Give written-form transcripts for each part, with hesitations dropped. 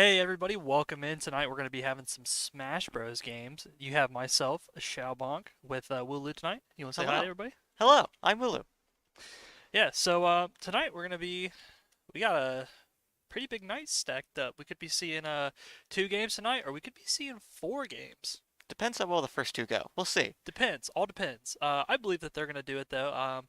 Hey everybody, welcome in. Tonight we're going to be having some Smash Bros. Games. You have myself, Xiaobonk, with Wooloo tonight. You want to say hi to Hello. everybody? Hello, I'm Wulu. Yeah, so tonight we got a pretty big night stacked up. We could be seeing two games tonight, or we could be seeing four games. Depends how well the first two go. We'll see. Depends, all depends. I believe that they're going to do it though.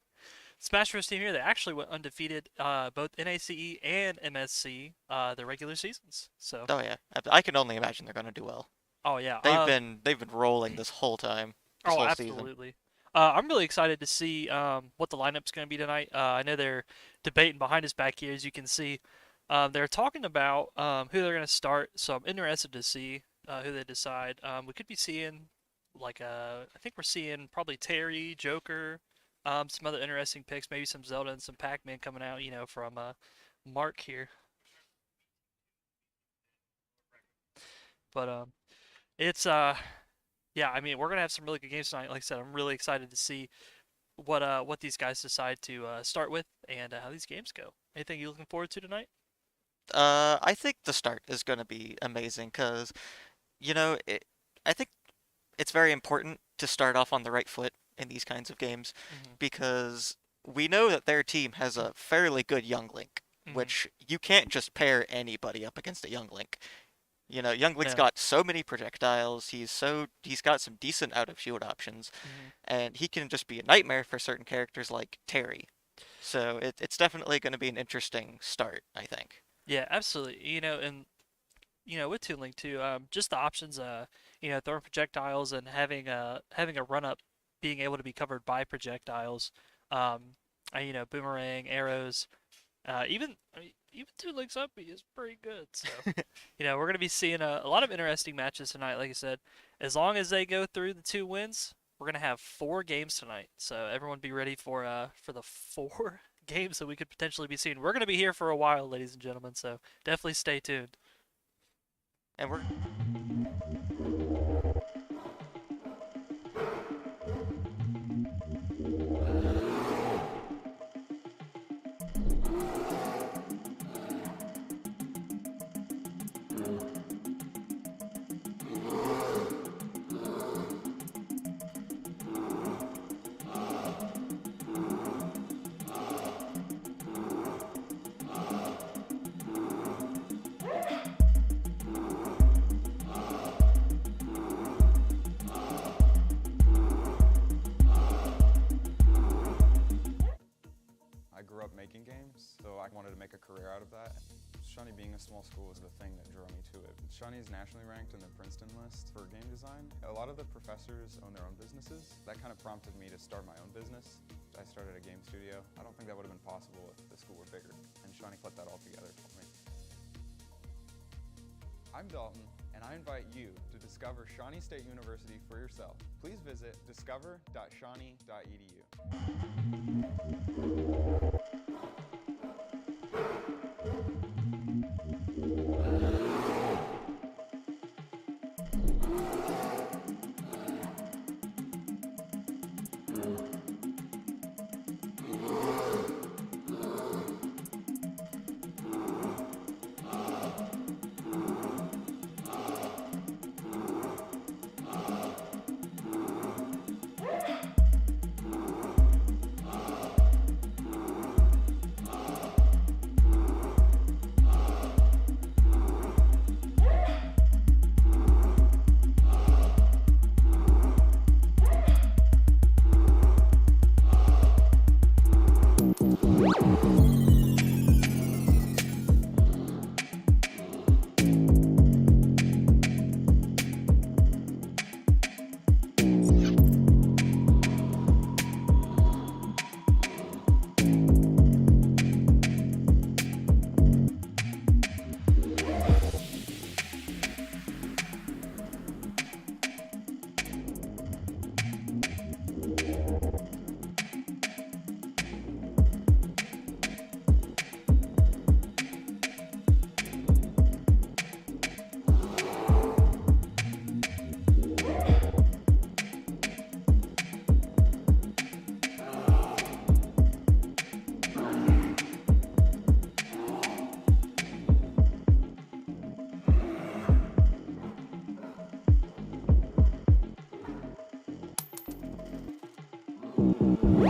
Smash Bros. Team here, they actually went undefeated both NACE and MSC their regular seasons. So, Oh yeah, I can only imagine they're gonna do well. oh yeah, They've been rolling this whole time, this Oh, whole season. absolutely. I'm really excited to see what the lineup's going to be tonight. I know they're debating behind his back here, as you can see. They're talking about who they're going to start, so I'm interested to see who they decide. We could be seeing, I think we're seeing probably Terry, Joker, some other interesting picks, maybe some Zelda and some Pac-Man coming out, from Mark here. But it's yeah, I mean, we're gonna have some really good games tonight. Like I said, I'm really excited to see what these guys decide to start with and how these games go. Anything you looking forward to tonight? I think the start is gonna be amazing because you know it, I think it's very important to start off on the right foot in these kinds of games Hmm. because we know that their team has a fairly good young Link, Hmm. which you can't just pair anybody up against a young Link. Young Link's No. got so many projectiles. He's got some decent out of shield options, Hmm. and he can just be a nightmare for certain characters like Terry. So it's definitely going to be an interesting start, I think. Yeah, absolutely. And with Toon Link too, just the options, throwing projectiles and having a run up, being able to be covered by projectiles, boomerang, arrows, even Toon Link's up is pretty good. So. We're going to be seeing a lot of interesting matches tonight. Like I said, as long as they go through the two wins, we're going to have four games tonight. So everyone be ready for the four games that we could potentially be seeing. We're going to be here for a while, ladies and gentlemen. So definitely stay tuned. And we're I grew up making games, so I wanted to make a career out of that. Shawnee being a small school was the thing that drew me to it. Shawnee is nationally ranked in the Princeton list for game design. A lot of the professors own their own businesses. That kind of prompted me to start my own business. I started a game studio. I don't think that would have been possible if the school were bigger, and Shawnee put that all together for me. I'm Dalton, and I invite you to discover Shawnee State University for yourself. Please visit discover.shawnee.edu.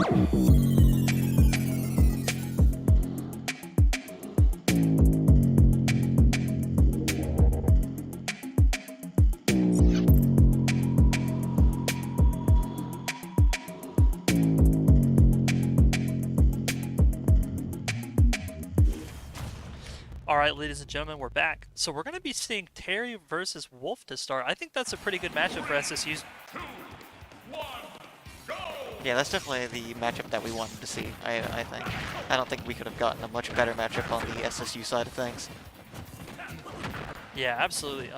All right, ladies and gentlemen, we're back. So we're going to be seeing Terry versus Wolf to start. I think that's a pretty good matchup for SSU's. Yeah, that's definitely the matchup that we wanted to see, I think. I don't think we could have gotten a much better matchup on the SSU side of things. Yeah, absolutely.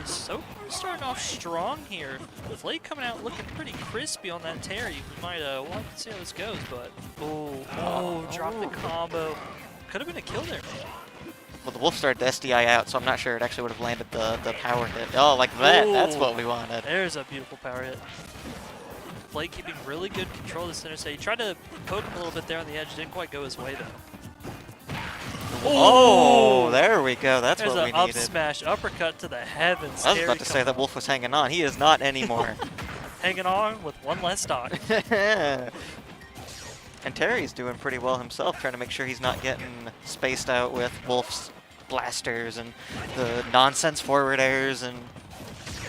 So far starting off strong here. Flake coming out looking pretty crispy on that Terry. We might, we'll have to see how this goes, but drop the combo. Could have been a kill there. Well, the Wolf started the SDI out, so I'm not sure it actually would have landed the power hit. Oh, like that. That's Ooh, what we wanted. There's a beautiful power hit. Flake keeping really good control of the center stage. He tried to poke him a little bit there on the edge. Didn't quite go his way, though. Oh, there we go. That's There's what we an up needed. smash, uppercut to the heavens. I was about Terry to say coming that out. Wolf was hanging on. He is not anymore. Hanging on with one less stock. And Terry's doing pretty well himself, trying to make sure he's not getting spaced out with Wolf's blasters and the nonsense forward airs and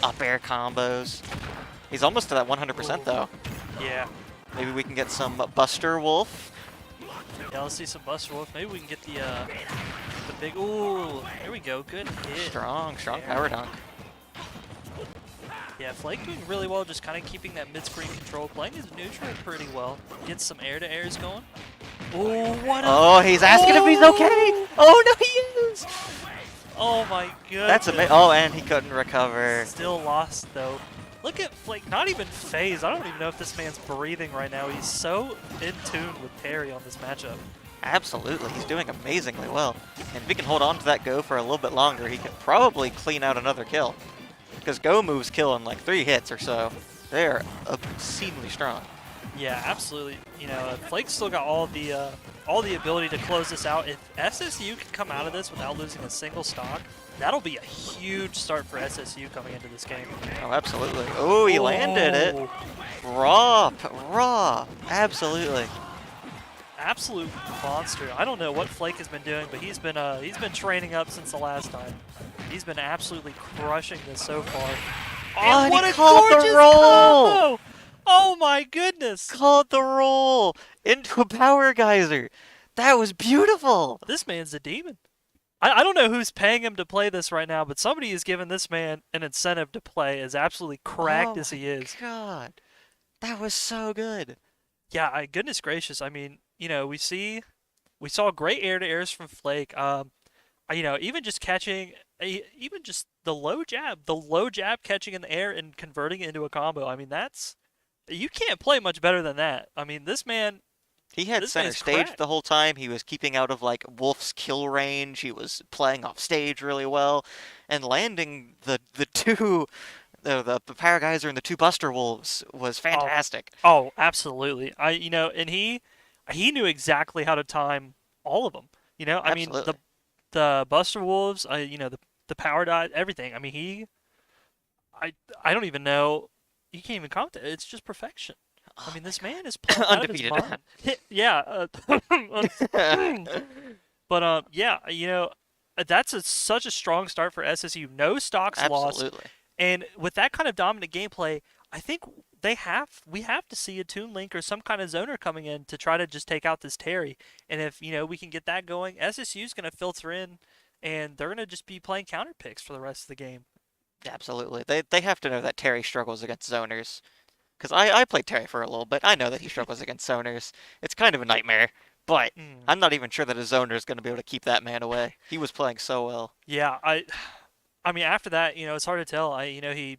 up air combos. He's almost to that 100% though. Yeah. Maybe we can get some Buster Wolf. Yeah, let's see some Buster Wolf. Maybe we can get the big. Ooh, there we go. Good hit. Strong power dunk. Yeah, Flake doing really well, just kind of keeping that mid-screen control, playing his neutral pretty well. Gets some air-to-airs going. Ooh, what a... Oh, he's asking if he's okay. Oh, no, he is. Oh, my goodness. That's amazing. Oh, and he couldn't recover. Still lost, though. Look at Flake, not even phased. I don't even know if this man's breathing right now. He's so in tune with Terry on this matchup. Absolutely, he's doing amazingly well. And if he can hold on to that go for a little bit longer, he could probably clean out another kill. Because go moves kill in like 3 hits or so. They're obscenely strong. Yeah, absolutely. You know, Flake's still got all the ability to close this out. If SSU can come out of this without losing a single stock, that'll be a huge start for SSU coming into this game. Oh, absolutely. Oh, he landed it. Raw. Absolutely. Absolute monster. I don't know what Flake has been doing, but he's been training up since the last time. He's been absolutely crushing this so far. Oh, And what he a called the gorgeous roll! combo! Oh my goodness! Called the roll into a power geyser. That was beautiful. This man's a demon. I don't know who's paying him to play this right now, but somebody is giving this man an incentive to play as absolutely cracked as he is. God, that was so good. Yeah, goodness gracious. I mean, you know, we saw great air-to-airs from Flake. You know, even just catching, even just the low jab catching in the air and converting it into a combo. I mean, you can't play much better than that. I mean, this man. He had This center man's stage cracked. the whole time. He was keeping out of like Wolf's kill range. He was playing off stage really well, and landing the Power Geyser and the 2 Buster Wolves was fantastic. Oh, absolutely. You know, and he knew exactly how to time all of them. You know, I mean, Absolutely. the Buster Wolves, you know, the power dot, everything. I mean, I don't even know. You can't even comment. It's just perfection. I mean, this man is playing out of his Undefeated. mind. Yeah. But yeah, you know, that's such a strong start for SSU. No stocks lost. Absolutely. And with that kind of dominant gameplay, I think we have to see a Toon Link or some kind of zoner coming in to try to just take out this Terry. And if, you know, we can get that going, SSU's going to filter in and they're going to just be playing counter picks for the rest of the game. Absolutely. They have to know that Terry struggles against zoners. Because I played Terry for a little bit. I know that he struggles against zoners. It's kind of a nightmare. But I'm not even sure that a zoner is going to be able to keep that man away. He was playing so well. Yeah, I mean, after that, you know, it's hard to tell. You know, he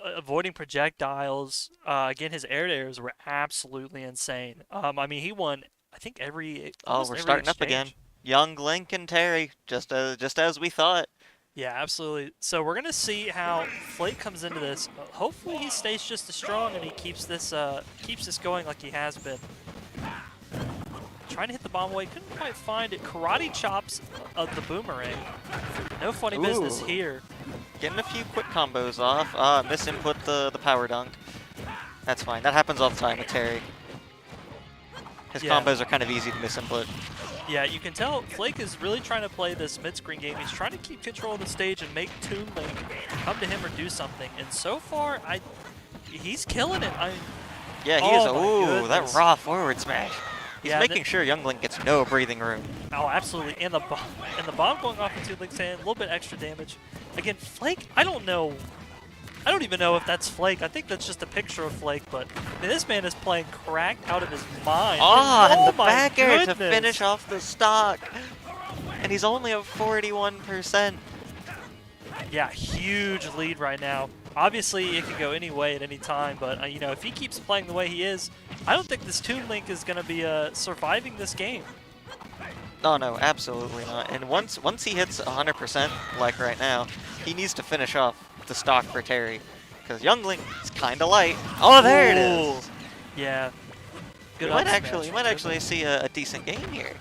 avoiding projectiles. Again, his air-to-airs were absolutely insane. I mean, he won, I think, almost We're every starting up again. exchange. Young Link and Terry, just as we thought. Yeah, absolutely. So we're gonna see how Flake comes into this. Hopefully, he stays just as strong and he keeps this going like he has been. Trying to hit the bomb away, couldn't quite find it. Karate chops of the boomerang. No funny business Ooh. here. Getting a few quick combos off. Misinput the power dunk. That's fine. That happens all the time with Terry. His Yeah. combos are kind of easy to misinput. Yeah, you can tell Flake is really trying to play this mid-screen game. He's trying to keep control of the stage and make Toon Link come to him or do something. And so far, he's killing it. Yeah, he is. Oh my Ooh, that goodness. raw forward smash. He's Yeah, making sure Young Link gets no breathing room. Oh, absolutely. And the bomb going off into Link's hand, a little bit extra damage. Again, Flake, I don't know. I don't even know if that's Flake. I think that's just a picture of Flake, but I mean, this man is playing cracked out of his mind. Oh, and the my back air to goodness. finish off the stock. And he's only at 41%. Yeah, huge lead right now. Obviously, it could go any way at any time, but you know, if he keeps playing the way he is, I don't think this Toon Link is going to be surviving this game. Oh no, absolutely not. And once he hits 100%, like right now, he needs to finish off the stock for Terry, because Young Link is kind of light. Oh, there it Ooh. is. Yeah. Good You might up actually, smash. you might actually see a decent game here.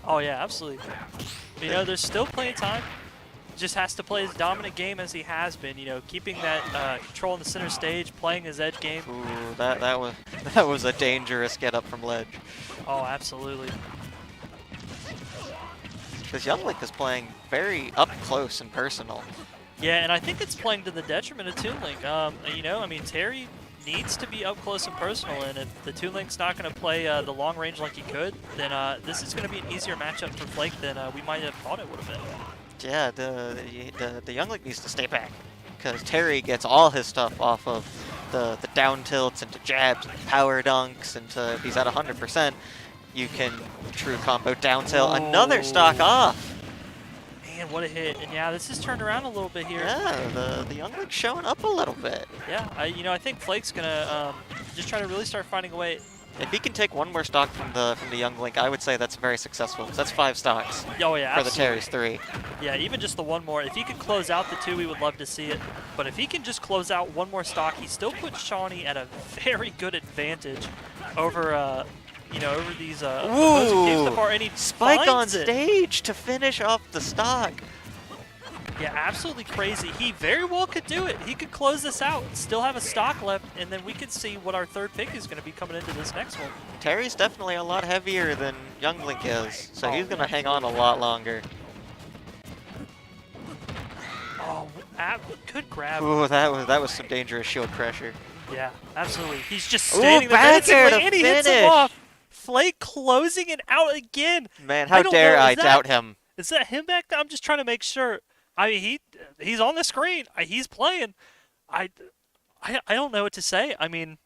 Oh yeah, absolutely. You know, there's still plenty of time. Just has to play his dominant game as he has been. You know, keeping that control in the center stage, playing his edge game. Ooh, that was a dangerous get up from ledge. Oh, absolutely. Because Young Link is playing very up close and personal. Yeah, and I think it's playing to the detriment of Toon Link. You know, I mean, Terry needs to be up close and personal, and if the Toon Link's not going to play the long range like he could, then this is going to be an easier matchup for Flake than we might have thought it would have been. Yeah, the Young Link needs to stay back, because Terry gets all his stuff off of the down tilts into jabs and power dunks, and if he's at 100%, you can true combo down tilt, another stock off. Man, what a hit. And yeah, this has turned around a little bit here. Yeah, the Young Link's showing up a little bit. Yeah, you know, I think Flake's going to just try to really start finding a way. If he can take one more stock from the Young Link, I would say that's very successful. That's 5 stocks Oh, yeah, for the absolutely. Terry's 3. Yeah, even just the one more. If he could close out the 2, we would love to see it. But if he can just close out one more stock, he still puts Shawnee at a very good advantage over, you know, over these opposing teams so far. And he Spike on finds it. stage to finish off the stock. Yeah, absolutely crazy. He very well could do it. He could close this out, still have a stock left, and then we could see what our third pick is going to be coming into this next one. Terry's definitely a lot heavier than Young Link is, so Oh, he's going to hang on a lot longer. Oh, good grab. Ooh, that was some dangerous shield pressure. Yeah, absolutely. He's just Ooh, standing there back air menacingly, to and he hits him finish. off. Flake closing it out again. Man, I how don't dare know, I is that- doubt him. Is that him back there? I'm just trying to make sure. I mean, he's on the screen. He's playing. I don't know what to say. I mean,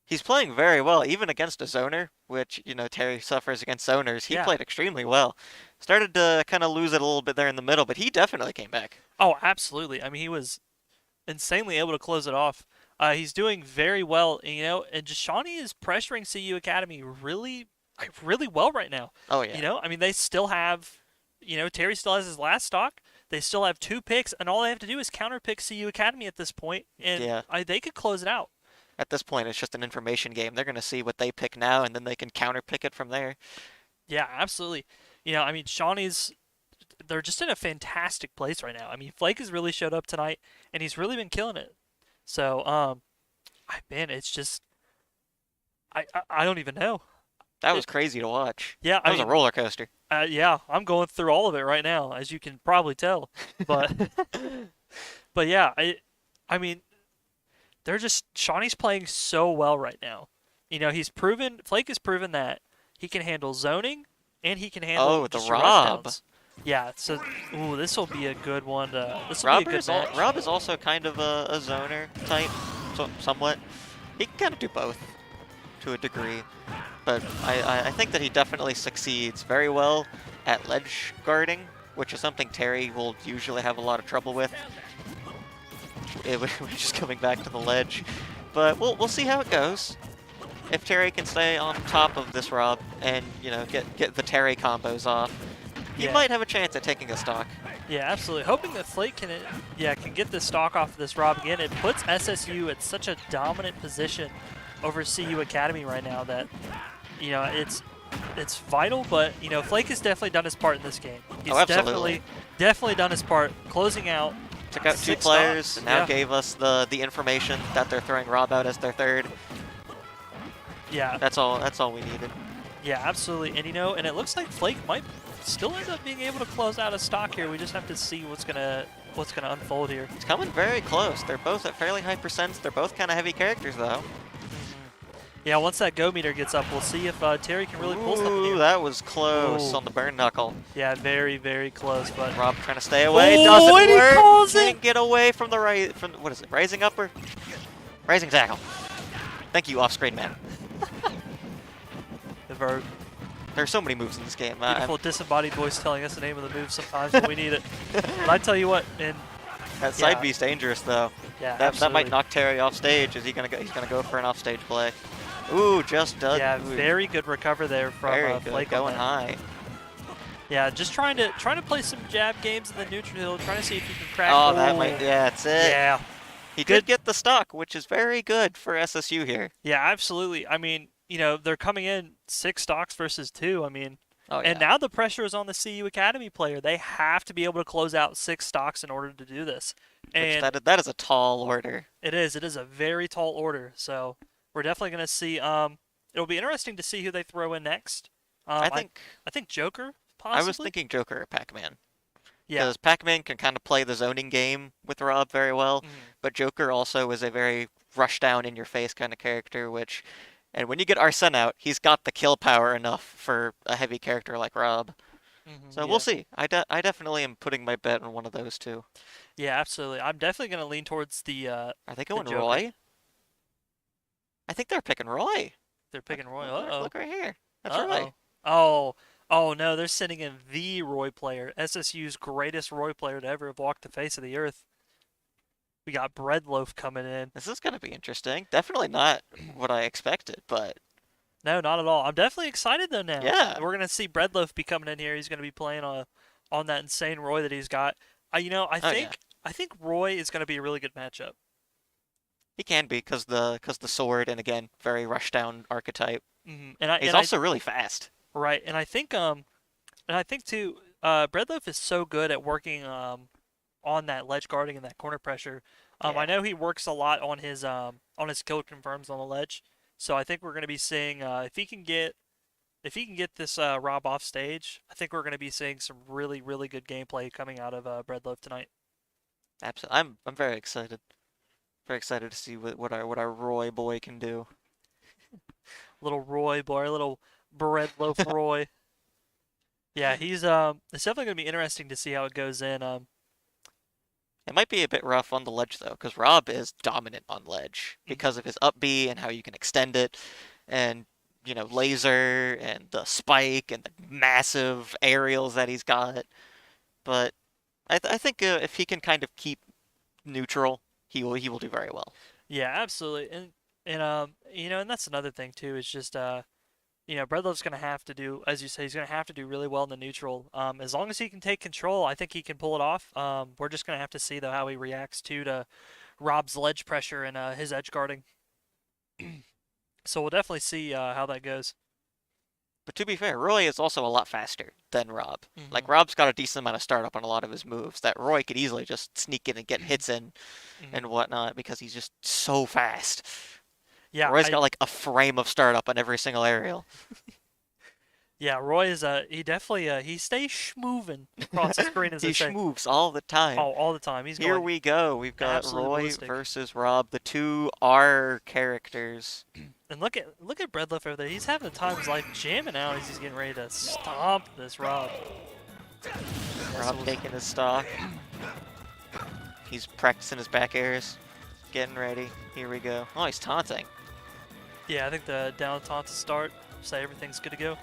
He's playing very well, even against a zoner, which, you know, Terry suffers against zoners. He Yeah. played extremely well. Started to kind of lose it a little bit there in the middle, but he definitely came back. oh, absolutely. I mean, he was insanely able to close it off. He's doing very well, you know, and just Shawnee is pressuring CU Academy really well right now. Oh, yeah. You know, I mean, they still have, you know, Terry still has his last stock. They still have 2 picks, and all they have to do is counterpick CU Academy at this point, and Yeah. they could close it out. At this point, it's just an information game. They're going to see what they pick now, and then they can counterpick it from there. Yeah, absolutely. You know, I mean, they're just in a fantastic place right now. I mean, Flake has really showed up tonight, and he's really been killing it. So, man, it's just, I don't even know. That was crazy to watch. Yeah, That was a roller coaster. yeah, I'm going through all of it right now, as you can probably tell. But, but yeah, I mean, Shawnee's playing so well right now. You know, Flake has proven that he can handle zoning, and he can handle Oh, the just Rob. rushdowns. Yeah, so, this will be a good one. This will be a good match. Rob is also kind of a zoner type, somewhat. He can kind of do both to a degree, but I think that he definitely succeeds very well at ledge guarding, which is something Terry will usually have a lot of trouble with. We're just coming back to the ledge, but we'll see how it goes. If Terry can stay on top of this Rob and, you know, get the Terry combos off, he Yeah. might have a chance at taking a stock. Yeah, absolutely. Hoping that Flake can get this stock off of this Rob again. It puts SSU at such a dominant position over CU Academy right now that, you know, it's vital. But you know, Flake has definitely done his part in this game. He's absolutely. definitely done his part, closing out. Took out 2 6 players, stocks. and now Yeah. gave us the information that they're throwing Rob out as their third. Yeah, That's all we needed. Yeah, absolutely. And you know, and it looks like Flake might still end up being able to close out a stock here. We just have to see what's gonna unfold here. It's coming very close. They're both at fairly high percents. They're both kind of heavy characters, though. Yeah, once that go meter gets up, we'll see if Terry can really pull something Ooh, here. that was close Ooh. on the burn knuckle. Yeah, very, very close, but Rob trying to stay away. Oh, Doesn't and he work. calls Can't it! get away from the right. From what is it? Rising upper? Rising tackle. Thank you, off-screen man. the Verb. There's so many moves in this game. Beautiful disembodied voice telling us the name of the move sometimes when we need it. But I tell you what, and That side yeah. B's dangerous though. yeah, That might absolutely. knock Terry off stage. Is he gonna go? He's gonna go for an off-stage play. Ooh, just does. Yeah, ooh, very good recover there from very good. Flake on Going that. high. Yeah, just trying to play some jab games in the neutral hill, trying to see if he can crack. Oh, that might. Yeah, that's it. Yeah, He good. did get the stock, which is very good for SSU here. yeah, absolutely. I mean, you know, they're coming in 6 stocks versus 2. I mean, Oh yeah. and now the pressure is on the CU Academy player. They have to be able to close out 6 stocks in order to do this. Which And that is a tall order. it is a very tall order. So we're definitely going to see. It'll be interesting to see who they throw in next. I think I think Joker possibly. I was thinking Joker or Pac-Man. yeah. Because Pac-Man can kind of play the zoning game with Rob very well, Mhm. but Joker also is a very rush down in your face kind of character, and when you get Arsene out, he's got the kill power enough for a heavy character like Rob. So yeah. we'll see. I definitely am putting my bet on one of those two. Yeah, absolutely. I'm definitely going to lean towards the. Are they going Joker. Roy? I think they're picking Roy. They're picking Roy. Look, Uh look right here. That's oh. Roy. Oh no, they're sending in the Roy player, SSU's greatest Roy player to ever have walked the face of the earth. We got Breadloaf coming in. This is going to be interesting. Definitely not what I expected, but No, not at all. I'm definitely excited though now. Yeah. We're gonna see Breadloaf be coming in here. He's gonna be playing on that insane Roy that he's got. You know, Oh, yeah. I think Roy is gonna be a really good matchup. he can be because the sword and again very rush down archetype. And He's also really fast. right, and I think too, Breadloaf is so good at working on that ledge guarding and that corner pressure. I Yeah. know he works a lot on his kill confirms on the ledge. So I think we're going to be seeing if he can get this Rob off stage, I think we're going to be seeing some really really good gameplay coming out of Breadloaf tonight. Absolutely. I'm very excited. Very excited to see what our Roy boy can do. Little Roy boy, little Breadloaf Roy. Yeah, he's it's definitely going to be interesting to see how it goes in. It might be a bit rough on the ledge though, because Rob is dominant on ledge because of his up B and how you can extend it, and laser and the spike and the massive aerials that he's got. But I think if he can kind of keep neutral, he will do very well. Yeah, absolutely. And and that's another thing too, is just Breadloaf's gonna have to do, as you say, he's gonna have to do really well in the neutral. As long as he can take control, I think he can pull it off. We're just gonna have to see though how he reacts to Rob's ledge pressure and his edge guarding. So we'll definitely see how that goes. But to be fair, Roy is also a lot faster than Rob. Like Rob's got a decent amount of startup on a lot of his moves that Roy could easily just sneak in and get hits in and whatnot because he's just so fast. Yeah, Roy's got like a frame of startup on every single aerial. yeah. Roy is he definitely he stays schmoovin' across the screen as He they say. moves all the time. Oh, all the time. He's Here going we go. We've got absolutely Roy ballistic. versus Rob, the two R characters. And look at Breadloaf over there. He's having the time of his life jamming out as he's getting ready to stomp this Rob. Rob taking his stock. He's practicing his back airs. Getting ready. Here we go. Oh, he's taunting. Yeah, I think the down taunt to start. Say everything's good to go.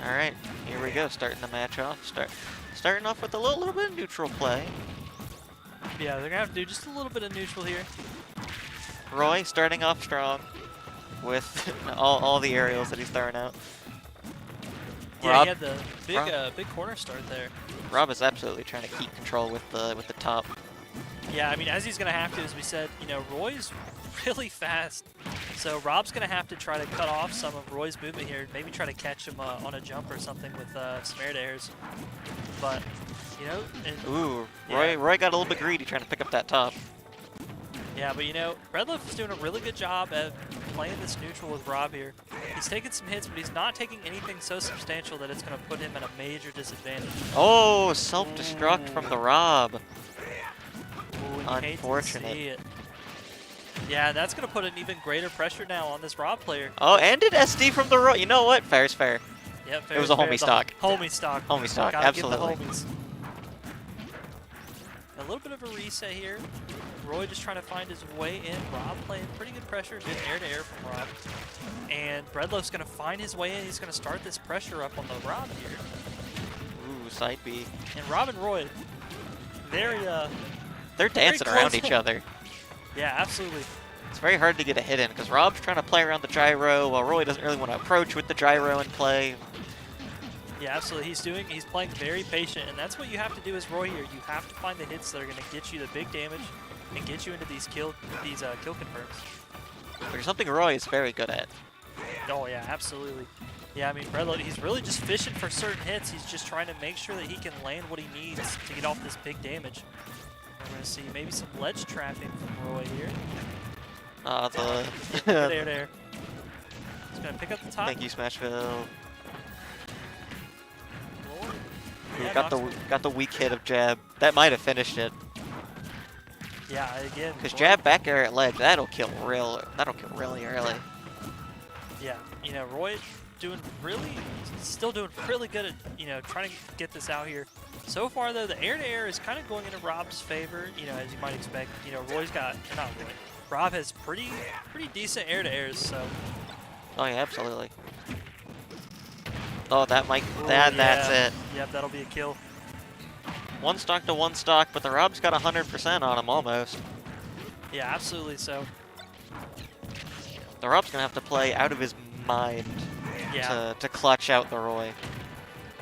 All right, here we go. Starting the match off. Starting off with a little bit of neutral play. Yeah, they're gonna have to do just a little bit of neutral here. Roy starting off strong with all the aerials that he's throwing out. Yeah, Rob, he had the big corner start there. Rob is absolutely trying to keep control with the top. Yeah, I mean, as he's gonna have to, as we said, Roy's really fast. So Rob's gonna have to try to cut off some of Roy's movement here. Maybe try to catch him on a jump or something with some air dairs. But Ooh, yeah. Roy got a little bit greedy trying to pick up that top. Yeah, but Breadloaf is doing a really good job at playing this neutral with Rob here. He's taking some hits, but he's not taking anything so substantial that it's going to put him at a major disadvantage. Oh, self-destruct from the Rob. Ooh, and you hate to Unfortunate. see it. Yeah, that's going to put an even greater pressure now on this Rob player. Oh, and did SD from the Rob. You know what? Fair's fair. Yep, It was a homie stock. Homie stock. Homie stock, Gotta absolutely. give the homies. A little bit of a reset here. Roy just trying to find his way in. Rob playing pretty good pressure. Good air-to-air from Rob. And Breadloaf's going to find his way in. He's going to start this pressure up on the Rob here. Ooh, side B. And Rob and Roy, very, They're dancing around close. each other. yeah, absolutely. It's very hard to get a hit in because Rob's trying to play around the gyro while Roy doesn't really want to approach with the gyro and play. Yeah, absolutely. He's playing very patient, and that's what you have to do as Roy here. You have to find the hits that are going to get you the big damage and get you into these kill confirms. Which is something Roy is very good at. Oh yeah, absolutely. Yeah, I mean, Breadloaf, he's really just fishing for certain hits. He's just trying to make sure that he can land what he needs to get off this big damage. We're going to see maybe some ledge trapping from Roy here. Good air there. He's going to pick up the top. Thank you, Smashville. Yeah, Got the weak hit of jab. That might have finished it. Yeah, again. Because Roy- jab back air at ledge, that'll kill really early. Yeah, you know, Roy still doing really good at, you know, trying to get this out here. So far, though, the air-to-air is kind of going into Rob's favor, you know, as you might expect. You know, Rob has pretty decent air-to-airs, so. Oh yeah, absolutely. Oh, that might, Ooh, that's yeah. it. Yep, that'll be a kill. One stock to one stock, but the Rob's got 100% on him almost. Yeah, absolutely so. The Rob's gonna have to play out of his mind Yeah. to clutch out the Roy.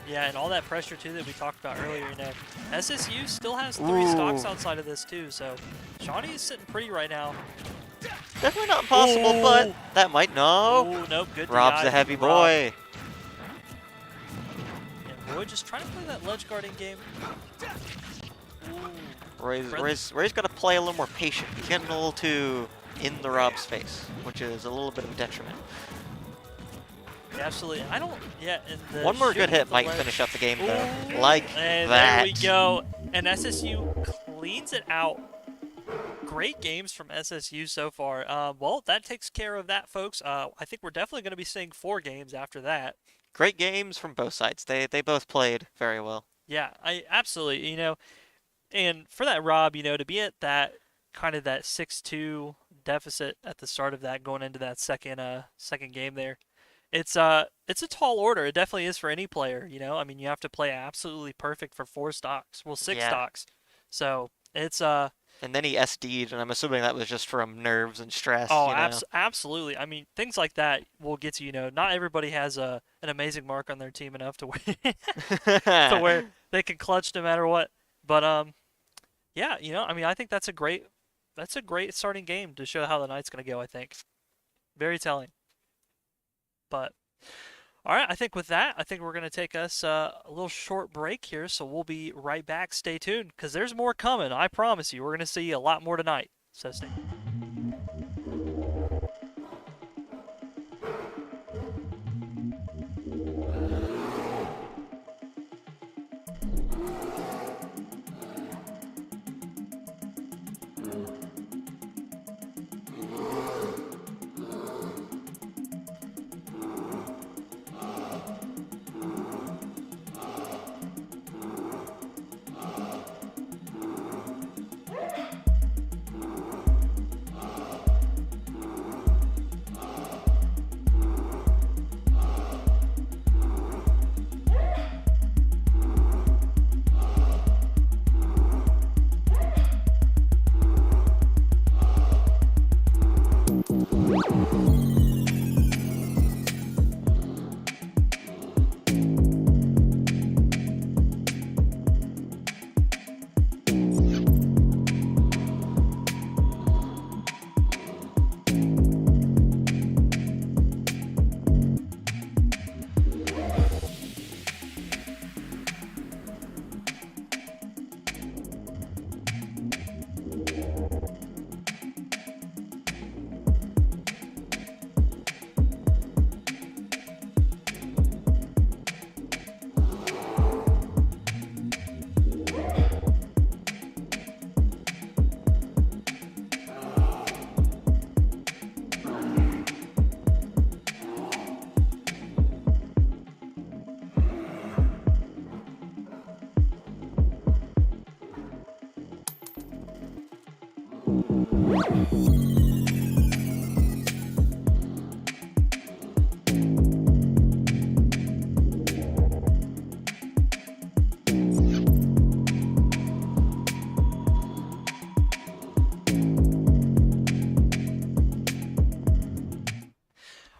Yeah, and all that pressure, too, that we talked about earlier, you know. SSU still has 3 stocks outside of this, too, so Shawnee is sitting pretty right now. Definitely not impossible, Ooh. but that might, no. Oh, nope, good Rob's DI a heavy from Rob. boy. Yeah, Roy just trying to play that ledge guarding game. Ooh. Roy's got to play a little more patient. He's getting a little too in the Rob's face, which is a little bit of a detriment. Yeah, absolutely. And the One more good shooting hit at the might ledge- finish up the game, though. Ooh, Like and that. there we go. And SSU cleans it out. Great games from SSU so far. Well, that takes care of that, folks. I think we're definitely going to be seeing 4 games after that. Great games from both sides. They both played very well. Yeah, I absolutely. You know, and for that Rob, you know, to be at that kind of that 6-2 deficit at the start of that, going into that second game there. It's a tall order. It definitely is for any player, you know. I mean, you have to play absolutely perfect for 4 stocks. Well, 6 Yeah. stocks. So, it's And then he SD'd, and I'm assuming that was just from nerves and stress. oh, you know? absolutely. I mean, things like that will get you know, not everybody has an amazing mark on their team enough to to where they can clutch no matter what. But yeah, you know, I mean, I think that's a great starting game to show how the night's going to go, I think. Very telling. But, all right, I think with that, I think we're going to take us a little short break here, so we'll be right back. Stay tuned, because there's more coming. I promise you, we're going to see a lot more tonight. So stay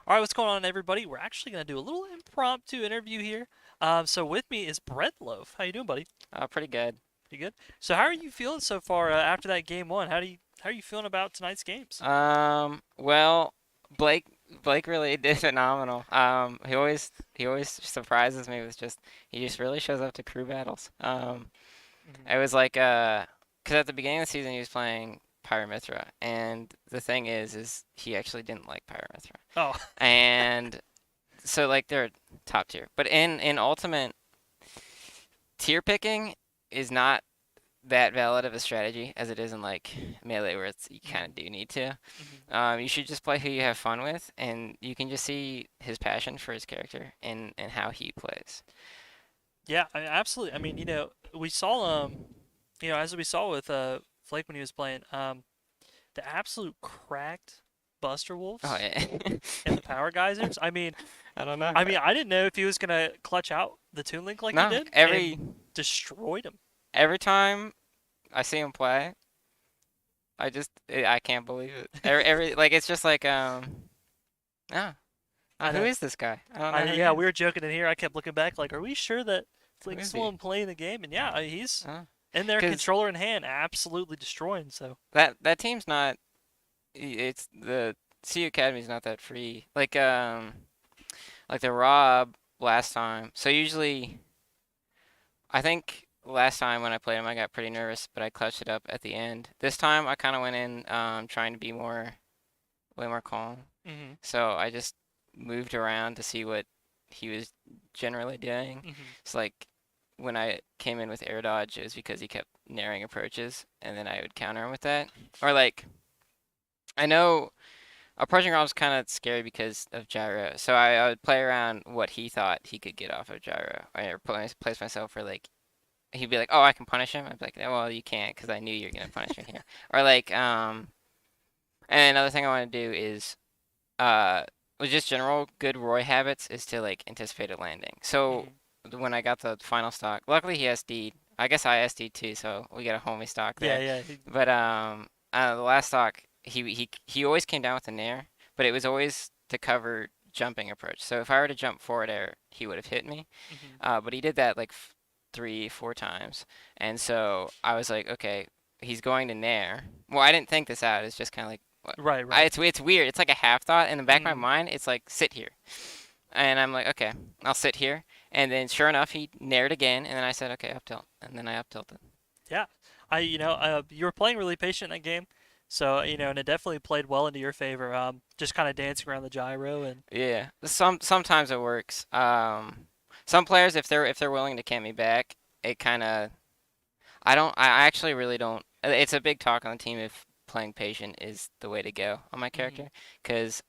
All right, what's going on, everybody? We're actually going to do a little impromptu interview here. So with me is Bread Loaf. How you doing, buddy? Pretty good. Pretty good. So how are you feeling so far after that game one? How are you feeling about tonight's games? Well, Blake Blake really did phenomenal. He always surprises me with just he just really shows up to crew battles. Hmm. It was like 'cause at the beginning of the season he was playing Pyramithra, and the thing is he actually didn't like Pyramithra, Oh, and so like they're top tier. But in Ultimate, tier picking is not that valid of a strategy as it is in like Melee, where you kind of do need to. hmm. You should just play who you have fun with, and you can just see his passion for his character and how he plays. Yeah, absolutely. I mean, we saw as we saw with Flake when he was playing, the absolute cracked Buster Oh Wolves yeah. and the Power Geysers. I don't know. I didn't know if he was gonna clutch out the Toon Link like he No, did every and destroyed him. every time I see him play, I can't believe it. Every like it's just like ah, I who know. is this guy? I don't know who he Yeah, we is. were joking in here. I kept looking back, like, are we sure that Who Flake's is still he? in playing the game? And yeah, he's Uh, in there, 'Cause controller in hand, absolutely destroying. So that team's not. It's the CU Academy's not that free. Like the Rob last time. So usually, I think last time when I played him, I got pretty nervous, but I clutched it up at the end. This time, I kind of went in trying to be way more calm. hmm. So I just moved around to see what he was generally doing. Hmm. It's like when I came in with air dodge, it was because he kept narrowing approaches, and then I would counter him with that. Or like, I know approaching Rob's kind of scary because of gyro, so I would play around what he thought he could get off of gyro. I place myself where like he'd be like, "Oh, I can punish him." I'd be like, "No, well, you can't because I knew you were gonna punish me here." Or like, and another thing I want to do is, with just general good Roy habits is to like anticipate a landing. So Hmm. when I got the final stock, luckily he SD'd. I guess I SD'd too, so we got a homie stock Yeah, there. yeah. But the last stock, he always came down with a nair, but it was always to cover jumping approach. So if I were to jump forward air, he would have hit me. Hmm. But he did that like 3, 4 times, and so I was like, okay, he's going to nair. Well, I didn't think this out. It's just kind of like, what? Right, right. It's weird. It's like a half thought in the back of my Hmm. mind. It's like sit here, and I'm like, okay, I'll sit here. And then sure enough, he nared again, and then I said, okay, up tilt, and then I up tilted. Yeah, you were playing really patient in that game, so and it definitely played well into your favor. Just kind of dancing around the gyro and. Yeah, sometimes it works. Some players, if they're willing to camp me back, it kind of I don't. I actually really don't. It's a big talk on the team if playing patient is the way to go on my Hmm. character, because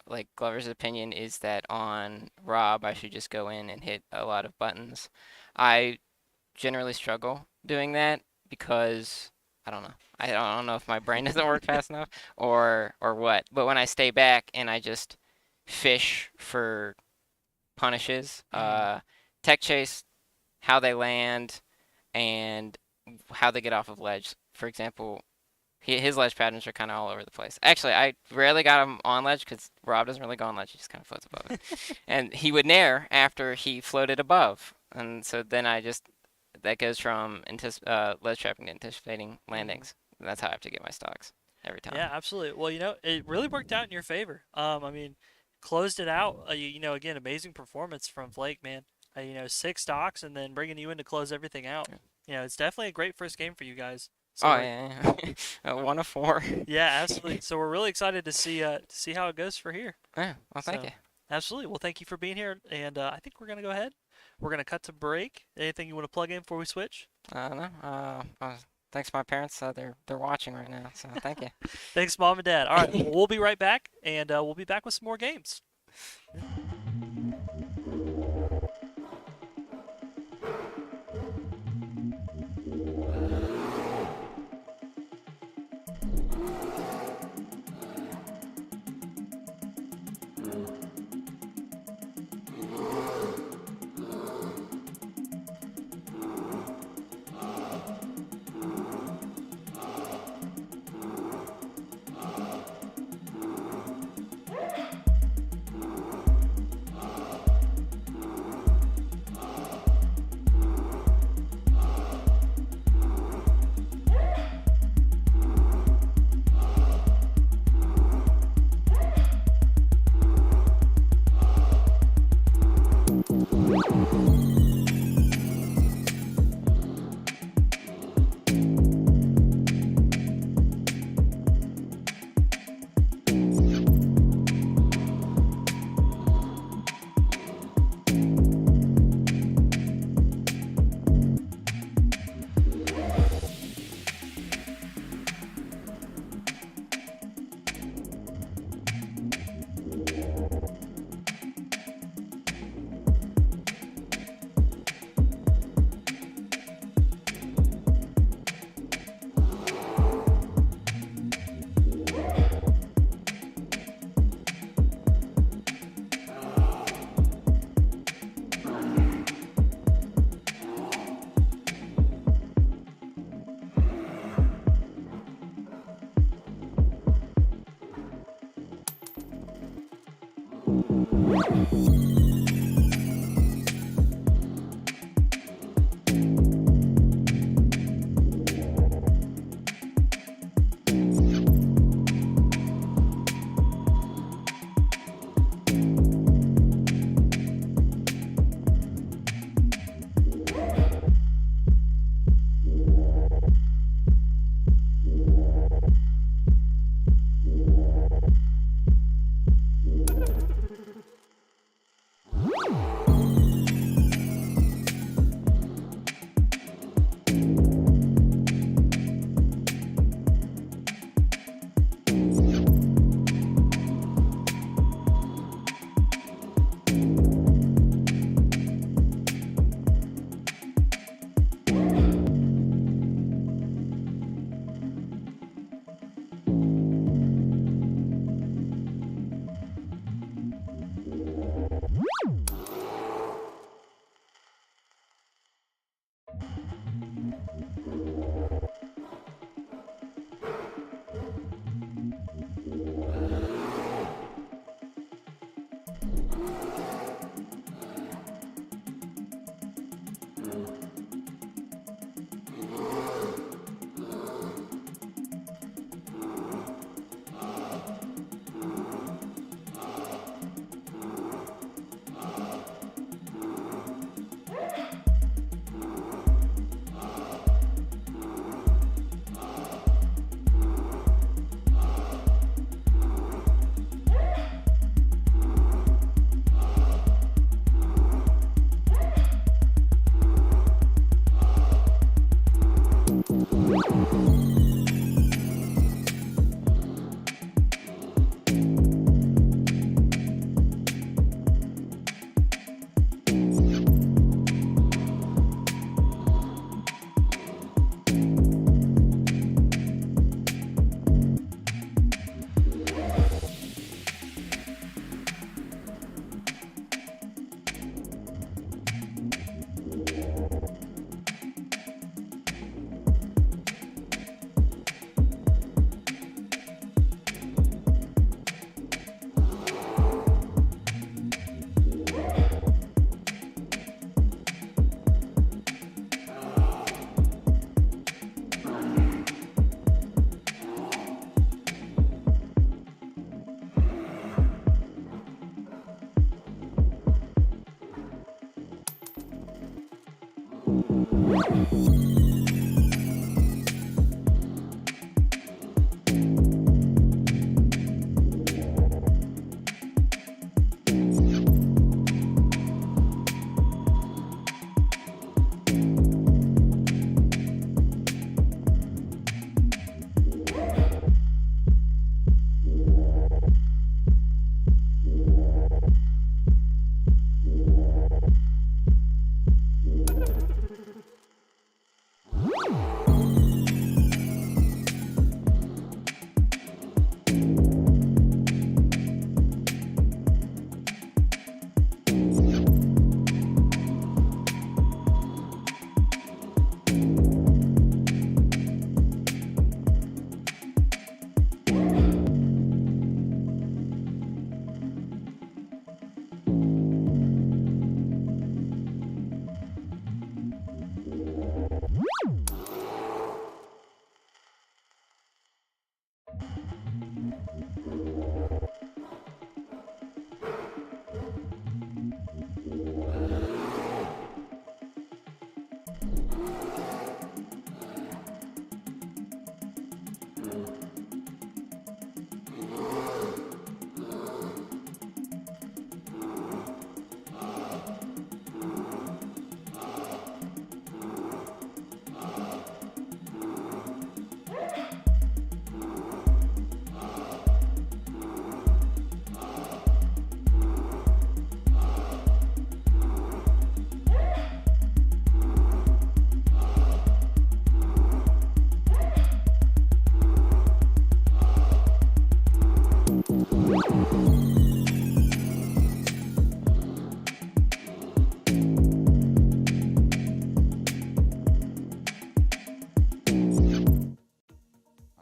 like Glover's opinion is that on Rob I should just go in and hit a lot of buttons. I generally struggle doing that because I don't know. I don't know if my brain doesn't work fast enough or what. But when I stay back and I just fish for punishes, Hmm. tech chase, how they land, and how they get off of ledge. For example, his ledge patterns are kind of all over the place. Actually, I rarely got him on ledge because Rob doesn't really go on ledge. He just kind of floats above it. And he would nair after he floated above. And so then that goes from ledge trapping to anticipating Hmm. landings. That's how I have to get my stocks every Yeah, time. absolutely. Well, it really worked out in your favor. Closed it out. Again, amazing performance from Flake, man. 6 stocks and then bringing you in to close everything out. It's definitely a great first game for you guys. So Oh, we're yeah. Yeah. 1 of 4. Yeah, absolutely. So we're really excited to see how it goes for here. Yeah, well, thank So you. absolutely. Well, thank you for being here, and I think we're gonna go ahead. We're gonna cut to break. Anything you want to plug in before we switch? No, thanks to my parents. They're watching right now, so thank you. Thanks, mom and dad. All right, well, we'll be right back, and we'll be back with some more games.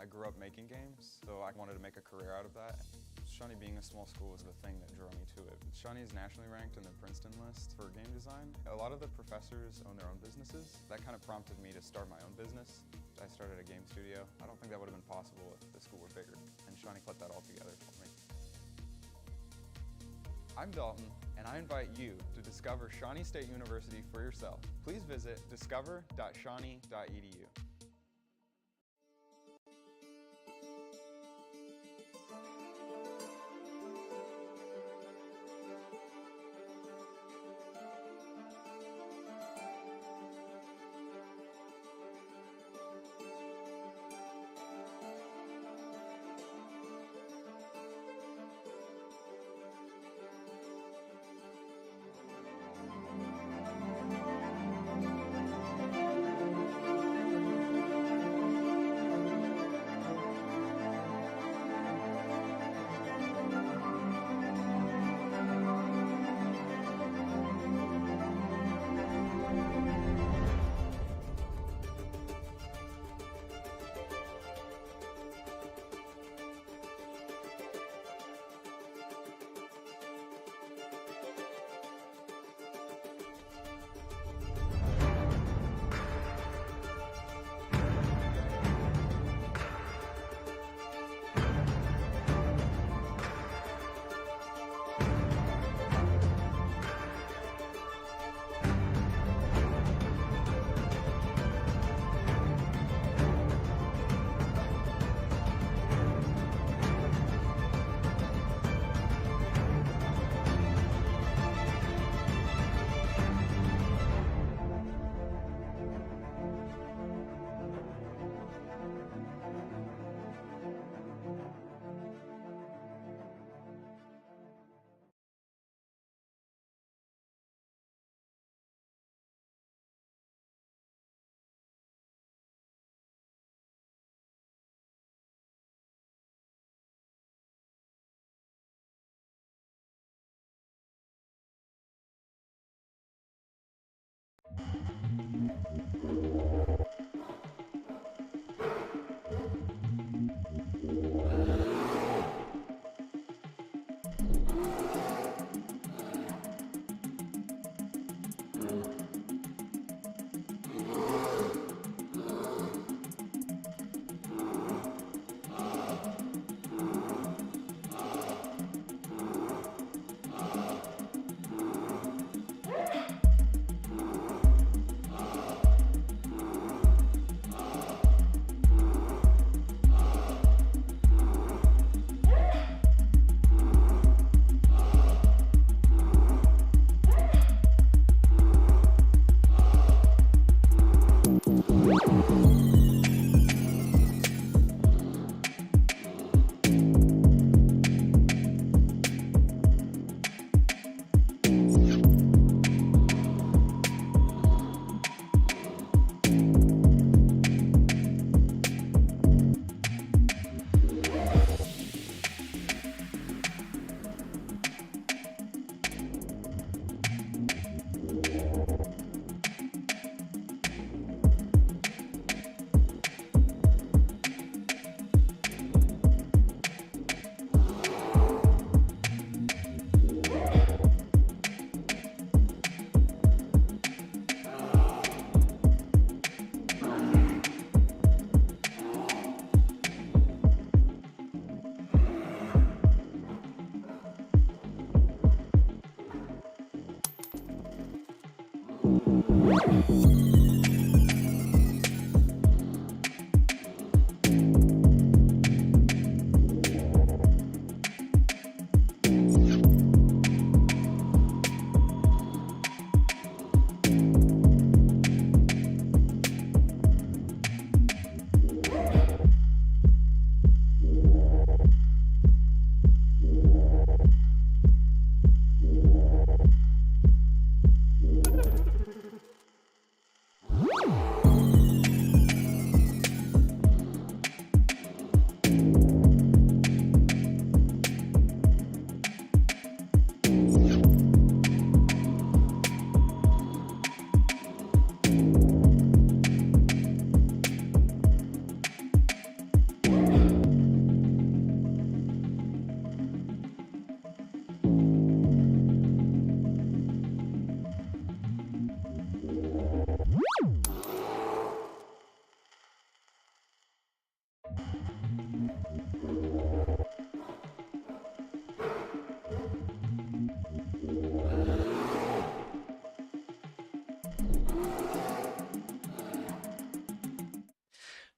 I grew up making games, so I wanted to make a career out of that. Shawnee being a small school was the thing that drew me to it. Shawnee is nationally ranked in the Princeton list for game design. A lot of the professors own their own businesses. That kind of prompted me to start my own business. I started a game studio. I don't think that would have been possible if the school were bigger, and Shawnee put that all together for me. I'm Dalton, and I invite you to discover Shawnee State University for yourself. Please visit discover.shawnee.edu.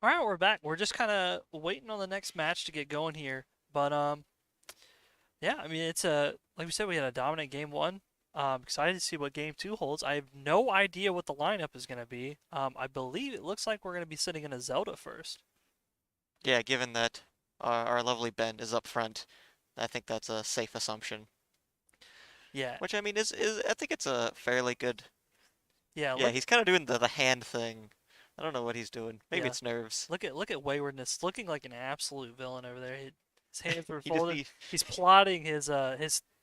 All right, we're back. We're just kind of waiting on the next match to get going here. But yeah, I mean it's a like we said, we had a dominant game one. Excited to see what game two holds. I have no idea what the lineup is going to be. I believe it looks like we're going to be sitting in a Zelda first. Yeah, given that our lovely Ben is up front, I think that's a safe assumption. Yeah, Which I mean is I think it's a fairly good. yeah. Yeah, he's kind of doing the hand thing. I don't know what he's doing. Maybe Yeah. it's nerves. Look at Waywardness, looking like an absolute villain over there. His hands were He just folded. be He's plotting his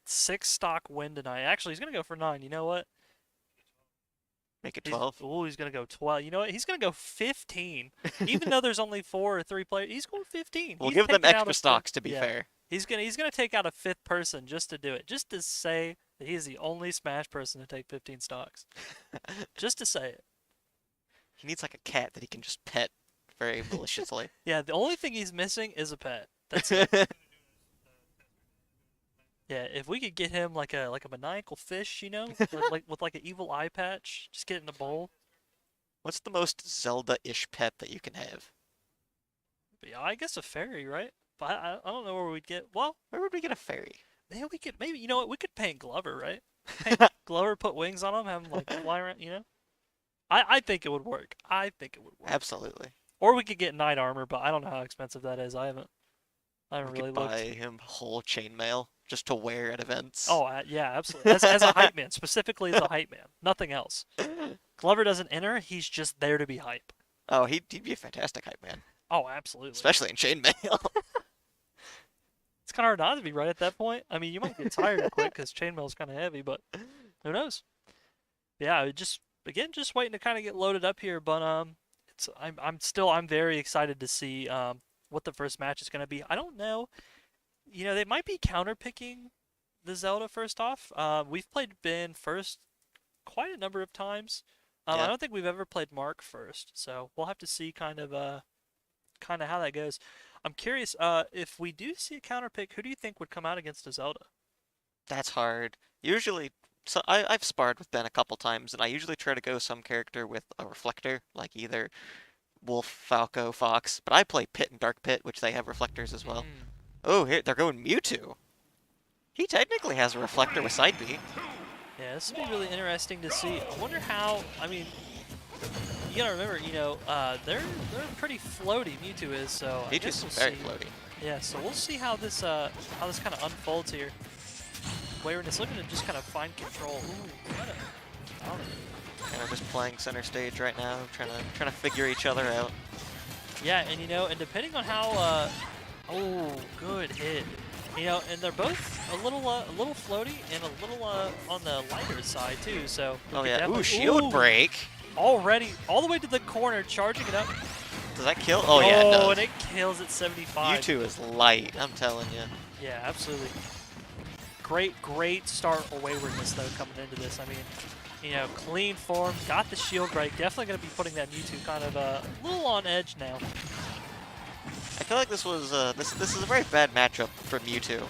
6 stock win tonight. Actually, he's gonna go for 9. You know what? make it 12. He's gonna go 12. You know what? He's gonna go 15. Even though there's only 4 or 3 players, he's going 15. We'll He's give them taking out extra a stocks fifth- to be yeah. fair. He's gonna take out a 5th person just to do it, just to say that he's the only Smash person to take 15 stocks. Just to say it. He needs like a cat that he can just pet very maliciously. Yeah, the only thing he's missing is a pet. That's it. Yeah, if we could get him like a maniacal fish, you know, with like an evil eye patch, just get in a bowl. What's the most Zelda-ish pet that you can have? But yeah, I guess a fairy, right? But I don't know where we'd get. Well, Where would we get a fairy? maybe we could. Maybe you know what? We could paint Glover, right? Paint Glover, put wings on him, have him like fly around. You know, I think it would work. I think it would work. Absolutely. Or we could get knight armor, but I don't know how expensive that is. I haven't We really could looked. buy him whole chainmail just to wear at events. Oh, yeah, absolutely. As a hype man, specifically as a hype man, nothing else. Glover doesn't enter; he's just there to be hype. Oh, he'd be a fantastic hype man, Oh, absolutely. especially in chainmail. It's kind of hard not to be right at that point. I mean, you might get tired quick because chainmail's kind of heavy, but who knows? Yeah, just waiting to kind of get loaded up here, but I'm very excited to see what the first match is going to be. I don't know. You know, they might be counterpicking the Zelda first off. We've played Ben first quite a number of times. I Yeah. don't think we've ever played Mark first, so we'll have to see kind of how that goes. I'm curious, if we do see a counterpick, who do you think would come out against a Zelda? That's hard. Usually, so I've sparred with Ben a couple times, and I usually try to go some character with a reflector, like either Wolf, Falco, Fox. But I play Pit and Dark Pit, which they have reflectors as well. Mm. Oh, here they're going Mewtwo. He technically has a reflector with side B. Yeah, this would be really interesting to see. I wonder how. I mean, you gotta remember, you know, they're pretty floaty. Mewtwo is, so I guess Mewtwo's we'll very see. floaty. Yeah, so we'll see how this kind of unfolds here. Waywardness looking to just kind of find control. Ooh, what a dominant. And we're just playing center stage right now, trying to figure each other out. Yeah, and you know, and depending on how, oh, good hit. You know, and they're both a little floaty and a little on the lighter side too. So we Oh could yeah, ooh, definitely- shield Ooh, break. already all the way to the corner, charging it up. Does that kill? Oh yeah, it Oh, does. and it kills at 75. Mewtwo is light, I'm telling you. Yeah, absolutely. Great start for Waywardness though coming into this. I mean, you know, clean form, got the shield break. Definitely going to be putting that Mewtwo kind of a little on edge now. I feel like this was this is a very bad matchup for Mewtwo,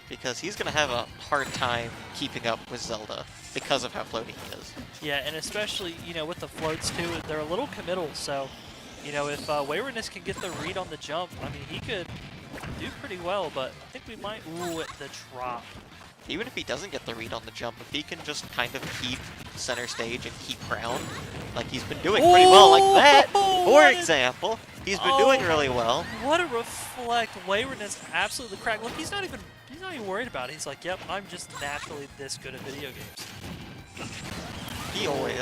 because he's gonna have a hard time keeping up with Zelda because of how floaty he is. Yeah, and especially, you know, with the floats too, they're a little committal. So, you know, if Waywardness can get the read on the jump, I mean, he could do pretty well. But I think we might. Ooh, at the drop. Even if he doesn't get the read on the jump, if he can just kind of keep center stage and keep ground, like he's been doing pretty well like that, Oh, for what a- example, he's been Oh doing my- really well. What a reflect! Waywardness absolutely cracked. Look, he's not even worried about it. He's like, yep, I'm just naturally this good at video games. He always,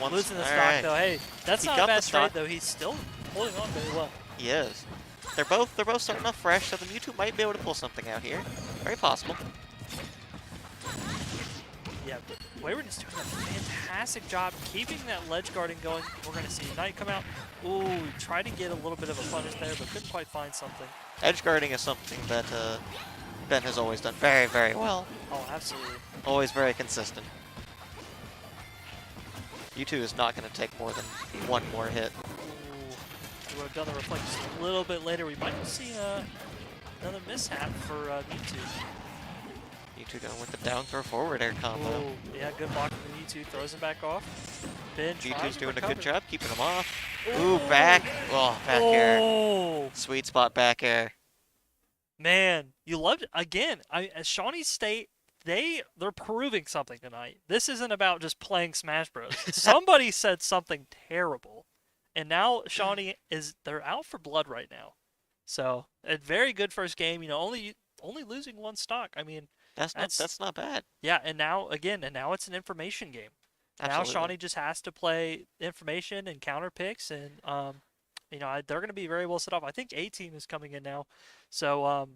once, Losing the stock alright, though. Hey, that's He not got a the bad stock. trade though. He's still holding on very well. he is. They're both starting off fresh, so the Mewtwo might be able to pull something out here. Very possible. Yeah, but Waywardness doing a fantastic job keeping that ledge guarding going. We're gonna see Knight come out. Ooh, tried to get a little bit of a punish there, but couldn't quite find something. Edge guarding is something that Ben has always done very, very well. Oh, absolutely. Always very consistent. Mewtwo is not going to take more than one more hit. Ooh, if we would have done the reflect just a little bit later, we might have seen another mishap for Mewtwo. Mewtwo going with the down throw forward air combo. Oh, yeah, good block from Mewtwo. Throws him back off. Ben trying Mewtwo's to doing a recover. good job keeping him off. Ooh, back. Oh, back air. Oh, Sweet spot back air. man, you loved it. Again, as Shawnee State, they're proving something tonight. This isn't about just playing Smash Bros. Somebody said something terrible, and now Shawnee they're out for blood right now. So a very good first game. Only losing one stock. I mean, That's not bad. yeah. And now it's an information game. Now Absolutely. Shawnee just has to play information and counter picks, and they're going to be very well set off. I think A team is coming in now, so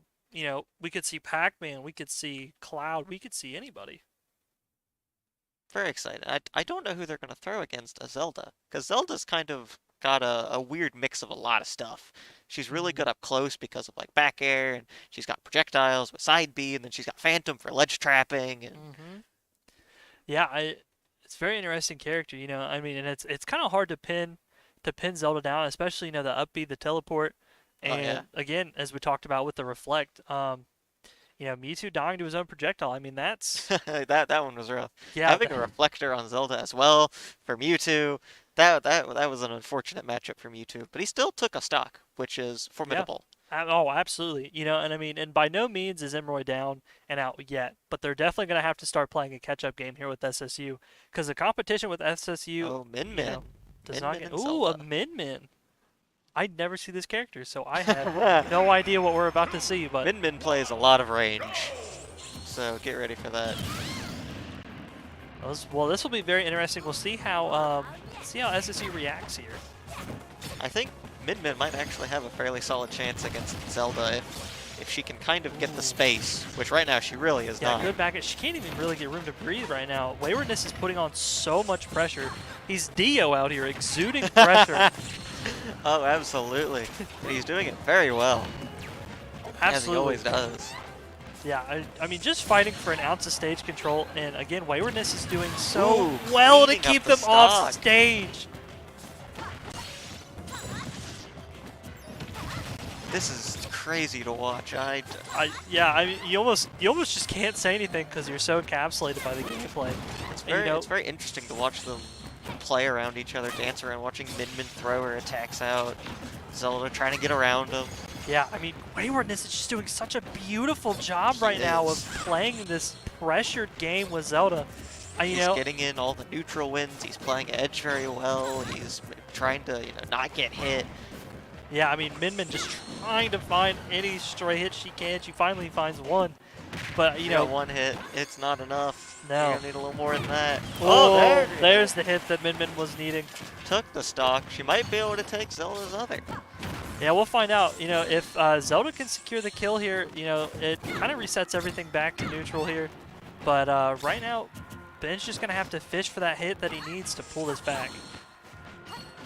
we could see Pac-Man, we could see Cloud, we could see anybody. Very excited. I don't know who they're going to throw against a Zelda, because Zelda's kind of got a weird mix of a lot of stuff. She's really good up close because of like back air, and she's got projectiles with side B, and then she's got Phantom for ledge trapping, and Yeah, it's a very interesting character. I mean, and it's kind of hard to pin Zelda down, especially the up B, the teleport, oh and yeah, again, as we talked about with the reflect. Mewtwo dying to his own projectile. I mean, that's that one was rough. yeah, Having a reflector on Zelda as well for Mewtwo, that was an unfortunate matchup for Mewtwo, but he still took a stock, which is yeah. formidable. Oh, absolutely. And I mean, and by no means is Emroy down and out yet, but they're definitely going to have to start playing a catch-up game here with SSU because the competition with SSU, Oh, Min you Min. know, does Min not Min get. and Ooh, a Zelda. Min Min. I'd never see this character, so I have no idea what we're about to see. But Min Min plays a lot of range, so get ready for that. well, this will be very interesting. We'll see how SSU reacts here. I think Min Min might actually have a fairly solid chance against Zelda if she can kind of get the space, which right now she really is Yeah, not. good back. She can't even really get room to breathe right now. Waywardness is putting on so much pressure. He's Dio out here, exuding pressure. Oh, absolutely. And he's doing it very well, as he Absolutely. always does. Yeah, I mean, just fighting for an ounce of stage control, and again, Waywardness is doing so Ooh, well to cleaning up keep the them off stock. stage. This is crazy to watch. Yeah, I mean, you almost just can't say anything because you're so encapsulated by the gameplay. It's very interesting to watch them play around each other, dance around, watching Min Min throw her attacks out, Zelda trying to get around them. Yeah, I mean, Waywardness is just doing such a beautiful job right now of playing this pressured game with Zelda. He's getting in all the neutral wins. He's playing edge very well. He's trying to, not get hit. Yeah, I mean, Min Min just trying to find any stray hit she can. She finally finds one. But, One hit, it's not enough. No. You're gonna need a little more than that. oh, there's the hit that Min Min was needing. Took the stock. She might be able to take Zelda's other. Yeah, we'll find out. If Zelda can secure the kill here, it kind of resets everything back to neutral here. But right now, Ben's just going to have to fish for that hit that he needs to pull this back.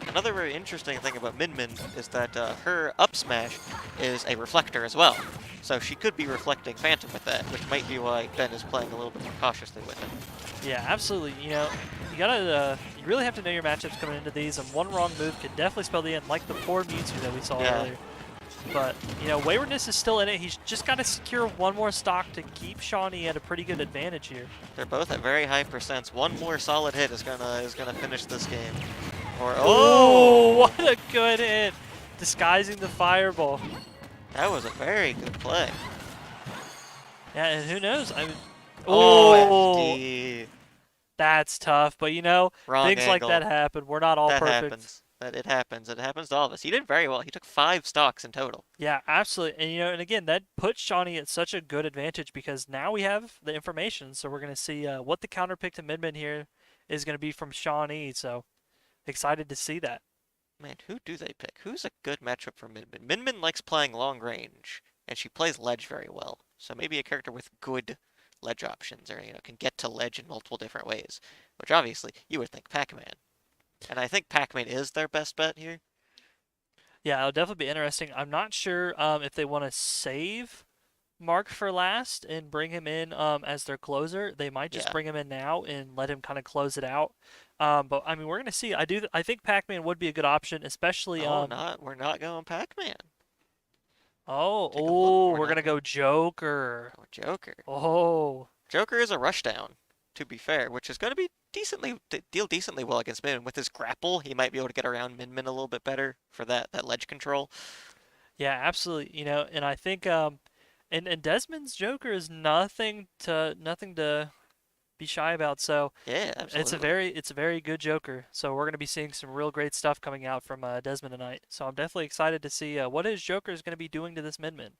Another very interesting thing about Min Min is that her up smash is a reflector as well. So she could be reflecting Phantom with that, which might be why Ben is playing a little bit more cautiously with it. Yeah, absolutely. You really have to know your matchups coming into these, and one wrong move could definitely spell the end, like the poor Mewtwo that we saw earlier. But, Waywardness is still in it. He's just got to secure one more stock to keep Shawnee at a pretty good advantage here. They're both at very high percents. One more solid hit is gonna finish this game. Oh, what a good hit! Disguising the fireball. That was a very good play. Yeah, and who knows? I mean, FD. that's tough. But Wrong things like angle. that happen. We're not all That perfect. happens. It happens. It happens to all of us. He did very well. He took 5 stocks in total. Yeah, absolutely. And and again, that puts Shawnee at such a good advantage because now we have the information. So we're gonna see what the counter pick to Min Min here is gonna be from Shawnee. So excited to see that. Man, who do they pick? Who's a good matchup for Min Min? Min Min likes playing long range, and she plays ledge very well. So maybe a character with good ledge options, or can get to ledge in multiple different ways. Which obviously you would think Pac-Man, and I think Pac-Man is their best bet here. Yeah, it'll definitely be interesting. I'm not sure if they want to save Mark for last and bring him in as their closer. They might just bring him in now and let him kind of close it out. But I mean, we're gonna see. I think Pac-Man would be a good option, especially. We're not going Pac-Man. Oh, Take a look oh, more we're down gonna there. go Joker. Oh, Joker. Oh, Joker is a rushdown, to be fair, which is going to be deal decently well against Min. With his grapple, he might be able to get around Min Min a little bit better for that ledge control. yeah, absolutely. And I think and Desmond's Joker is nothing to be shy about. So Yeah, absolutely. it's a very good Joker. So we're gonna be seeing some real great stuff coming out from Desmond tonight. So I'm definitely excited to see what his Joker is gonna be doing to this Min Min.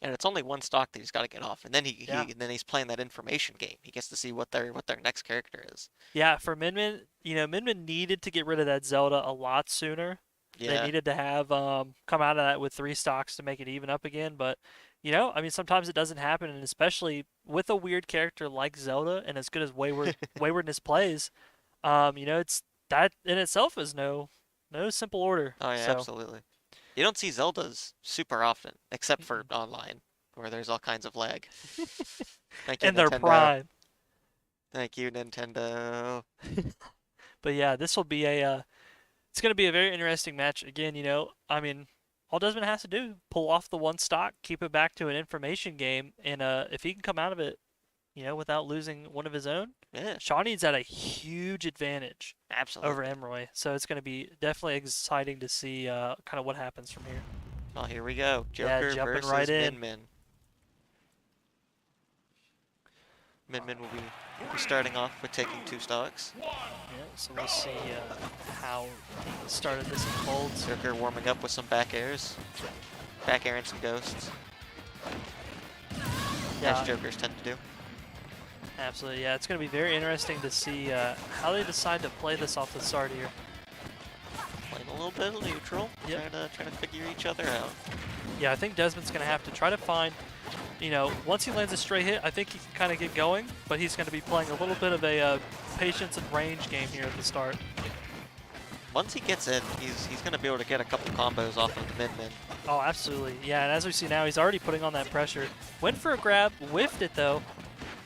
And it's only one stock that he's got to get off, and then Yeah. and then he's playing that information game. He gets to see what their next character is. Yeah, for Min Min, Min Min needed to get rid of that Zelda a lot sooner. They Yeah. needed to have come out of that with 3 stocks to make it even up again. But I mean, sometimes it doesn't happen, and especially with a weird character like Zelda, and as good as Waywardness plays, it's that in itself is no simple order. Oh yeah, So absolutely. You don't see Zeldas super often, except for mm-mm. online, where there's all kinds of lag. Thank you, in their Nintendo. prime. Thank you, Nintendo. But yeah, this will be it's going to be a very interesting match. Again, I mean, all Desmond has to do pull off the 1 stock, keep it back to an information game, and if he can come out of it, without losing one of his own, Yeah, Shawnee's at a huge advantage over absolutely. Emroy. So it's going to be definitely exciting to see kind of what happens from here. Well, here we go. Yeah, Joker jumping versus right in. Min Min. Min Min will be starting off with taking 2 stocks. Yeah, so we'll see how the start of this unfolds. Joker warming up with some back airs. Back air and some ghosts. Yeah, As Jokers tend to do. absolutely. Yeah, it's going to be very interesting to see how they decide to play this off the start here. Playing a little bit of neutral. Yep. Trying to figure each other out. Yeah, I think Desmond's going to have to try to find, once he lands a straight hit, I think he can kind of get going, but he's going to be playing a little bit of a patience and range game here at the start. Once he gets in, he's going to be able to get a couple combos off of the Min Min. Oh, absolutely. Yeah, and as we see now, he's already putting on that pressure. Went for a grab, whiffed it though.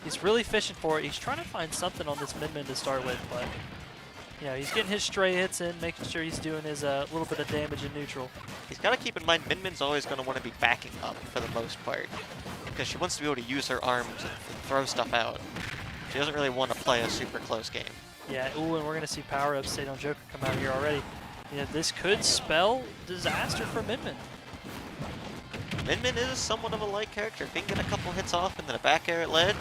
He's really fishing for it. He's trying to find something on this Min Min to start with, but he's getting his stray hits in, making sure he's doing his little bit of damage in neutral. He's got to keep in mind Min Min's always going to want to be backing up for the most part, because she wants to be able to use her arms and throw stuff out. She doesn't really want to play a super close game. Yeah, ooh, and we're going to see power-up State on Joker come out here already. This could spell disaster for Min Min. Min Min is somewhat of a light character. If he can get a couple hits off and then a back air at ledge.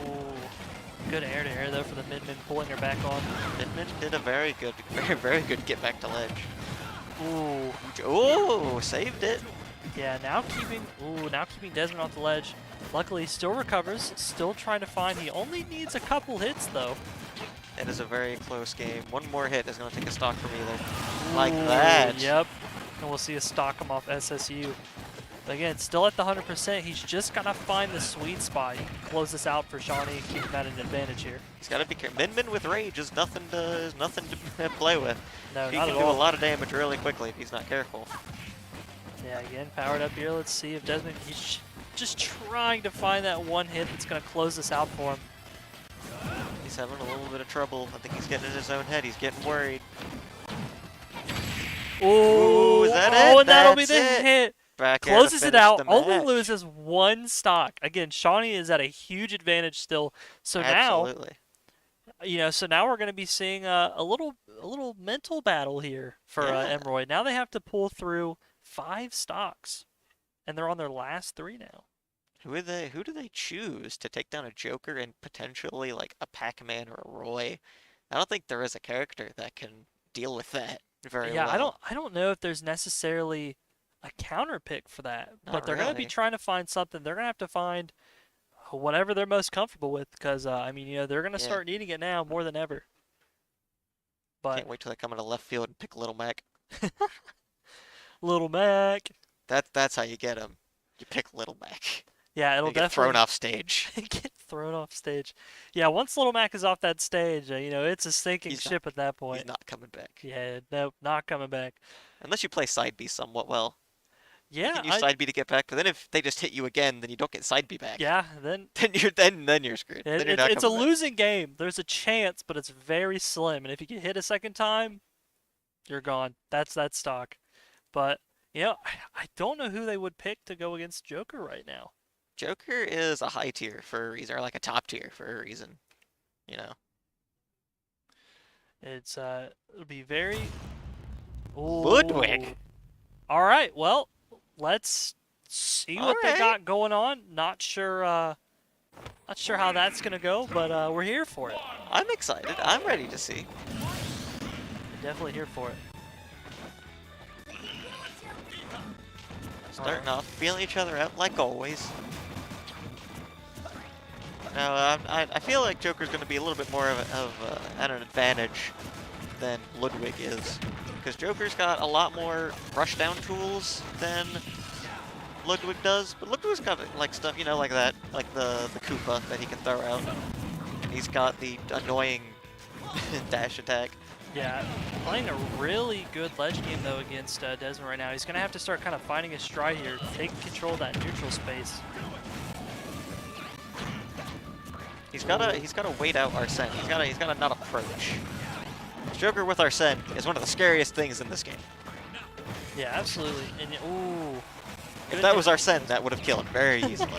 Ooh, good air to air though for the Min Min, pulling her back on. Min Min did a very good get back to ledge. Ooh, Oh, saved it. yeah, now keeping Desmond off the ledge. Luckily, still recovers, still trying to find. He only needs a couple hits though. It is a very close game. One more hit is going to take a stock from either. Like Ooh, that. Yep. And we'll see a stock come off SSU. But again, still at the 100%. He's just got to find the sweet spot. He can close this out for Shawnee, keep him at an advantage here. He's got to be careful. Min Min with rage is nothing to play with. No, He not can at do a all. lot of damage really quickly if he's not careful. Yeah, again, powered up here. Let's see if Desmond, he's just trying to find that one hit that's going to close this out for him. He's having a little bit of trouble. I think he's getting in his own head. He's getting worried. Ooh, Is that oh, it? and that'll be That's the it. hit. Back air to Closes it finish out, the only match. loses 1 stock. Again, Shawnee is at a huge advantage still. So Absolutely. now we're going to be seeing a little mental battle here for Yeah. Emroy. Now they have to pull through 5 stocks, and they're on their last 3 now. Who do they choose to take down a Joker and potentially like a Pac-Man or a Roy? I don't think there is a character that can deal with that very Yeah, well. I don't know if there's necessarily a counter pick for that, Not but they're going to be really. trying to find something. They're going to have to find whatever they're most comfortable with, because they're going to Yeah. start needing it now more than ever. But Can't wait till they come into left field and pick Little Mac. Little Mac, That's how you get him. You pick Little Mac. yeah, it'll They get definitely thrown off stage. get thrown off stage. Yeah, once Little Mac is off that stage, it's a sinking He's not- ship at that He's point. not coming back. Yeah, nope, not coming back. Unless you play side B somewhat well. You Yeah, can use side B to get back, but then if they just hit you again, then you don't get side B back. yeah. Then Then you're screwed. Then you're not it's a coming back. losing game. There's a chance, but it's very slim. And if you get hit a second time, you're gone. That's that stock. But I don't know who they would pick to go against Joker right now. Joker is a high tier for a reason, or like a top tier for a reason, you know. It'll be very. Ooh. Ludwig. All right, well, let's see All what they right. got going on. Not sure how that's gonna go, but we're here for it. I'm excited. I'm ready to see. Definitely here for it. Starting off, feeling each other out like always. Now, I feel like Joker's going to be a little bit more at an advantage than Ludwig is. Because Joker's got a lot more rushdown tools than Ludwig does. But Ludwig's got like stuff, like that, like the Koopa that he can throw out. And he's got the annoying dash attack. Yeah, playing a really good ledge game though against Desmond right now. He's gonna have to start kind of finding his stride here, taking control of that neutral space. He's gotta wait out Arsene. He's gotta not approach. Joker with Arsene is one of the scariest things in this game. Yeah, absolutely. And ooh, If that was Arsene, that would have killed him very easily.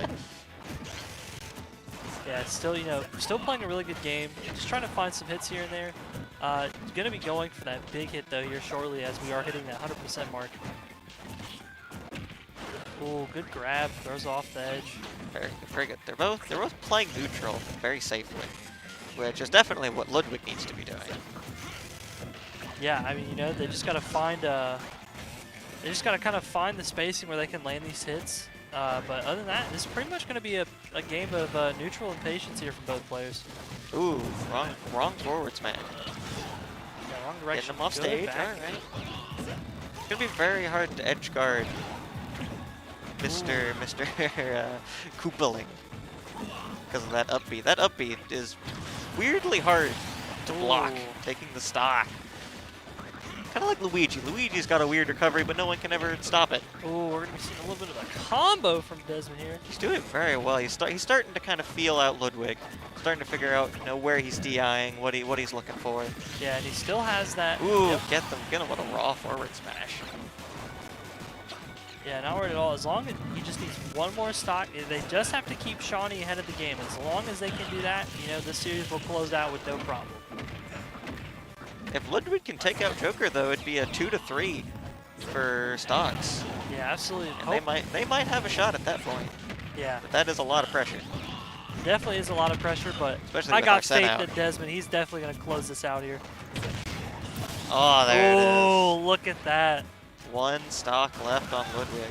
yeah, it's still still playing a really good game. Just trying to find some hits here and there. Gonna be going for that big hit though here shortly as we are hitting that 100% mark. Ooh, good grab, throws off the edge. Very good, very good. They're both playing neutral very safely, which is definitely what Ludwig needs to be doing. Yeah, I mean, they just gotta they just gotta kind of find the spacing where they can land these hits. But other than that, this is pretty much gonna be a game of neutral and patience here from both players. Ooh, wrong forward smash. Yeah, wrong direction. Getting them off Good stage. back. All right. It's gonna be very hard to edge guard Mr. Koopaling because of that upbeat. That upbeat is weirdly hard to block, Ooh. taking the stock. Kind of like Luigi. Luigi's got a weird recovery, but no one can ever stop it. Ooh, we're gonna be seeing a little bit of a combo from Desmond here. He's doing very well. He's starting to kind of feel out Ludwig, starting to figure out where he's DIing, what he's looking for. Yeah, and he still has that. Ooh, Yep. get him with a raw forward smash. Yeah, not worried at all. As long as he just needs one more stock, they just have to keep Shawnee ahead of the game. As long as they can do that, this series will close out with no problem. If Ludwig can take out Joker, though, it'd be a 2-3 for stocks. Yeah, absolutely. And they might have a shot at that point. Yeah, But that is a lot of pressure. definitely is a lot of pressure, but Especially I with got Arsene faith out. in Desmond. He's definitely going to close this out here. Oh, there Oh, look at that. it is. One stock left on Ludwig.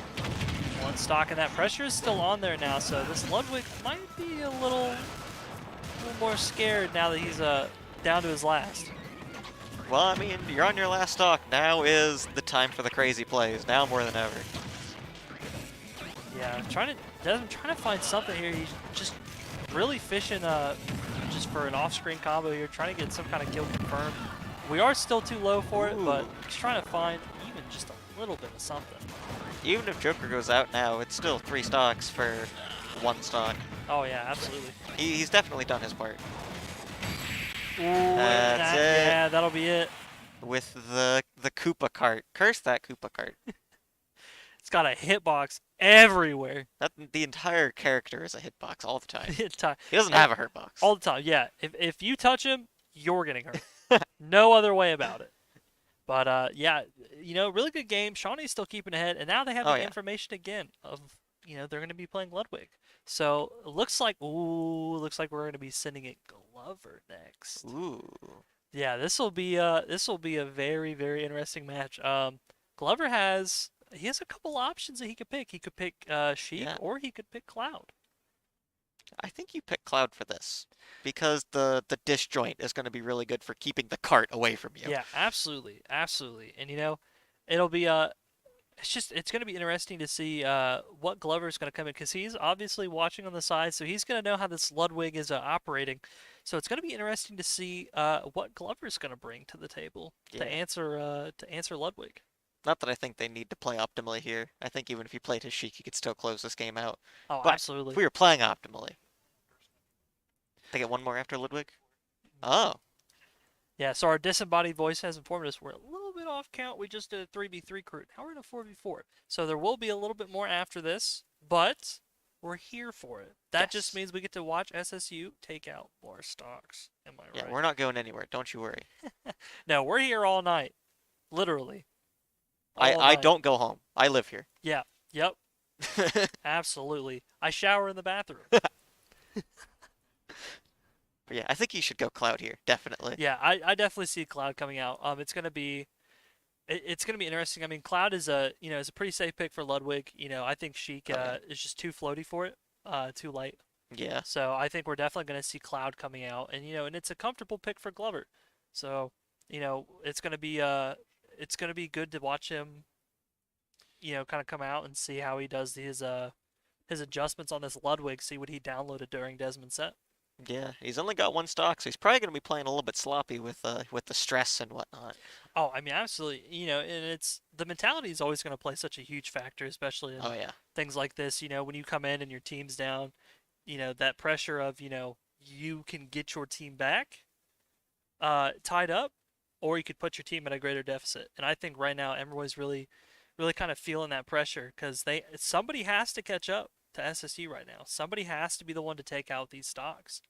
One stock, and that pressure is still on there now, so this Ludwig might be a little more scared now that he's down to his last. Well, I mean, you're on your last stock. Now is the time for the crazy plays. Now more than ever. Yeah, Desmond trying to find something here. He's just really fishing just for an off-screen combo here, trying to get some kind of kill confirmed. We are still too low for it, but he's trying to find even just a little bit of something. Even if Joker goes out now, it's still 3 stocks for 1 stock. Oh yeah, absolutely. He's definitely done his part. Ooh, That's it. yeah, that'll be it. With the Koopa cart. Curse that Koopa cart. It's got a hitbox everywhere. The entire character is a hitbox all the time. He doesn't And have a hurtbox. all the time, yeah. If you touch him, you're getting hurt. No other way about it. But yeah, really good game. Shawnee's still keeping ahead, and now they have Oh, the yeah. information again of they're going to be playing Ludwig. So it looks like we're going to be sending it Glover next. Ooh. Yeah, this will be a very, very interesting match. Glover has a couple options that he could pick. He could pick Sheik, Yeah. or he could pick Cloud. I think you pick Cloud for this. Because the disjoint is going to be really good for keeping the cart away from you. Yeah, absolutely, absolutely. And it'll be it's going to be interesting to see what Glover's going to come in, because he's obviously watching on the side, so he's going to know how this Ludwig is operating. So it's going to be interesting to see what Glover's going to bring to the table Yeah. to answer Ludwig. Not that I think they need to play optimally here. I think even if you played his Sheik, he could still close this game out. Oh, But absolutely. if we were playing optimally. They get one more after Ludwig? Oh. Yeah, so our disembodied voice has informed us we're a little bit off count. We just did a 3v3 crew. Now we're in a 4v4. So there will be a little bit more after this, but we're here for it. That just Yes. means we get to watch SSU take out more stocks. Am I Yeah, right? we're not going anywhere. Don't you worry. No, we're here all night. Literally. I All I night. don't go home. I live here. Yeah. Yep. Absolutely. I shower in the bathroom. Yeah, I think you should go Cloud here. Definitely. Yeah, I definitely see Cloud coming out. It's gonna be it's gonna be interesting. I mean, Cloud is is a pretty safe pick for Ludwig. I think Sheik Okay. is just too floaty for it, too light. Yeah. So I think we're definitely gonna see Cloud coming out, and it's a comfortable pick for Glover. So it's gonna be good to watch him, kind of come out and see how he does his adjustments on this Ludwig. See what he downloaded during Desmond's set. Yeah. He's only got one stock, so he's probably gonna be playing a little bit sloppy with the stress and whatnot. Oh, I mean, absolutely. And it's the mentality is always going to play such a huge factor, especially in Oh yeah. things like this. When you come in and your team's down, that pressure of, you can get your team back, tied up, or you could put your team at a greater deficit. And I think right now Emerald's really, really kind of feeling that pressure because somebody has to catch up to SSU right now. Somebody has to be the one to take out these stocks.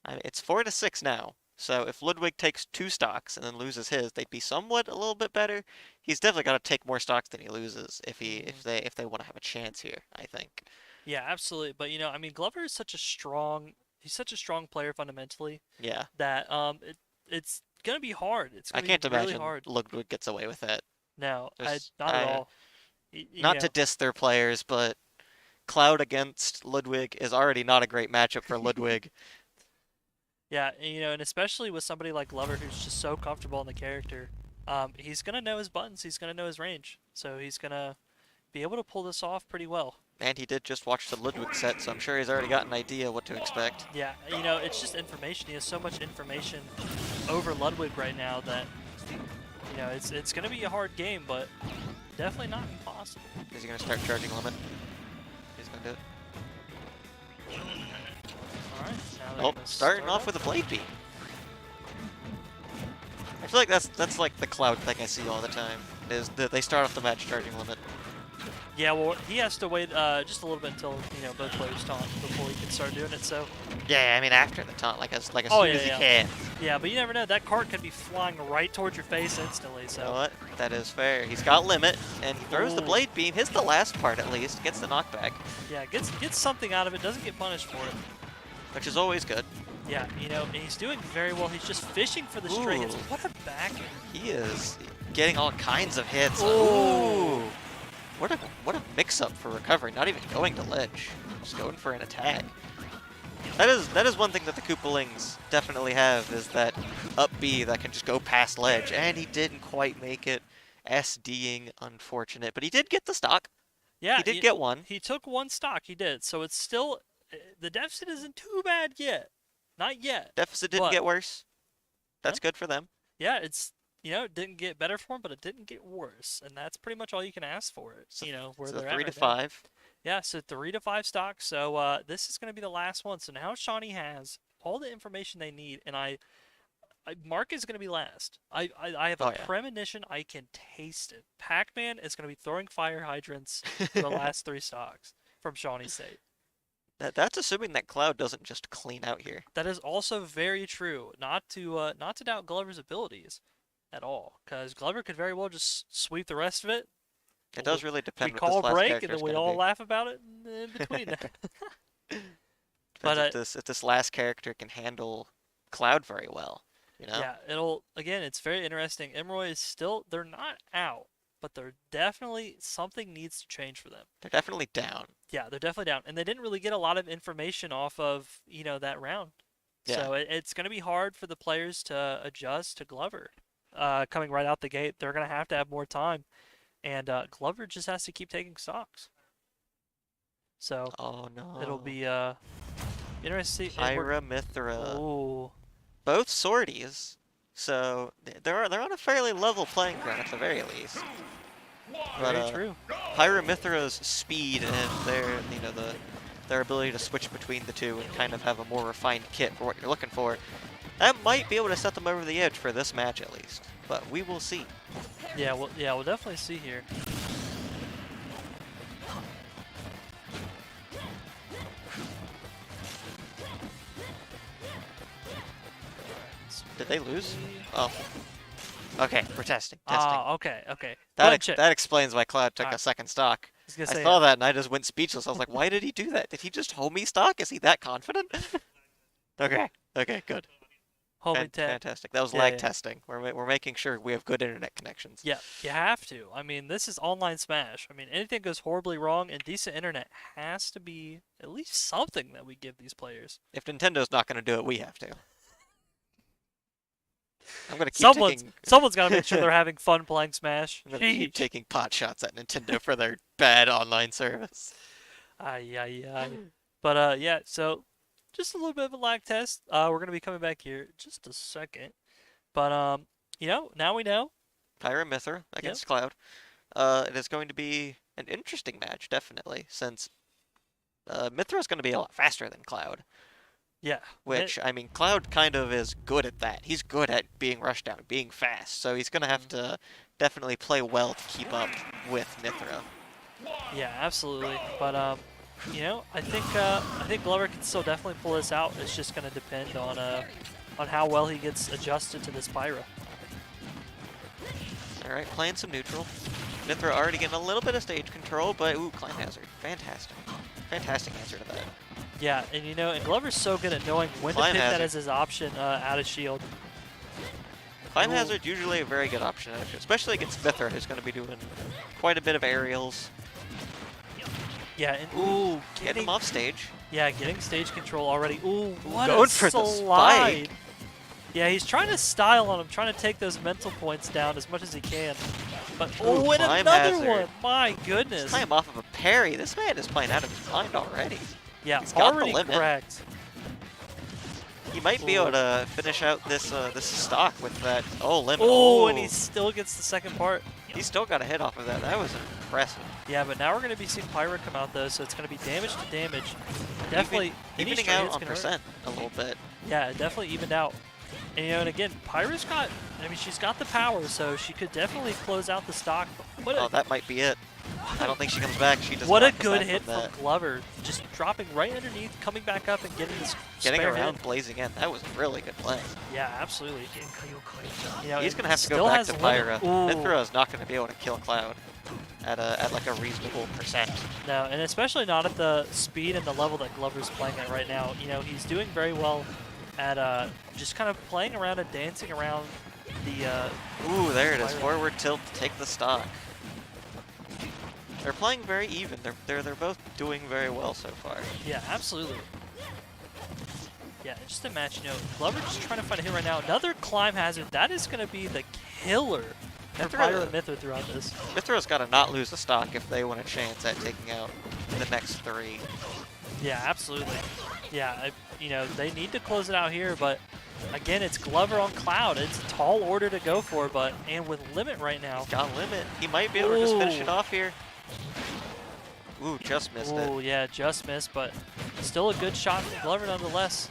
I mean, it's 4-6 now. So if Ludwig takes 2 stocks and then loses his, they'd be somewhat a little bit better. He's definitely got to take more stocks than he loses if they want to have a chance here, I think. Yeah, absolutely. But I mean, Glover is he's such a strong player fundamentally Yeah. that it's gonna be hard. It's I gonna can't be really imagine hard. Ludwig gets away with that. No, There's, not at all. not to diss their players, but Cloud against Ludwig is already not a great matchup for Ludwig. Yeah, and especially with somebody like Glover who's just so comfortable in the character, he's gonna know his buttons. He's gonna know his range, so he's gonna be able to pull this off pretty well. And he did just watch the Ludwig set, so I'm sure he's already got an idea what to expect. Yeah, it's just information. He has so much information over Ludwig right now that it's gonna be a hard game, but definitely not impossible. Is he going to start charging limit? He's going to do it. All right, now they're Oh, gonna starting start off with a blade beam. I feel like that's like the Cloud thing I see all the time. Is that they start off the match charging limit. Yeah, well, he has to wait just a little bit until both players taunt before he can start doing it. So Yeah, I mean after the taunt, like as Oh, soon yeah, as he yeah. can. yeah, but you never know. That cart could be flying right towards your face instantly. You know So what? That is fair. He's got limit, and he throws the Ooh. blade beam. Hits the last part at least. Gets the knockback, yeah, gets something out of it. Doesn't get punished for it. which is always good. Yeah, and he's doing very well. He's just fishing for the stray hits. Ooh. What a back end. He is getting all kinds of hits. Ooh. What a mix-up for recovery. Not even going to ledge. Just going for an attack. That is one thing that the Koopalings definitely have, is that up B that can just go past ledge. And he didn't quite make it. SDing, unfortunate. But he did get the stock. Yeah, He did get one. He took one stock. He did. So it's still the deficit isn't too bad yet. Not yet. Deficit didn't But- get worse. That's good for them. Yeah, it's it didn't get better for him, but it didn't get worse, and that's pretty much all you can ask for it. So- Where So they're 3 at to right now. 5. Yeah, so 3 to 5 stocks. So this is going to be the last one. So now Shawnee has all the information they need, and Mark is going to be last. I have Oh, a yeah. premonition. I can taste it. Pac-Man is going to be throwing fire hydrants for the last 3 stocks from Shawnee State. That's assuming that Cloud doesn't just clean out here. That is also very true. Not to doubt Glover's abilities at all, because Glover could very well just sweep the rest of it. It does really We depend what call this a last break, character and then is we gonna all be. laugh about it in between. Depends But, if this last character can handle Cloud very well. You know? Yeah, it's very interesting. Emerald is still, they're not out, but they're definitely, something needs to change for them. They're definitely down. Yeah, they're definitely down. And they didn't really get a lot of information off of, that round. Yeah. So it's going to be hard for the players to adjust to Glover. Coming right out the gate, they're going to have more time. And Glover just has to keep taking stocks. So Oh no. it'll be interesting. Pyramithra. Ooh. Both sorties. So they're on a fairly level playing ground at the very least. But Very true. Pyramithra's speed and their their ability to switch between the two and kind of have a more refined kit for what you're looking for. That might be able to set them over the edge for this match at least, but we will see. Yeah, we'll definitely see here. Did they lose? Oh. Okay, we're testing. Ah, okay. That explains why Cloud took a Alright. second stock. I was gonna I say, saw that and I just went speechless. I was like, why did he do that? Did he just homie stock? Is he that confident? Okay, good. homie tech. Fantastic. That was Yeah, lag yeah. testing. We're making sure we have good internet connections. Yeah, you have to. I mean, this is online Smash. I mean, anything goes horribly wrong, and decent internet has to be at least something that we give these players. If Nintendo's not going to do it, we have to. I'm going to keep Someone's got to make sure they're having fun playing Smash. I'm gonna keep Sheesh. taking pot shots at Nintendo for their bad online service. Ay, ay, ay. But yeah. So just a little bit of a lag test. We're gonna be coming back here in just a second. But now we know. Pyra Mythra against Cloud. It is going to be an interesting match, definitely, since Mythra is going to be a lot faster than Cloud. Yeah. Which, I mean, Cloud kind of is good at that. He's good at being rushed down, being fast. So he's going to have to definitely play well to keep up with Mythra. Yeah, absolutely. But I think Glover can still definitely pull this out. It's just gonna depend on how well he gets adjusted to this Pyra. Alright, playing some neutral. Mythra already getting a little bit of stage control, but ooh, Climb Hazard. Fantastic. Fantastic answer to that. Yeah, and Glover's so good at knowing when to Climb pick that hazard. as his option out of shield. Climb Ooh. Hazard usually a very good option, especially against Mythra, who's going to be doing quite a bit of aerials. Yeah, and Ooh, get him off stage. yeah, getting stage control already. Ooh, what Going a for the slide! spike. Yeah, he's trying to style on him, trying to take those mental points down as much as he can. But oh, and Climb another hazard. one! My goodness! Climb off of a parry. This man is playing out of his mind already. Yeah, He's got the already limit. cracked. He might be able to finish out this this stock with that. Oh, limit. Oh, and he still gets the second part. He still got a hit off of that. That was impressive. Yeah, but now we're going to be seeing Pyra come out though, so it's going to be damage to damage. Definitely any Evening straight out hits on can hurt. percent a little bit. Yeah, definitely evened out. And and again, Pyra's got, she's got the power, so she could definitely close out the stock. What Oh, a, that might be it. I don't think she comes back. She does what a not come good back hit from from that. Glover. Just dropping right underneath, coming back up and getting this Getting spare around, hit. blazing in. That was really good play. Yeah, absolutely. He's it going to have to still go back has to limit. Pyra. Ooh. Mythra is not going to be able to kill Cloud at like a reasonable percent. No, and especially not at the speed and the level that Glover's playing at right now. He's doing very well at just kind of playing around and dancing around the Ooh, there it is. Pyra. Forward tilt to take the stock. They're playing very even. They're both doing very well so far. Yeah, absolutely. Yeah, just a match, Glover just trying to find a hit right now. Another climb hazard. That is going to be the killer for Pyra and Mythra throughout this. Mythra's got to not lose the stock if they want a chance at taking out the next three. Yeah, absolutely. Yeah, they need to close it out here, but again, it's Glover on Cloud. It's a tall order to go for, and with limit right now. Got limit. He might be able to just finish it Ooh. off here. Ooh, just missed it. Oh, yeah, just missed, but still a good shot from Glover nonetheless.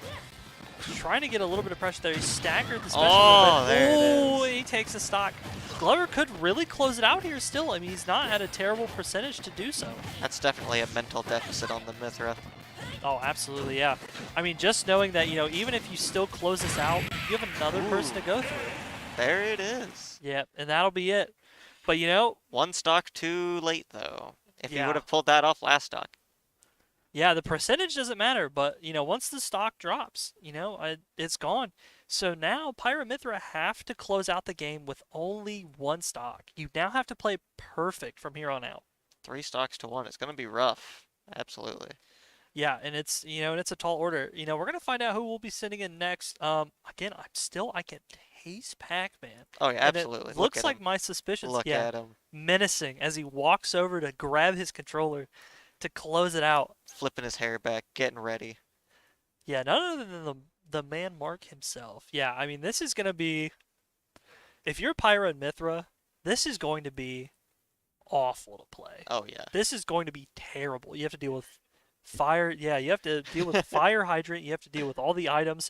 Trying to get a little bit of pressure there. He staggered the special Oh, move, there it oh, is. he takes a stock. Glover could really close it out here still. He's not at a terrible percentage to do so. That's definitely a mental deficit on the Mythra. Oh, absolutely, yeah. Just knowing that, even if you still close this out, you have another person to go through. There it is. Yeah, and that'll be it. But, One stock too late, though. If he Yeah. would have pulled that off last stock. yeah, the percentage doesn't matter, but, once the stock drops, it's gone. So now Pyra and Mythra have to close out the game with only one stock. You now have to play perfect from here on out. 3 stocks to 1. It's going to be rough. Absolutely. Yeah, and it's a tall order. We're gonna find out who we'll be sending in next. Again, I can taste Pac-Man. Oh, yeah, And absolutely. it looks at like him. my suspicions. Look Yeah, at him. menacing as he walks over to grab his controller to close it out. Flipping his hair back, getting ready. Yeah, none other than the man Mark himself. Yeah, this is gonna be. If you're Pyra and Mythra, this is going to be awful to play. Oh, yeah. This is going to be terrible. You have to deal with Fire, yeah, you have to deal with Fire Hydrant. You have to deal with all the items.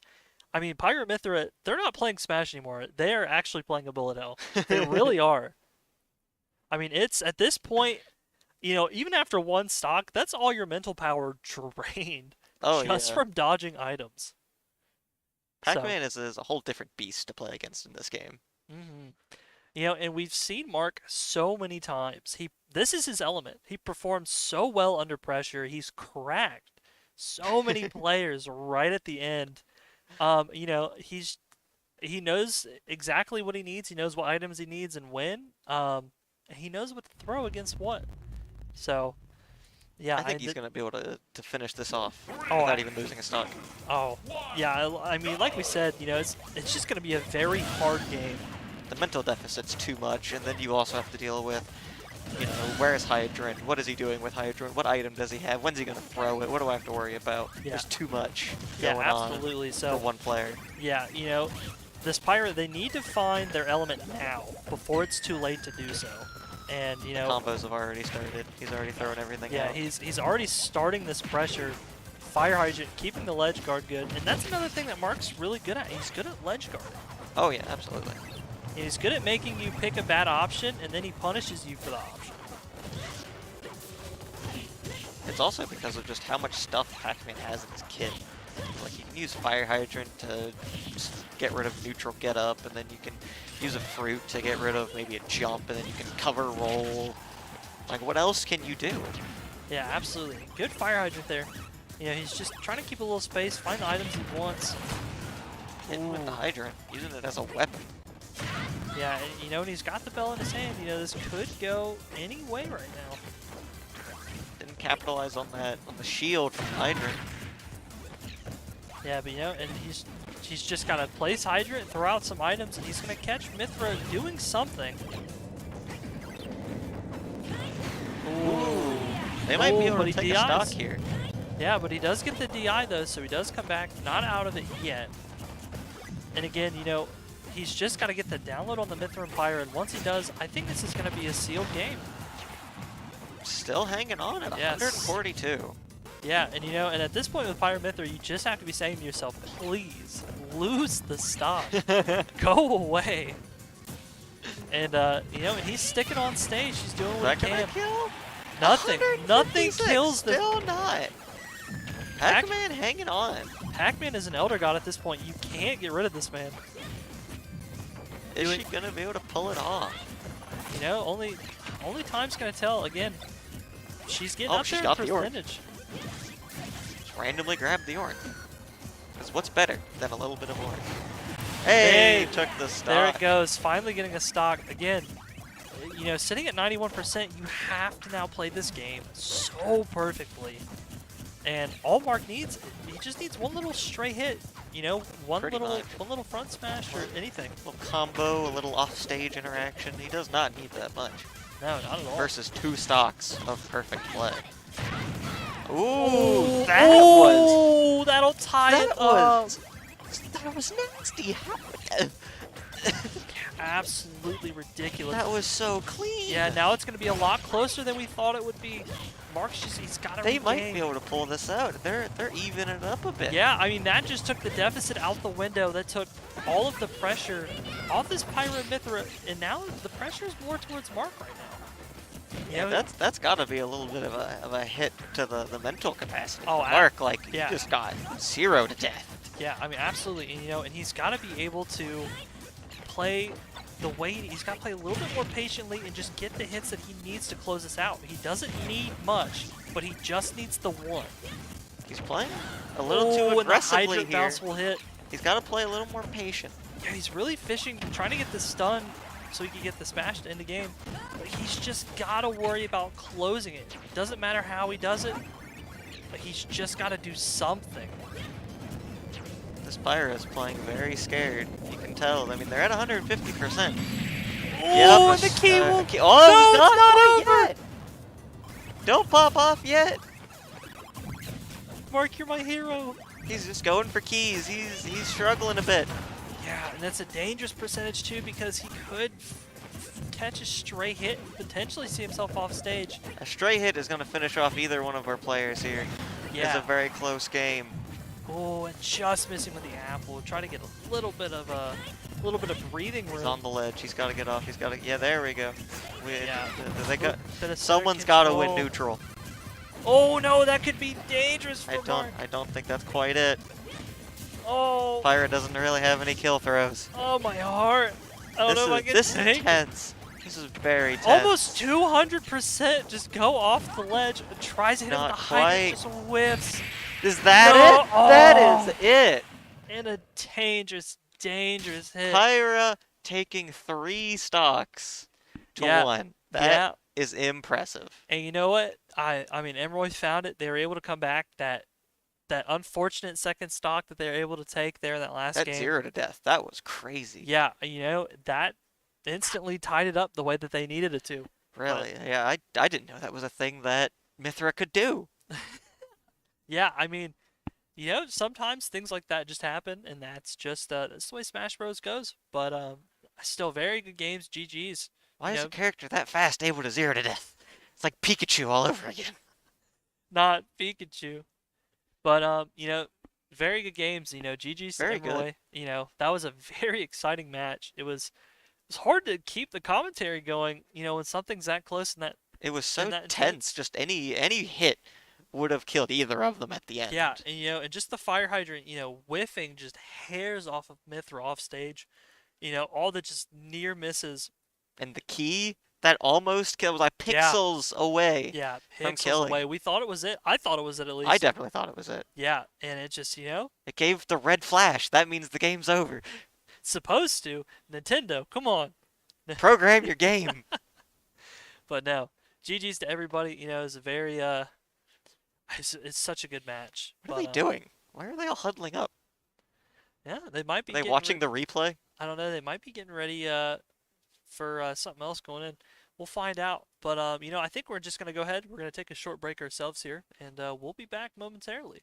I mean, Pyro Mithra, they're not playing Smash anymore. They are actually playing a bullet hell. They really are. I mean, it's at this point, even after one stock, that's all your mental power drained Oh just yeah. from dodging items. So, Pac-Man is a whole different beast to play against in this game. mhm. And we've seen Mark so many times. This is his element. He performs so well under pressure. He's cracked so many players right at the end. He knows exactly what he needs. He knows what items he needs and when. He knows what to throw against what. So, yeah, I think he's gonna be able to finish this off Oh, without even losing a stock. oh, yeah. I mean, like we said, it's just gonna be a very hard game. The mental deficit's too much, and then you also have to deal with, where is Hydrant? What is he doing with Hydrant? What item does he have? When's he gonna throw it? What do I have to worry about? Yeah. There's too much Yeah, going on absolutely. for So, one player. yeah, this pirate, they need to find their element now before it's too late to do so. And Combos have already started. He's already thrown everything yeah, out. he's already starting this pressure. Fire Hydrant, keeping the ledge guard good, and that's another thing that Mark's really good at. He's good at ledge guarding. Oh yeah, absolutely. He's good at making you pick a bad option, and then he punishes you for the option. It's also because of just how much stuff Pac-Man has in his kit. Like, you can use Fire Hydrant to just get rid of neutral get up, and then you can use a fruit to get rid of maybe a jump, and then you can cover roll. Like, what else can you do? Yeah, absolutely. Good Fire Hydrant there. He's just trying to keep a little space, find the items he wants. Hitting with the Hydrant, using it as a weapon. Yeah, and he's got the bell in his hand. This could go any way right now. Didn't capitalize on the shield from Hydrant. Yeah, but and he's just got to place Hydrant, throw out some items, and he's going to catch Mithra doing something. Ooh. They might be able but to he take a DIs. stock here. Yeah, but he does get the DI though, so he does come back, not out of it yet. And again, he's just got to get the download on the Mithra and Fire, and once he does, I think this is going to be a sealed game. Still hanging on at Yes. 142. Yeah, and and at this point with Fire Mithra, you just have to be saying to yourself, please, lose the stock. Go away. And, and he's sticking on stage. He's doing Is what that he gonna can. kill? Nothing. Nothing 156, kills the... Still not. Pac-Man hanging on. Pac-Man is an Elder God at this point. You can't get rid of this man. Is she gonna be able to pull it off? Only time's gonna tell. Again, she's getting up she's there in got the orb. percentage. Just randomly grab the orange. Because what's better than a little bit of orange? Hey, took the stock. There it goes. Finally getting a stock. Again, sitting at 91%, you have to now play this game so perfectly. And all Mark needs, he just needs one little stray hit. One Pretty much. little front smash or anything. A little combo, a little off-stage interaction. He does not need that much. No, not at all. Versus 2 stocks of perfect play. Ooh, Oh, that that'll tie it up. That was nasty. Absolutely ridiculous. That was so clean. Yeah, now it's going to be a lot closer than we thought it would be. Mark's he's got to They might be able to pull this out. They're evening it up a bit. Yeah, I mean, that just took the deficit out the window. That took all of the pressure off this Pyro Mithra, and now the pressure is more towards Mark right now. Yeah, that's got to be a little bit of a hit to the mental capacity. Oh, Mark, like, yeah. he just got 0 to death. Yeah, I mean, absolutely. And he's got to be able to play the way he's got to play a little bit more patiently and just get the hits that he needs to close this out. He doesn't need much, but he just needs the one. He's playing a little too And the aggressively Hydrant here. bounce will hit. He's got to play a little more patient. Yeah, he's really fishing, trying to get the stun so he can get the smash to end the game. But he's just got to worry about closing it. It doesn't matter how he does it, but he's just got to do something. This Pyro is playing very scared. You can tell. I mean, they're at 150%. Oh, and the key will... Oh, No, it's not over! Yet. Don't pop off yet. Mark, you're my hero. He's just going for keys. He's struggling a bit. Yeah, and that's a dangerous percentage too because he could catch a stray hit and potentially see himself off stage. A stray hit is going to finish off either one of our players here. Yeah. a very close game. Oh, and just missing with the apple. Try to get a little bit of breathing room. He's on the ledge. He's got to get off. He's got to. Yeah, there we go. Yeah. They got. Bit of Someone's center got to win control. neutral. Oh no, that could be dangerous for Mark. I don't think that's quite it. Oh. Pyra doesn't really have any kill throws. Oh my heart. I don't know if I can This take is it. tense. This is very tense. Almost 200% just go off the ledge. Tries to hit him with Not the height, quite. just whiffs. Is that No. it? Oh. That is it. And a dangerous, dangerous hit. Pyra taking 3 stocks to Yeah. 1. Yeah. That is impressive. And you know what? I mean, Emeroy found it. They were able to come back. That unfortunate second stock that they were able to take there in that last That game. 0 to death. That was crazy. Yeah, you know, that instantly tied it up the way that they needed it to. Really? Yeah, I didn't know that was a thing that Mithra could do. Yeah, I mean, you know, sometimes things like that just happen, and that's just that's the way Smash Bros goes. But still very good games, GG's. Why You is know, a character that fast able to 0 to death? It's like Pikachu all over again. not Pikachu, but you know, very good games. You know, GG's to Very good. Emeroy. You know, that was a very exciting match. It was hard to keep the commentary going. You know, when something's that close and that. It was so that tense. Just any hit would have killed either of them at the end. Yeah, and you know, and just the fire hydrant, you know, whiffing just hairs off of Mithra off stage. You know, all the just near misses. And the key that almost killed was like pixels away. Yeah, From pixels killing. away. We thought it was it. I thought it was it at least. I definitely thought it was it. Yeah, and it just, you know, It gave the red flash. That means the game's over. it's supposed to. Nintendo, come on. Program your game. But no, GG's to everybody. You know, it's a very it's such a good match. What are they doing? Why are they all huddling up? Yeah, they might be. Are they getting watching the replay? I don't know. They might be getting ready for something else going in. We'll find out. But you know, I think we're just gonna go ahead. We're gonna take a short break ourselves here, and we'll be back momentarily.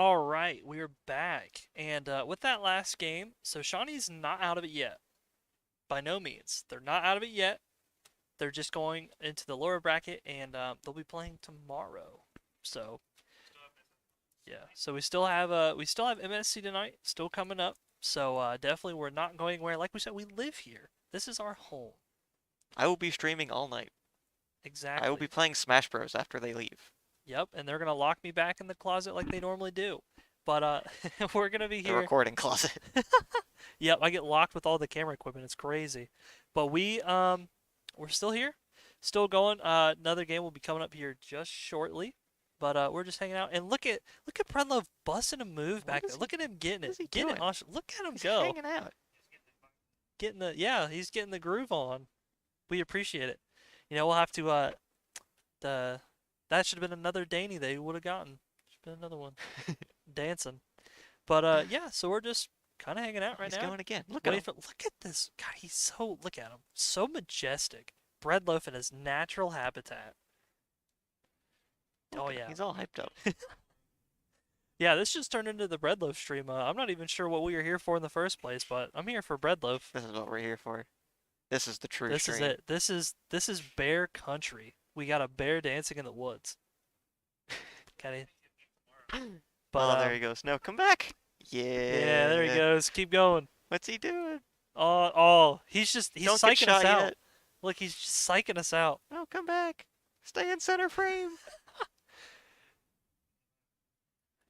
All right, we're back. And with that last game, so Shawnee's not out of it yet. By no means. They're not out of it yet. They're just going into the lower bracket, and they'll be playing tomorrow. So, yeah. So we still have MSC tonight, still coming up. So definitely we're not going anywhere. Like we said, we live here. This is our home. I will be streaming all night. Exactly. I will be playing Smash Bros after they leave. Yep, and they're gonna lock me back in the closet like they normally do. But we're gonna be The here. recording closet. Yep, I get locked with all the camera equipment. It's crazy. But we're still here, still going. Another game will be coming up here just shortly. But we're just hanging out. And look at Predlove busting a move back there. Look at him getting what it. is he Getting it. doing? Look at him He's go. hanging out. He's getting the groove on. We appreciate it. We'll have to that should have been another Danny they would have gotten. Should have been another one. Dancing. But yeah, so we're just kind of hanging out right He's now. going again. Look at him. Look at this. God, look at him. So majestic. Breadloaf in his natural habitat. Look Oh at him. yeah. He's all hyped up. Yeah, this just turned into the Breadloaf stream. I'm not even sure what we were here for in the first place, but I'm here for Breadloaf. This is what we're here for. This is the true This stream. is it. This is bear country. We got a bear dancing in the woods. Kind of. But Oh, there he goes. No, come back. Yeah. yeah, there he goes. Keep going. What's he doing? He's Don't get psyching shot us out. yet. Look, he's just psyching us out. No, come back. Stay in center frame.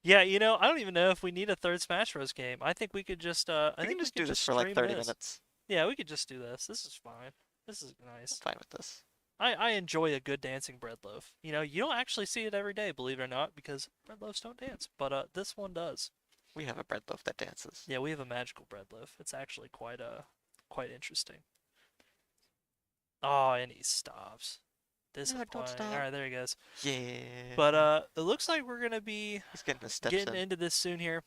Yeah, I don't even know if we need a third Smash Bros. Game. I think we could just I We think can we just could do this just for like stream 30 this. minutes. Yeah, we could just do this. This is fine. This is nice. I'm fine with this. I enjoy a good dancing bread loaf. You don't actually see it every day, believe it or not, because bread loaves don't dance. But this one does. We have a bread loaf that dances. Yeah, we have a magical bread loaf. It's actually quite interesting. Oh, and he stops. Disappointing. don't stop. All right, there he goes. Yeah. But it looks like we're gonna be He's getting his steps getting in. into this soon here.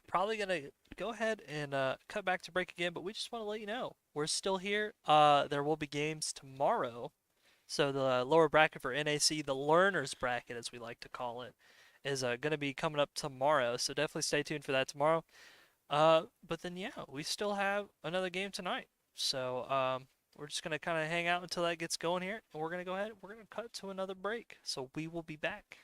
Probably gonna go ahead and cut back to break again, but we just want to let you know we're still here. There will be games tomorrow. So the lower bracket for NAC, the learners bracket as we like to call it, is gonna be coming up tomorrow. So definitely stay tuned for that tomorrow. But then yeah, we still have another game tonight. So we're just gonna kind of hang out until that gets going here, and we're gonna go ahead. We're gonna cut to another break. So we will be back.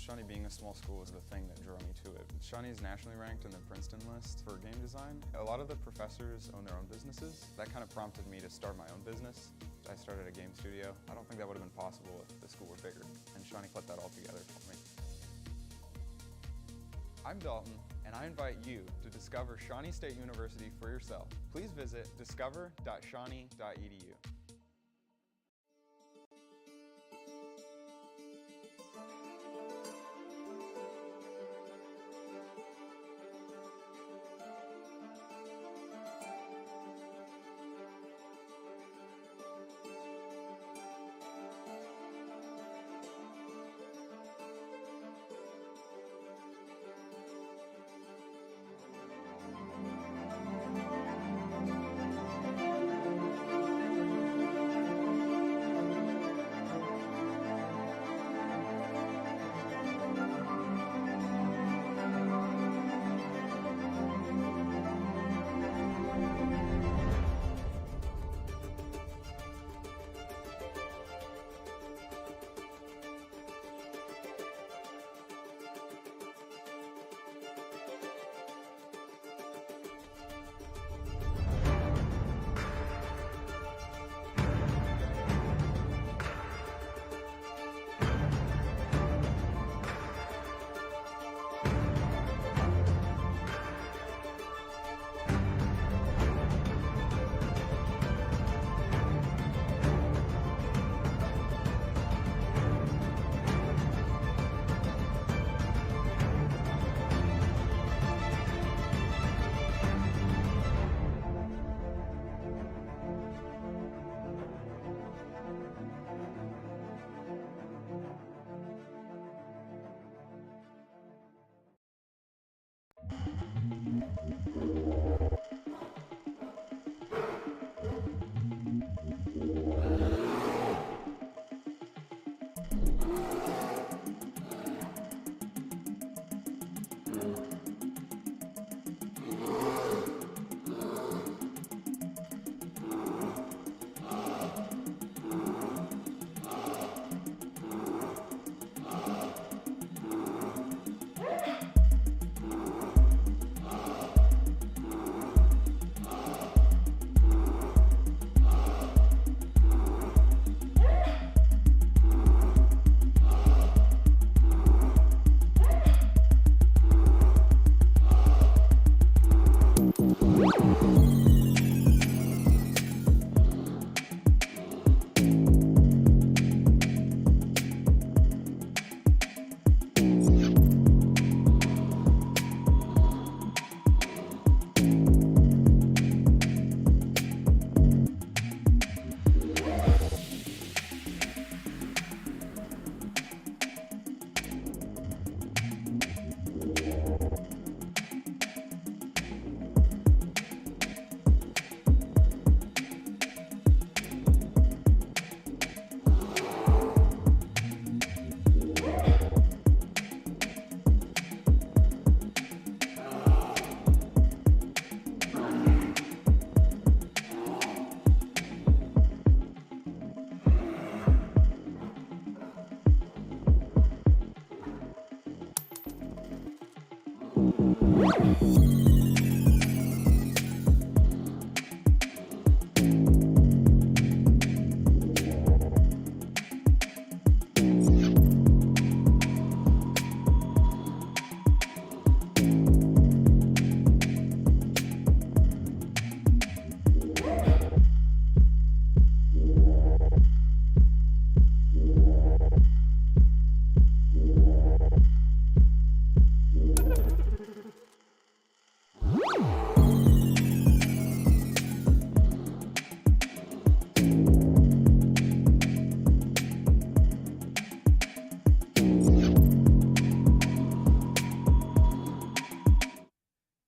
Shawnee being a small school is the thing that drew me to it. Shawnee's nationally ranked in the Princeton list for game design. A lot of the professors own their own businesses. That kind of prompted me to start my own business. I started a game studio. I don't think that would have been possible if the school were bigger, and Shawnee put that all together for me. I'm Dalton, and I invite you to discover Shawnee State University for yourself. Please visit discover.shawnee.edu.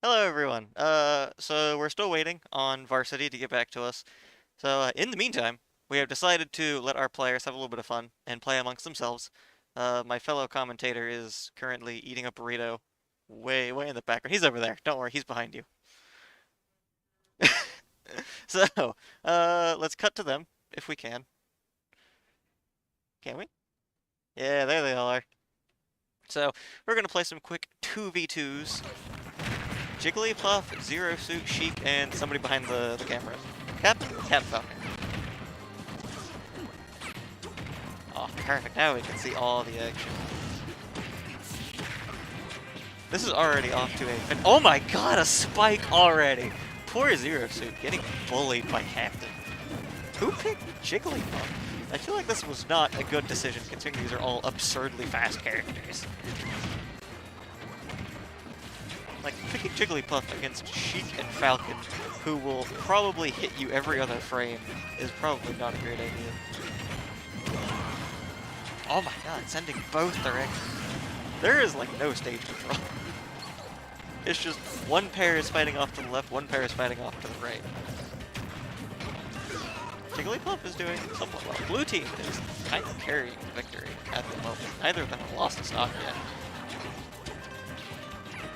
Hello, everyone. So we're still waiting on Varsity to get back to us. So in the meantime, we have decided to let our players have a little bit of fun and play amongst themselves. My fellow commentator is currently eating a burrito way, way in the background. He's over there. Don't worry, he's behind you. So, let's cut to them if we can. Can we? Yeah, there they all are. So we're gonna play some quick 2v2s. Jigglypuff, Zero Suit, Sheik, and somebody behind the camera. Captain Falcon. Oh, perfect. Now we can see all the action. This is already off to a... Oh my god, a spike already! Poor Zero Suit getting bullied by Captain. Who picked Jigglypuff? I feel like this was not a good decision considering these are all absurdly fast characters. Like, picking Jigglypuff against Sheik and Falcon, who will probably hit you every other frame, is probably not a great idea. Oh my god, sending both directions. There is, like, no stage control. It's just one pair is fighting off to the left, one pair is fighting off to the right. Jigglypuff is doing somewhat well. Blue team is kind of carrying the victory at the moment. Neither of them have lost a stock yet.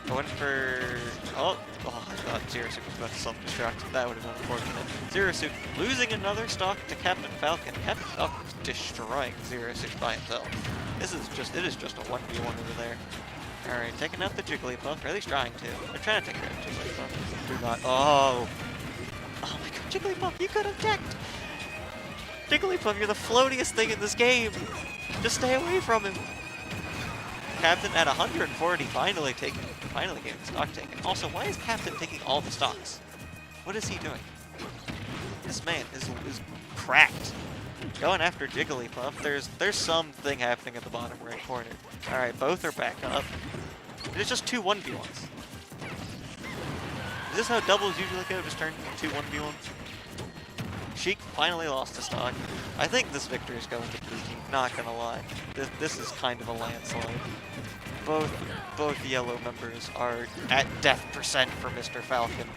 Going for... Oh, I thought Zero Suit was about to self-destruct. That would have been unfortunate. Zero Suit losing another stock to Captain Falcon. Captain Falcon is destroying Zero Suit by himself. It is just a 1v1 over there. Alright, taking out the Jigglypuff, or at least trying to. They're trying to take care of Jigglypuff. Do not... Oh! Oh my god, Jigglypuff, you could have decked! Jigglypuff, you're the floatiest thing in this game! Just stay away from him! Captain at 140, finally getting the stock taken. Also, why is Captain taking all the stocks? What is he doing? This man is cracked. Going after Jigglypuff, there's something happening at the bottom right corner. Alright, both are back up. It's just two 1v1s. Is this how doubles usually go? Just turn two 1v1s? Sheik finally lost a stock. I think this victory is going to blue team, not gonna lie. This is kind of a landslide. Both yellow members are at death percent for Mr. Falcon.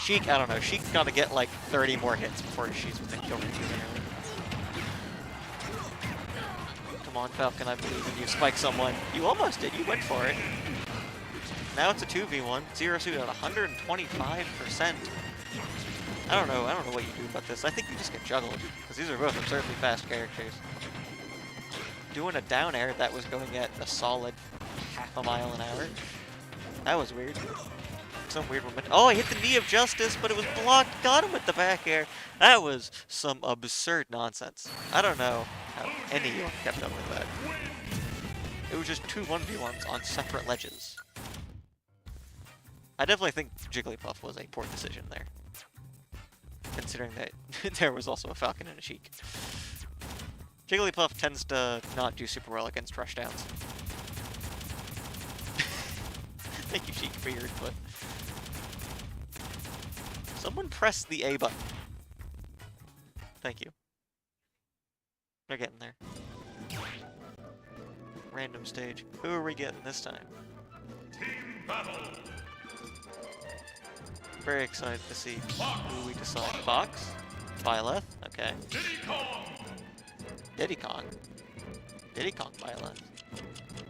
Sheik, I don't know, Sheik's gotta get like 30 more hits before she's within kill range of anyone. Come on, Falcon, I believe in you. Spike someone. You almost did, you went for it. Now it's a 2v1. Zero Suit at 125%. I don't know what you do about this. I think you just get juggled, because these are both absurdly fast characters. Doing a down air that was going at a solid half a mile an hour. That was weird. Some weird momentum. Oh, I hit the knee of justice, but it was blocked. Got him with the back air. That was some absurd nonsense. I don't know how anyone kept up with that. It was just two 1v1s on separate ledges. I definitely think Jigglypuff was a poor decision there, considering that there was also a Falcon and a Sheik. Jigglypuff tends to not do super well against rushdowns. Thank you, Sheik, for your input. Someone press the A button. Thank you. They're getting there. Random stage. Who are we getting this time? Team battle. Very excited to see who we decide. Fox? Byleth? Okay. Diddy Kong. Diddy Kong Byleth.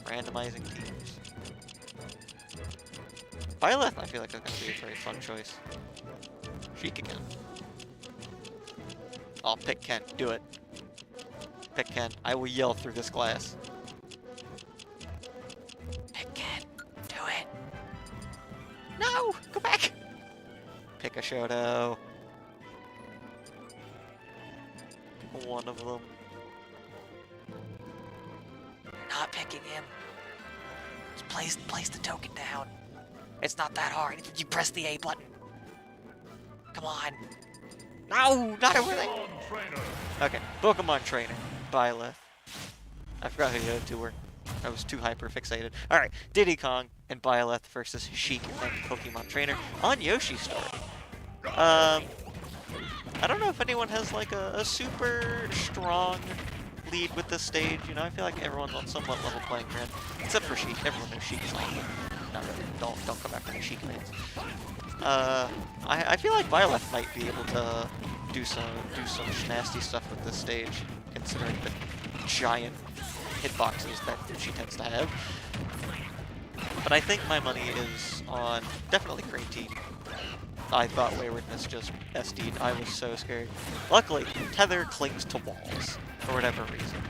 Randomizing teams. Byleth, I feel like that's going to be a very fun choice. Sheik again. Oh, pick Ken. Do it. Pick Ken. I will yell through this glass. Pick Ken. Do it. No! Go back! Pick a Shoto. One of them. Not picking him. Just place the token down. It's not that hard. You press the A button. Come on. No, not everything. Okay, Pokemon Trainer. Byleth. I forgot who the other two were. I was too hyper fixated. Alright, Diddy Kong and Byleth versus Sheik and Pokemon Trainer on Yoshi's story. I don't know if anyone has like a super strong lead with this stage. You know, I feel like everyone's on somewhat level playing ground, except for Sheik. Everyone knows Sheik's on. Not really. Don't come after me, Sheik fans. I feel like Byleth might be able to do some nasty stuff with this stage, considering the giant hitboxes that she tends to have. But I think my money is on definitely Green Tea. I thought Waywardness just SD'd. I was so scared. Luckily, Tether clings to walls for whatever reason.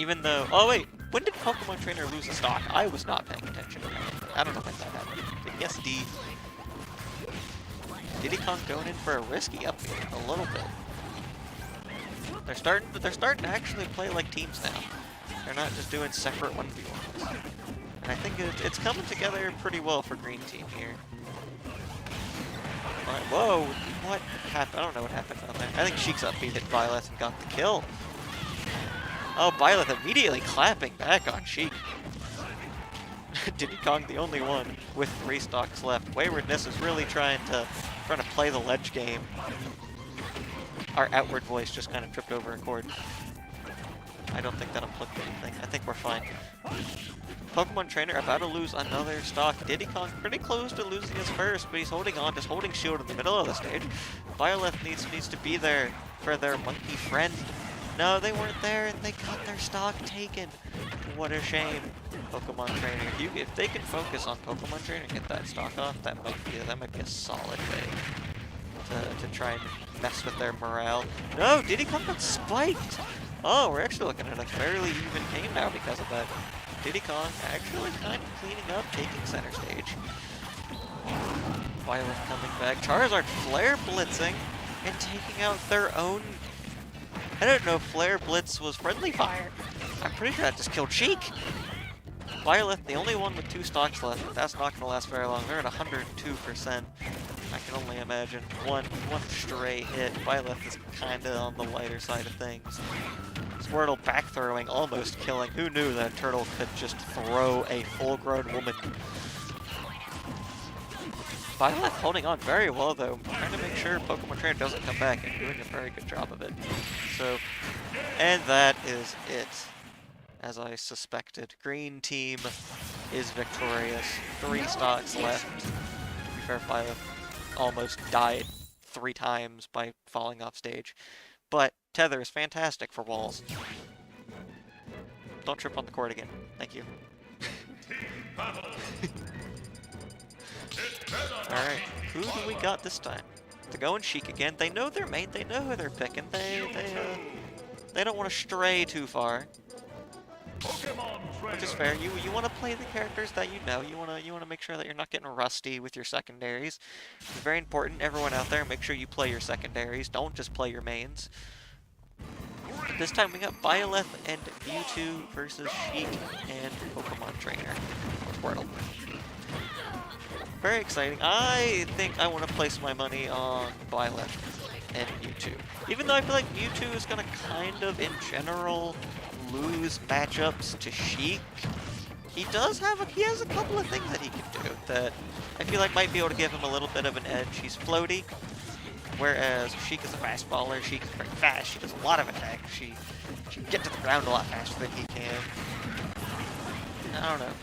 Even though, oh wait, when did Pokemon Trainer lose a stock? I was not paying attention. I don't know when that happened. Yes, Diddy Kong going in for a risky upbeat a little bit. They're starting to actually play like teams now. They're not just doing separate 1v1s. And I think it's coming together pretty well for Green Team here. Alright, whoa, what happened? I don't know what happened down there. I think Sheik's upbeat hit Byleth and got the kill. Oh, Byleth immediately clapping back on Sheik. Diddy Kong the only one with 3 stocks left. Waywardness is really trying to play the ledge game. Our outward voice just kind of tripped over a cord. I don't think that unplugged anything. I think we're fine. Pokemon Trainer about to lose another stock. Diddy Kong pretty close to losing his first, but he's holding on, just holding shield in the middle of the stage. Byleth needs to be there for their monkey friend. No, they weren't there, and they got their stock taken. What a shame. Pokemon Trainer, if they can focus on Pokemon Trainer and get that stock off, that might be a solid way to try and mess with their morale. No, Diddy Kong got spiked. Oh, we're actually looking at a fairly even game now because of that. Diddy Kong actually kind of cleaning up, taking center stage. Violet coming back. Charizard Flare blitzing and taking out their own. I don't know if Flare Blitz was friendly fire. I'm pretty sure that just killed Sheik. Violet, the only one with 2 stocks left, but that's not going to last very long. They're at 102%. I can only imagine one stray hit. Violet is kind of on the lighter side of things. Squirtle back throwing, almost killing. Who knew that a turtle could just throw a full-grown woman? Violet holding on very well though, trying to make sure Pokemon Trainer doesn't come back and doing a very good job of it. So, and that is it. As I suspected, Green Team is victorious. 3 stocks left. To be fair, Violet almost died 3 times by falling off stage. But Tether is fantastic for walls. Don't trip on the cord again. Thank you. Alright, who do we got this time? They're going Sheik again. They know their main, they know who they're picking. They don't want to stray too far. Which is fair. You want to play the characters that you know. You want to make sure that you're not getting rusty with your secondaries. It's very important. Everyone out there, make sure you play your secondaries. Don't just play your mains. This time we got Byleth and Mewtwo versus Sheik and Pokemon Trainer. Squirtle. Very exciting. I think I want to place my money on Byleth and Mewtwo. Even though I feel like Mewtwo is going to kind of, in general, lose matchups to Sheik, he has a couple of things that he can do that I feel like might be able to give him a little bit of an edge. He's floaty, whereas Sheik is a fast baller. Sheik is very fast. She does a lot of attack. She can get to the ground a lot faster than he can. I don't know.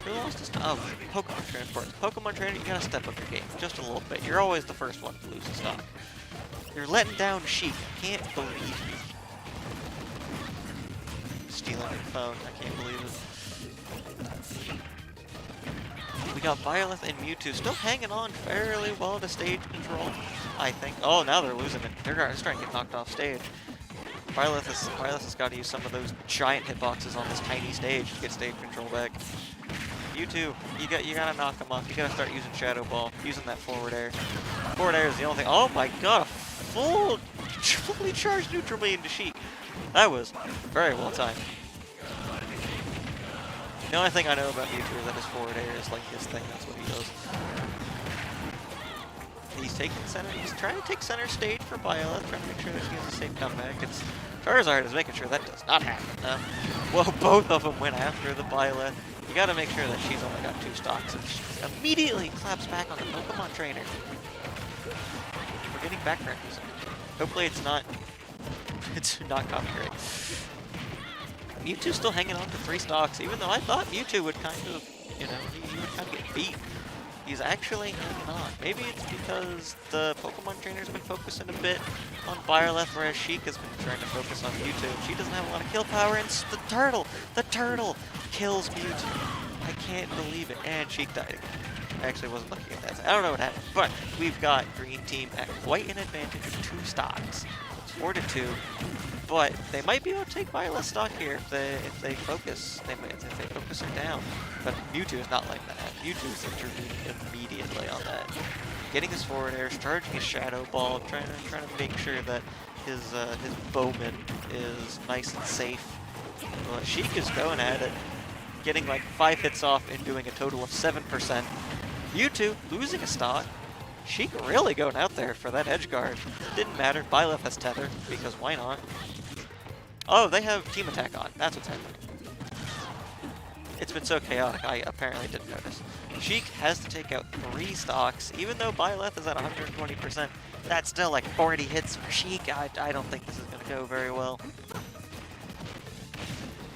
Who lost his Oh, Pokemon Transport. Pokemon Trainer, you gotta step up your game just a little bit. You're always the first one to lose a stock. You're letting down Sheik. Can't believe you. Stealing your phone. I can't believe it. We got Byleth and Mewtwo still hanging on fairly well to stage control, I think. Oh, now they're losing it. They're starting to get knocked off stage. Byleth has got to use some of those giant hitboxes on this tiny stage to get stage control back. Mewtwo, you gotta knock him off. You gotta start using Shadow Ball, using that forward air. Forward air is the only thing. Oh my god, fully charged neutral beam to Sheik. That was very well timed. The only thing I know about Mewtwo is that his forward air is like his thing. That's what he does. He's taking center. He's trying to take center stage for Byleth, trying to make sure that she has a safe comeback. It's Charizard is making sure that does not happen. Well, both of them went after the Byleth. You got to make sure that she's only got 2 stocks, and she immediately claps back on the Pokemon Trainer. We're getting background music. Hopefully, it's not copyright. Mewtwo's still hanging on to 3 stocks, even though I thought Mewtwo would kind of, he would kind of get beat. He's actually hanging on. Maybe it's because the Pokemon Trainer's been focusing a bit on Byleth, whereas Sheik has been trying to focus on Mewtwo. She doesn't have a lot of kill power, and the turtle kills Mewtwo. I can't believe it. And Sheik died again. I actually wasn't looking at that. I don't know what happened, but we've got Green Team at quite an advantage of 2 stocks. Fortitude, but they might be able to take Violet stock here if they focus. If they focus her down. But Mewtwo is not like that. Mewtwo is intervening immediately on that. Getting his forward air, charging his Shadow Ball, trying to make sure that his Bowman is nice and safe. Well, Sheik is going at it, getting like 5 hits off and doing a total of 7%. Mewtwo losing a stock. Sheik really going out there for that edge guard. Didn't matter. Byleth has Tether, because why not? Oh, they have Team Attack on. That's what's happening. It's been so chaotic, I apparently didn't notice. Sheik has to take out 3 stocks, even though Byleth is at 120%. That's still like 40 hits for Sheik. I don't think this is going to go very well.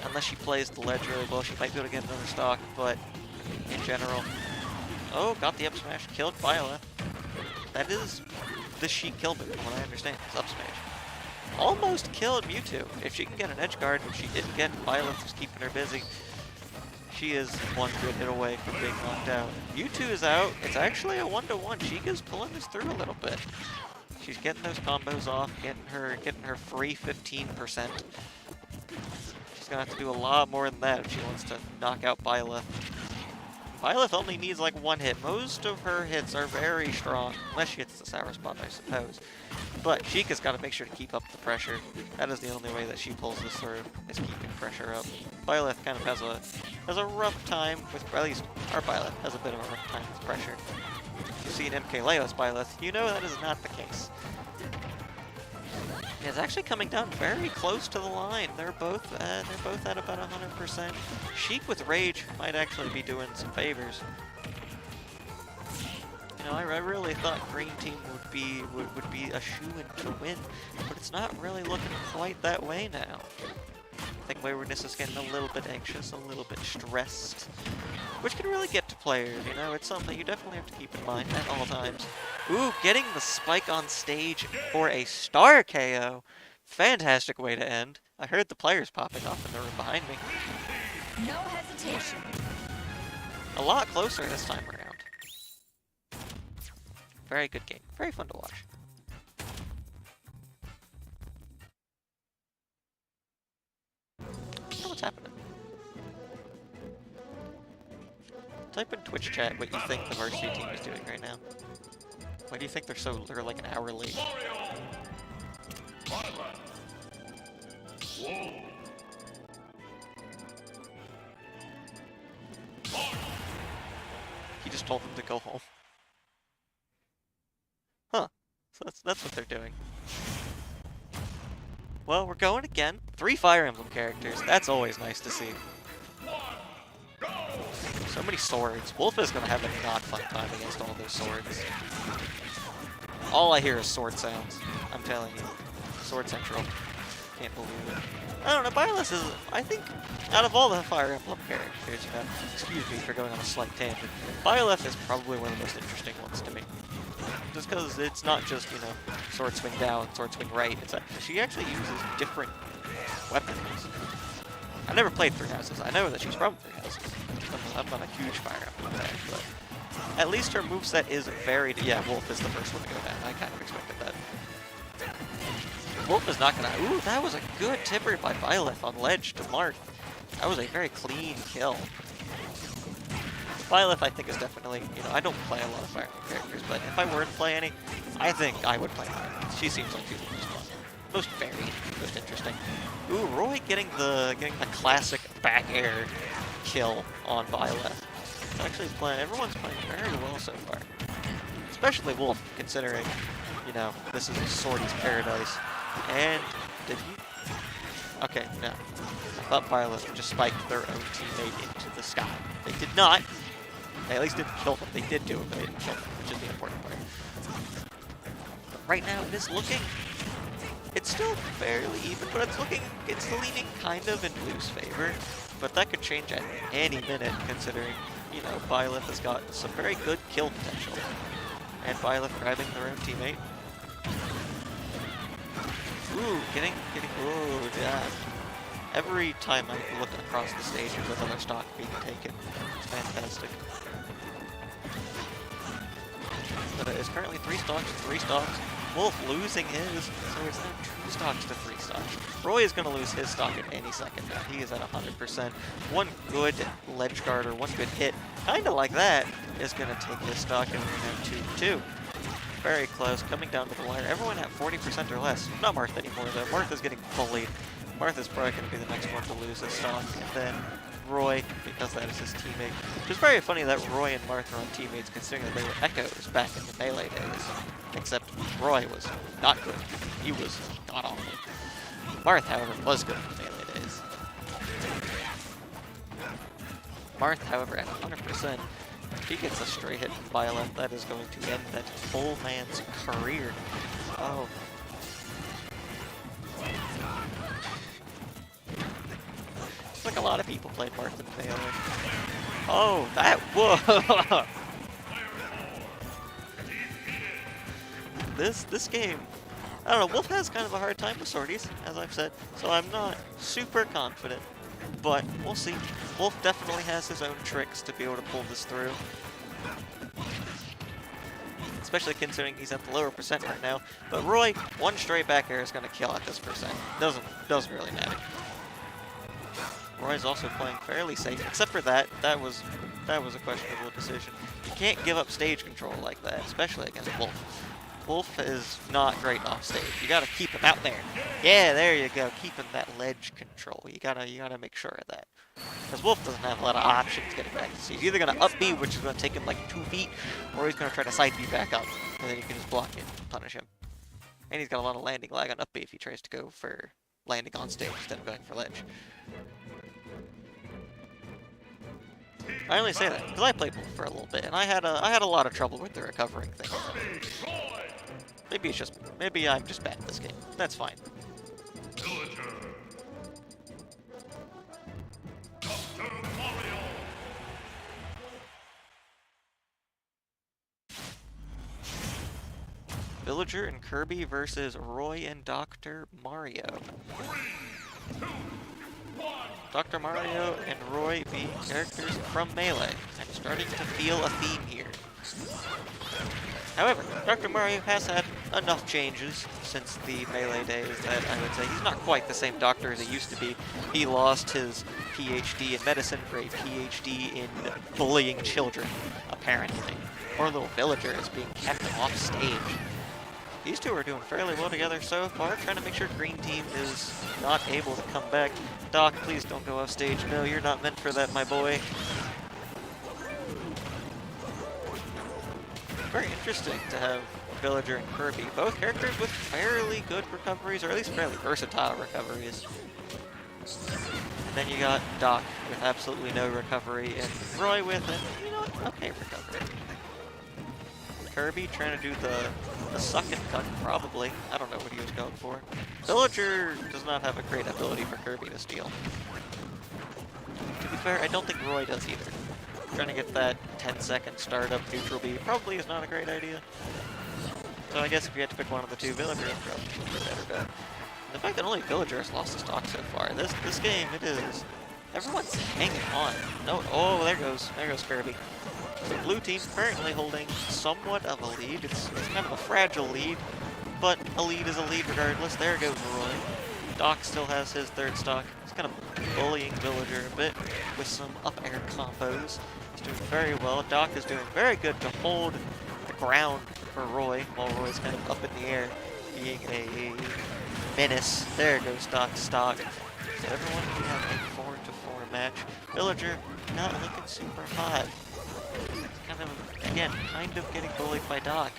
Unless she plays the ledge really well, she might be able to get another stock, but in general... Oh, got the up smash, killed Byleth. That is the Sheik kill move, from what I understand, is up smash. Almost killed Mewtwo. If she can get an edge guard, which she didn't get, Byleth was keeping her busy. She is one good hit away from being knocked out. Mewtwo is out. It's actually a 1-to-1. Sheik is pulling this through a little bit. She's getting those combos off, getting her free 15%. She's gonna have to do a lot more than that if she wants to knock out Byleth. Byleth only needs like 1 hit. Most of her hits are very strong, unless she hits the sour spot, I suppose. But Sheik has got to make sure to keep up the pressure. That is the only way that she pulls this through, is keeping pressure up. Byleth kind of has a rough time with, or at least our Byleth has a bit of a rough time with pressure. If you see an MKLeo's Byleth, you know that is not the case. It's actually coming down very close to the line. They're both at about 100%. Sheik with Rage might actually be doing some favors. You know, I really thought Green Team would be a shoo-in to win, but it's not really looking quite that way now. I think Waywardness is getting a little bit anxious, a little bit stressed, which can really get to players, you know? It's something you definitely have to keep in mind at all times. Ooh, getting the spike on stage for a star KO. Fantastic way to end. I heard the players popping off in the room behind me. No hesitation. A lot closer this time around. Very good game. Very fun to watch. I don't know what's happening. Type in Twitch chat what you think the varsity team is doing right now. Why do you think they're like an hour late? He just told them to go home. Huh. So that's what they're doing. Well, we're going again. 3 Fire Emblem characters. That's always nice to see. So many swords. Wolf is going to have a not fun time against all those swords. All I hear is sword sounds. I'm telling you. Sword Central. Can't believe it. I don't know, Byleth is, I think, out of all the Fire Emblem characters, you know, excuse me for going on a slight tangent, Byleth is probably one of the most interesting ones to me. Just because it's not just, you know, sword swing down, sword swing right. She actually uses different weapons. I never played Three Houses. I know that she's from Three Houses. I'm not a huge Fire Emblem fan, but at least her moveset is varied. Yeah, Wolf is the first one to go down. I kind of expected that. Wolf is not gonna. Ooh, that was a good tipper by Byleth on ledge to Marth. That was a very clean kill. Byleth, I think, is definitely, you know, I don't play a lot of Fire Emblem characters, but if I were to play any, I think I would play Byleth. She seems like she's the most fun, most varied, most interesting. Ooh, Roy getting the classic back air kill on Byleth. It's actually playing. Everyone's playing very well so far, especially Wolf, considering, you know, this is a Swordy's paradise. And did he? Okay, no. I thought Byleth just spiked their own teammate into the sky. They did not. They at least didn't kill them. They did do it, but they didn't kill them, which is the important part. But right now, it is looking. It's still fairly even, but it's leaning kind of in Blue's favor. But that could change at any minute, considering, you know, Byleth has got some very good kill potential. And Byleth grabbing their own teammate. Ooh, getting, ooh, yeah. Every time I look across the stage, there's another stock being taken. It's fantastic. But it's currently 3 stocks, Wolf losing his, so it's now 2 stocks to 3 stocks. Roy is going to lose his stock at any second now. He is at 100%. One good ledge guard or one good hit, kind of like that, is going to take his stock, and we're going to have 2-2. Very close, coming down to the wire. Everyone at 40% or less. Not Martha anymore, though. Martha's getting bullied. Martha's probably going to be the next one to lose his stock. And then Roy, because that is his teammate. Which is very funny that Roy and Martha are teammates, considering that they were Echoes back in the Melee days. Except Roy was not good. He was not awful. Marth, however, was good in the Melee days. Marth, however, at 100%. If he gets a straight hit from Violet, that is going to end that full man's career. Oh. It's like a lot of people played Marth in Melee. Oh, that, whoa! This game, I don't know, Wolf has kind of a hard time with sorties, as I've said, so I'm not super confident, but we'll see. Wolf definitely has his own tricks to be able to pull this through. Especially considering he's at the lower percent right now. But Roy, one straight back air is going to kill at this percent. Doesn't really matter. Roy's also playing fairly safe, except for that. That was a questionable decision. You can't give up stage control like that, especially against Wolf. Wolf is not great off stage. You gotta keep him out there. Yeah, there you go. Keeping that ledge control. You gotta make sure of that. Because Wolf doesn't have a lot of options getting back to stage. He's either gonna up B, which is gonna take him like 2 feet, or he's gonna try to side B back up, and then you can just block it and punish him. And he's got a lot of landing lag on up B if he tries to go for landing on stage instead of going for ledge. I only say that because I played Wolf for a little bit, and I had a lot of trouble with the recovering thing. Maybe I'm just bad at this game. That's fine. Villager and Kirby versus Roy and Dr. Mario. Dr. Mario and Roy being characters from Melee. I'm starting to feel a theme here. However, Dr. Mario has had enough changes since the Melee days that I would say he's not quite the same doctor as he used to be. He lost his PhD in medicine for a PhD in bullying children, apparently. Poor little Villager is being kept off stage. These two are doing fairly well together so far, trying to make sure Green Team is not able to come back. Doc, please don't go off stage. No, you're not meant for that, my boy. Very interesting to have Villager and Kirby, both characters with fairly good recoveries, or at least fairly versatile recoveries. And then you got Doc with absolutely no recovery, and Roy with an, okay recovery. Kirby trying to do the suck and cut, probably. I don't know what he was going for. Villager does not have a great ability for Kirby to steal. To be fair, I don't think Roy does either. Trying to get that 10-second startup neutral B probably is not a great idea. So I guess if you had to pick one of the two, Villager is probably a better bet. The fact that only Villager has lost his stock so far, this game, it is... Everyone's hanging on. No, oh, there goes Kirby. So blue team currently holding somewhat of a lead. It's kind of a fragile lead, but a lead is a lead regardless. There goes Roy. Doc still has his third stock. He's kind of bullying Villager a bit with some up air combos. He's doing very well. Doc is doing very good to hold the ground for Roy, while Roy's kind of up in the air, being a menace. There goes Doc's stock. So everyone can have a 4-4 match. Villager not looking super hot. Kind of getting bullied by Doc,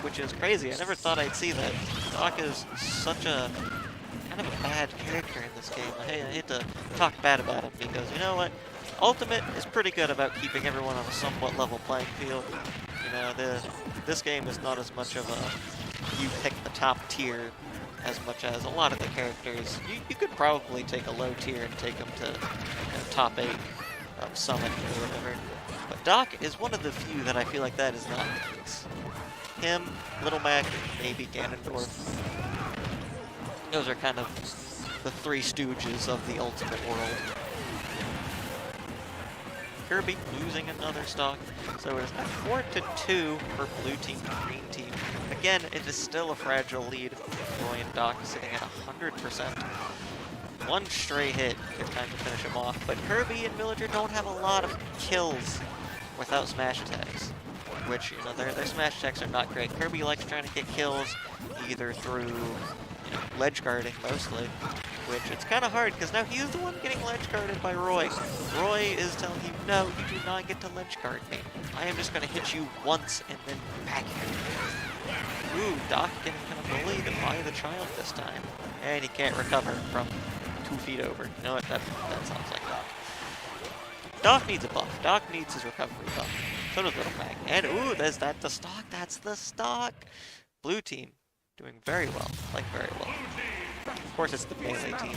which is crazy. I never thought I'd see that. Doc is such a kind of a bad character in this game. I hate to talk bad about him because, you know what? Ultimate is pretty good about keeping everyone on a somewhat level playing field. You know, this game is not as much of a you pick the top tier as much as a lot of the characters. You could probably take a low tier and take them to top 8 Summit or whatever. But Doc is one of the few that I feel like that is not the case. Him, Little Mac, and maybe Ganondorf. Those are kind of the three stooges of the Ultimate world. Kirby losing another stock. So it is now 4-2 for blue team and green team. Again, it is still a fragile lead. Roy and Doc sitting at 100%. One stray hit is time to finish him off, but Kirby and Villager don't have a lot of kills without smash attacks, which, you know, their smash attacks are not great. Kirby likes trying to get kills either through, you know, ledge guarding mostly, which it's kind of hard because now he's the one getting ledge guarded by Roy. Roy is telling you, no, you do not get to ledge guard me. I am just going to hit you once and then back you. Ooh, Doc getting kind of bullied by the child this time, and he can't recover from 2 feet over. You know what? That sounds like Doc. Doc needs a buff. Doc needs his recovery buff. So does Little Mac. And ooh, there's the stock. That's the stock. Blue team doing very well. Like very well. Of course, it's the melee team.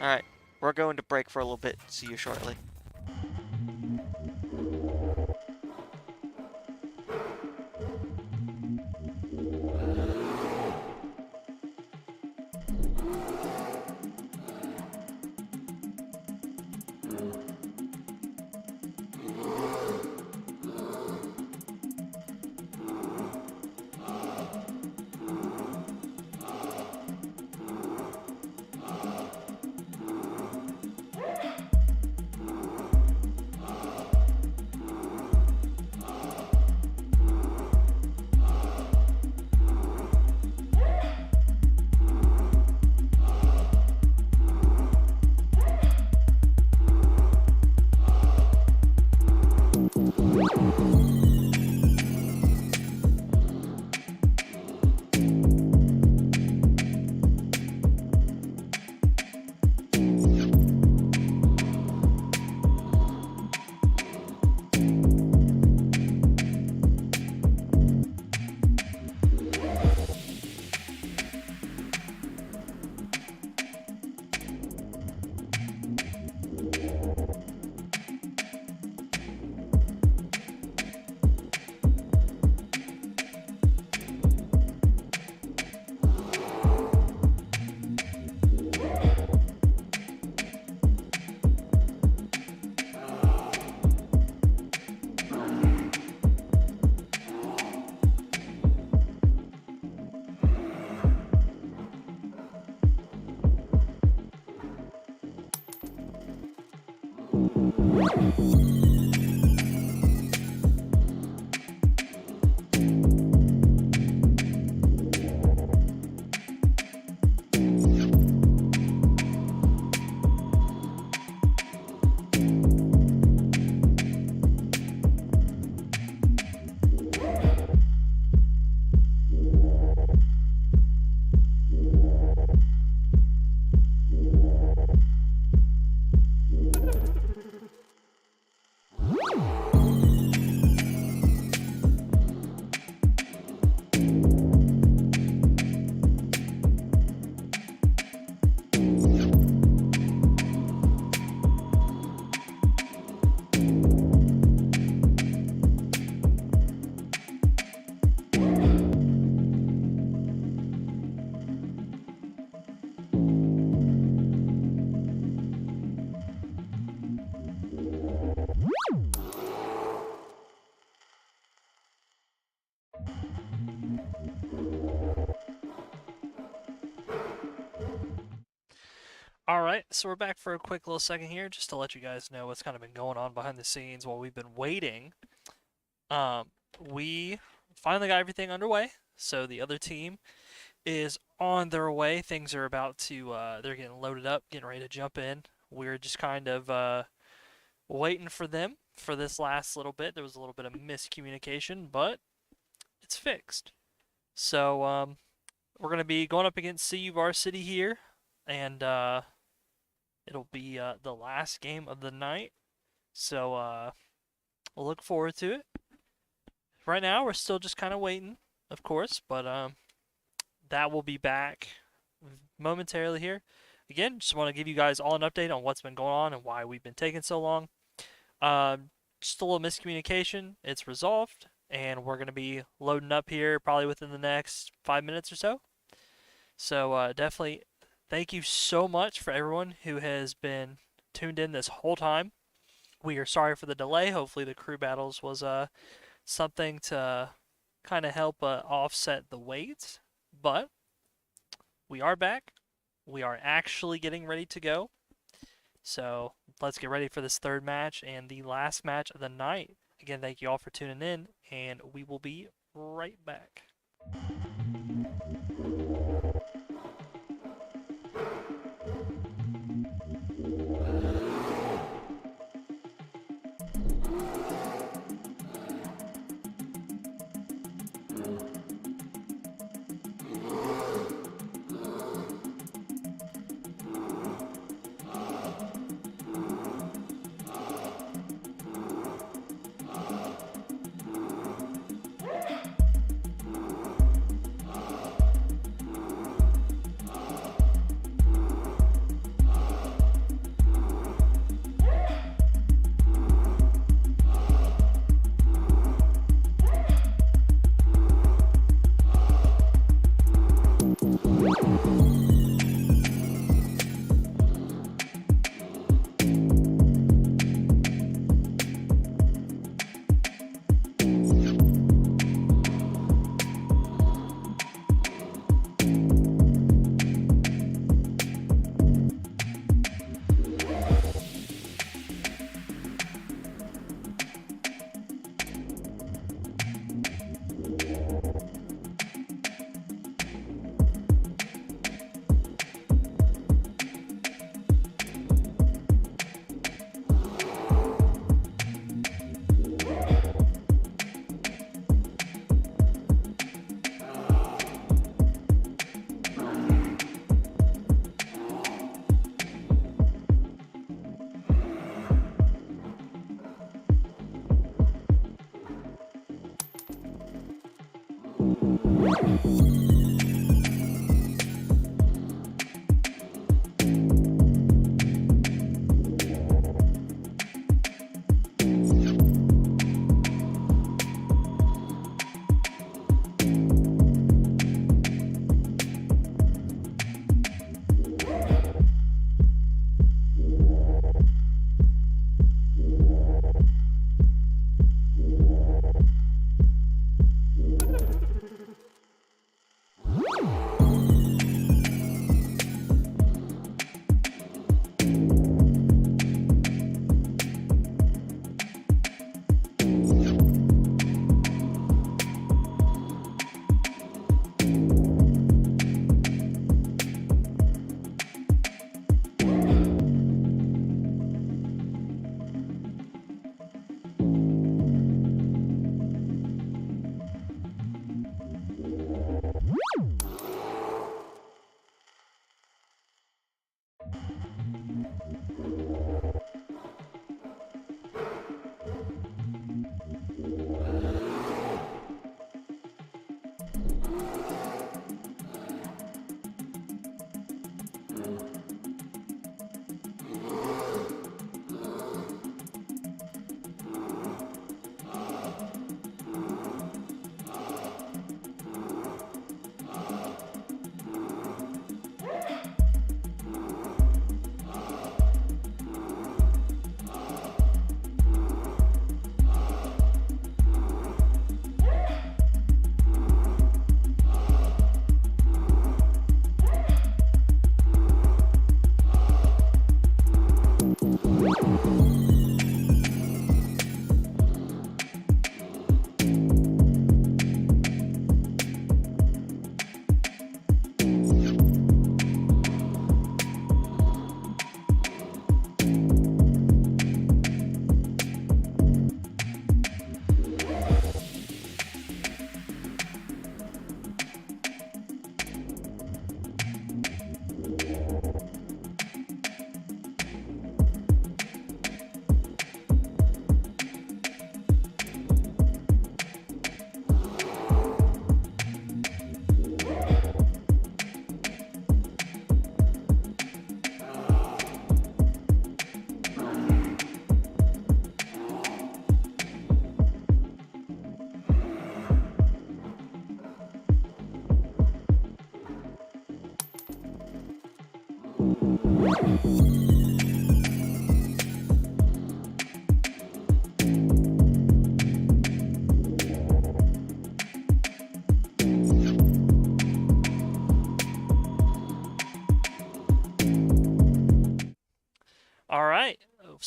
Alright, we're going to break for a little bit. See you shortly. Alright, so we're back for a quick little second here, just to let you guys know what's kind of been going on behind the scenes while we've been waiting. We finally got everything underway, so the other team is on their way. Things are about to, they're getting loaded up, getting ready to jump in. We're just kind of waiting for them for this last little bit. There was a little bit of miscommunication, but it's fixed. So, we're going to be going up against CU Varsity here, and it'll be the last game of the night, so we'll look forward to it. Right now, we're still just kind of waiting, of course, but that will be back momentarily here. Again, just want to give you guys all an update on what's been going on and why we've been taking so long. Just a little miscommunication. It's resolved, and we're going to be loading up here probably within the next 5 minutes or so. So definitely thank you so much for everyone who has been tuned in this whole time. We are sorry for the delay. Hopefully, the crew battles was something to kind of help offset the wait. But we are back. We are actually getting ready to go. So let's get ready for this third match and the last match of the night. Again, thank you all for tuning in, and we will be right back.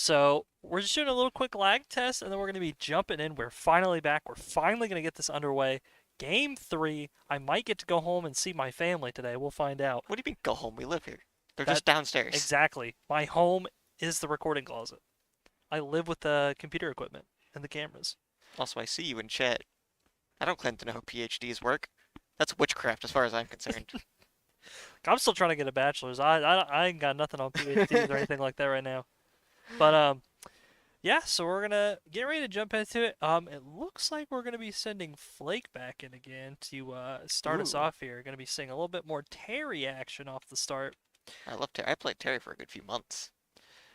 So we're just doing a little quick lag test, and then we're going to be jumping in. We're finally back. We're finally going to get this underway. Game 3. I might get to go home and see my family today. We'll find out. What do you mean go home? We live here. They're That- just downstairs. Exactly. My home is the recording closet. I live with the computer equipment and the cameras. Also, I see you in chat. I don't claim to know how PhDs work. That's witchcraft as far as I'm concerned. I'm still trying to get a bachelor's. I ain't got nothing on PhDs or anything like that right now. But yeah, so we're gonna get ready to jump into it. It looks like we're gonna be sending Flake back in again to start us Ooh. off here. Gonna be seeing a little bit more Terry action off the start. I love Terry. I played Terry for a good few months.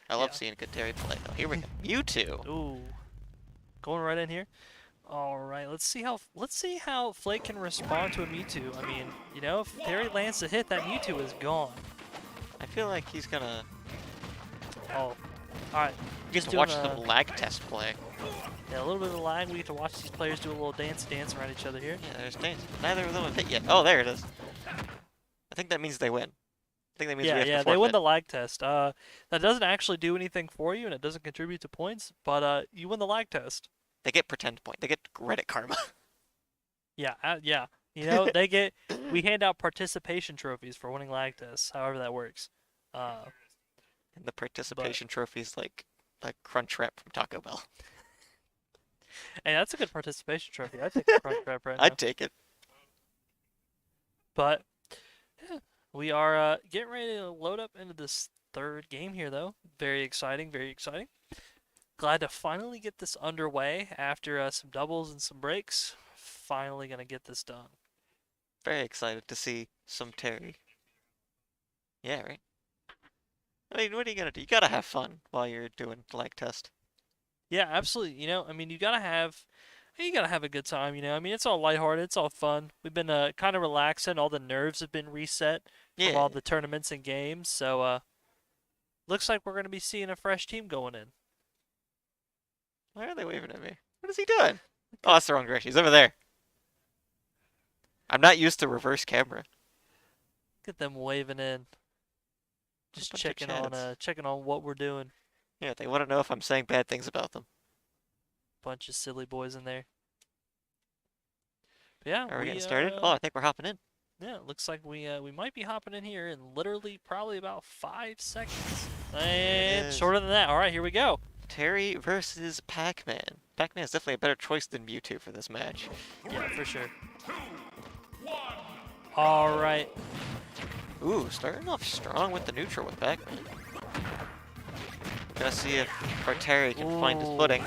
I love Yeah. seeing a good Terry play. Oh, here we go. Mewtwo. Ooh, going right in here. All right, let's see how Flake can respond to a Mewtwo. I mean, you know, if Terry lands a hit, that Mewtwo is gone. I feel like he's gonna Oh, all right. get Just to watch doing the lag test play. Yeah, a little bit of lag. We get to watch these players do a little dance around each other here. Yeah, there's dance. Neither of them have hit yet. Oh, there it is. I think that means they win. I think that means we have Yeah, to they win forfeit. the lag test. That doesn't actually do anything for you, and it doesn't contribute to points, but you win the lag test. They get pretend point. They get Reddit karma. Yeah, yeah. You know, we hand out participation trophies for winning lag tests, however that works. And the participation trophies like Crunch Wrap from Taco Bell. Hey, that's a good participation trophy. I'd take the front wrap right now. I'd take it. But yeah, we are getting ready to load up into this third game here, though. Very exciting, very exciting. Glad to finally get this underway after some doubles and some breaks. Finally gonna get this done. Very excited to see some Terry. Yeah, right? I mean, what are you gonna do? You gotta have fun while you're doing the lag test. Yeah, absolutely. You know, I mean, you gotta have a good time. You know, I mean, it's all lighthearted, it's all fun. We've been kind of relaxing. All the nerves have been reset Yeah. from all the tournaments and games. So looks like we're gonna be seeing a fresh team going in. Why are they waving at me? What is he doing? Oh, that's the wrong direction. He's over there. I'm not used to reverse camera. Get them waving in. Just bunch of checking on what we're doing. Yeah, they want to know if I'm saying bad things about them. Bunch of silly boys in there. But yeah, Are we getting started? Oh, I think we're hopping in. yeah, it looks like we might be hopping in here in literally probably about 5 seconds. And is. shorter than that. All right, here we go. Terry versus Pac-Man. Pac-Man is definitely a better choice than Mewtwo for this match. Yeah, for sure. All right. Ooh, starting off strong with the neutral with Pac-Man. Gonna see if our Terry can find his Ooh. footing.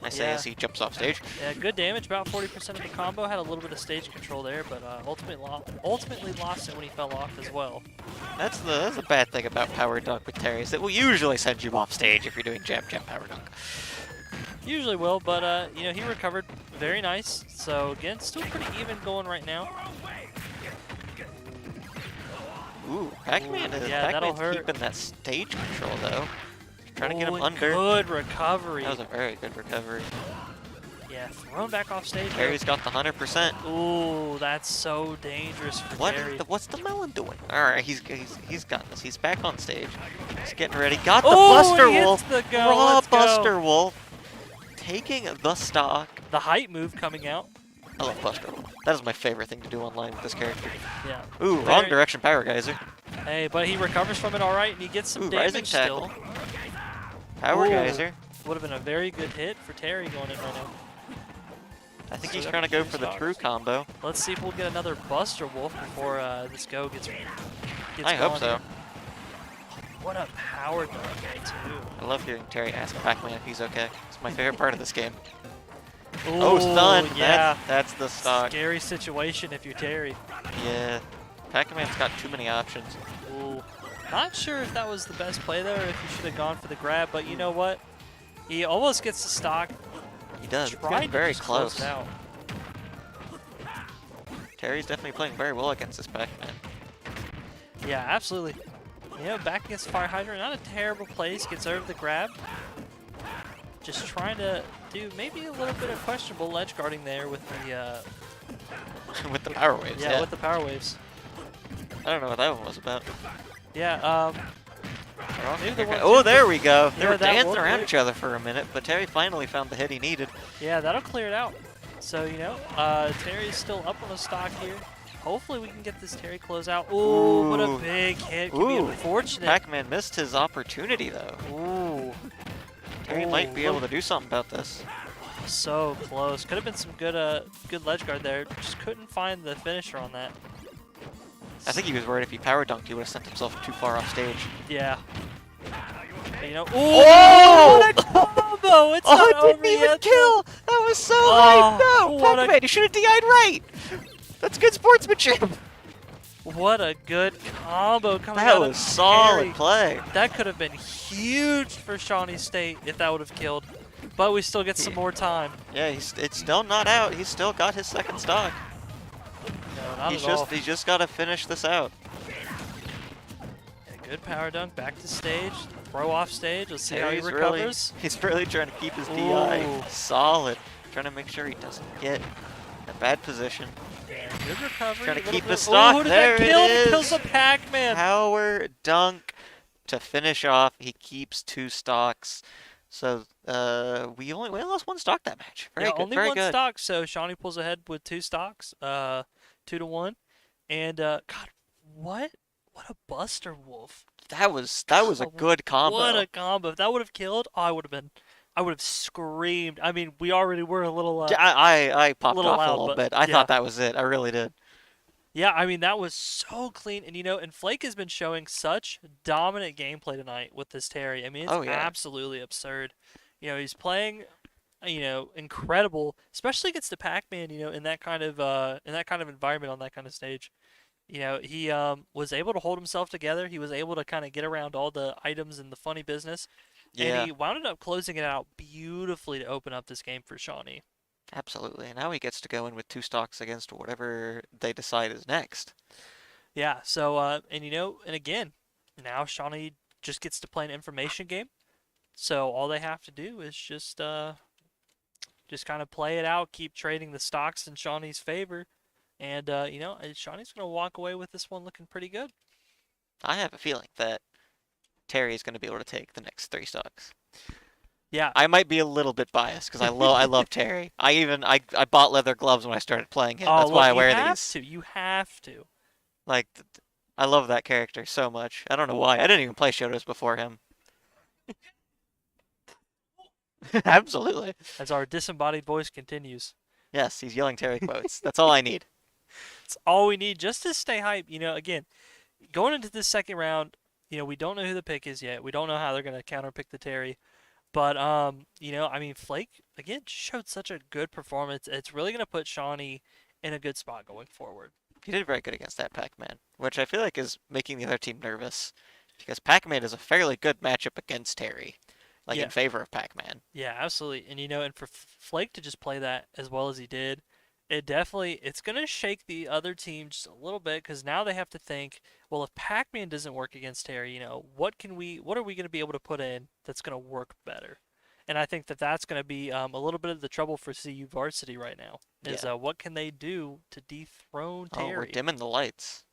I say Yeah. as he jumps off stage. Yeah, good damage. About 40% of the combo. Had a little bit of stage control there, but ultimately lost it when he fell off as well. That's the bad thing about Power Dunk with Terry, is that will usually send you off stage if you're doing Jam Power Dunk. Usually will, but you know, he recovered very nice. So again, still pretty even going right now. Ooh, Pac-Man is yeah, that'll Pac-Man's hurt. keeping that stage control though. Trying to get him and under. Good recovery. That was a very good recovery. Yeah, thrown back off stage. though. Terry's got the 100%. Ooh, that's so dangerous for Terry. What's the melon doing? All right, he's got this. He's back on stage. He's getting ready. Got the Oh, Buster he hits Wolf. the go. Raw Let's go. Buster Wolf. Taking the stock. The height move coming out. I love Buster Wolf. That is my favorite thing to do online with this character. Yeah. Ooh, wrong Very- direction Power Geyser. Hey, but he recovers from it all right, and he gets some Ooh, rising damage tackle. still. Power Ooh. Geyser. Would have been a very good hit for Terry going in right now. I think So he's that trying to go two for the stocks. true combo. Let's see if we'll get another Buster Wolf before this go gets I hope going so. here. What a power dunk, too. I love hearing Terry ask Pac-Man if he's okay. It's my favorite part of this game. Ooh, Oh, stun! Yeah. That's the stock. Scary situation if you're Terry. Yeah. Pac-Man's got too many options. Ooh. Not sure if that was the best play there, or if he should have gone for the grab, but you know what? He almost gets the stock. He does. It's Tried getting to very just close close. it out. Terry's definitely playing very well against this Pac-Man. Yeah, absolutely. You know, back against Fire Hydrant, not a terrible place. Gets over the grab. Just trying to do maybe a little bit of questionable ledge guarding there with the With the power waves, with the power waves. I don't know what that one was about. Yeah, Maybe the Oh, 1-2. there we go. They Yeah, were that dancing will around clear. each other for a minute, but Terry finally found the hit he needed. Yeah, that'll clear it out. So, Terry's still up on the stock here. Hopefully we can get this Terry closeout. Ooh, what a Ooh. big hit. Could be Ooh, unfortunate. Pac-Man missed his opportunity, though. Ooh. Terry might be able to do something about this. So close. Could have been some good ledge guard there. Just couldn't find the finisher on that. I think he was worried if he power dunked, he would have sent himself too far off stage. Yeah. But, Oh! what a combo! It's Oh, not it didn't over even yet. kill! That was so Oh, hype! No! what a- Pac-Man, you should have DI'd right! That's good sportsmanship! What a good combo coming That out was of solid Terry. play. That could have been huge for Shawnee State if that would have killed. But we still get some more time. Yeah, it's still not out. He's still got his second stock. No, not at all. He's just got to finish this out. Yeah, good power dunk. Back to stage. Throw off stage. Let's see how he Terry's recovers. he's really trying to keep his DI Ooh. solid. Trying to make sure he doesn't get in a bad position. Yeah, good recovery. Trying to a little keep bit- his stock. Ooh, did There that it kill? is. Kills the Pac-Man. Power dunk to finish off. He keeps 2 stocks. So we only lost 1 stock that match. Very Yeah, good. only Very one good. stock, so Shawnee pulls ahead with 2 stocks, 2-1. And God, what a Buster Wolf! That was a good combo. What a combo! If that would have killed, I would have screamed. I mean, we already were a little. Yeah, I popped little off loud, a little but bit. I yeah. thought that was it. I really did. Yeah, I mean that was so clean, and Flake has been showing such dominant gameplay tonight with this Terry. I mean, it's Oh, yeah. absolutely absurd. He's playing, incredible, especially against the Pac-Man. In that kind of environment on that kind of stage. He was able to hold himself together. He was able to kind of get around all the items and the funny business, Yeah, and he wound up closing it out beautifully to open up this game for Shawnee. absolutely. And now he gets to go in with 2 stocks against whatever they decide is next. Yeah. So and again, now Shawnee just gets to play an information game. So all they have to do is just kind of play it out, keep trading the stocks in Shawnee's favor, and Shawnee's gonna walk away with this one looking pretty good. I have a feeling that Terry is going to be able to take the next 3 stocks. Yeah. I might be a little bit biased because I love Terry. I bought leather gloves when I started playing him. That's look, why I wear you have these. to. You have to. Like, I love that character so much. I don't know why. I didn't even play Shotos before him. Absolutely. As our disembodied voice continues. Yes, he's yelling Terry quotes. That's all I need. It's all we need just to stay hype. Again, going into this second round, we don't know who the pick is yet. We don't know how they're going to counterpick the Terry. But, Flake, again, showed such a good performance. It's really going to put Shawnee in a good spot going forward. He did very good against that Pac-Man, which I feel like is making the other team nervous. Because Pac-Man is a fairly good matchup against Terry. Like, Yeah. in favor of Pac-Man. Yeah, absolutely. And, and for Flake to just play that as well as he did, it's going to shake the other team just a little bit because now they have to think, well, if Pac-Man doesn't work against Terry, what are we going to be able to put in that's going to work better? And I think that's going to be a little bit of the trouble for CU varsity right now is Yeah. what can they do to dethrone Terry? Oh, we're dimming the lights.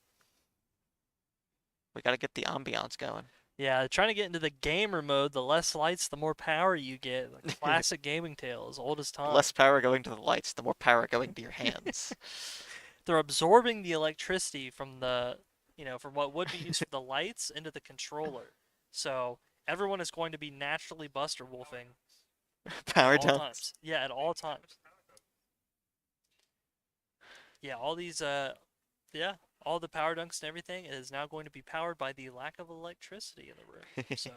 We got to get the ambiance going. Yeah, trying to get into the gamer mode, the less lights, the more power you get. Like classic gaming tale, as old as time. Less power going to the lights, the more power going to your hands. They're absorbing the electricity from from what would be used for the lights into the controller. So everyone is going to be naturally Buster Wolfing Power at all down. times. Yeah, at all times. Yeah, all these all the power dunks and everything is now going to be powered by the lack of electricity in the room. So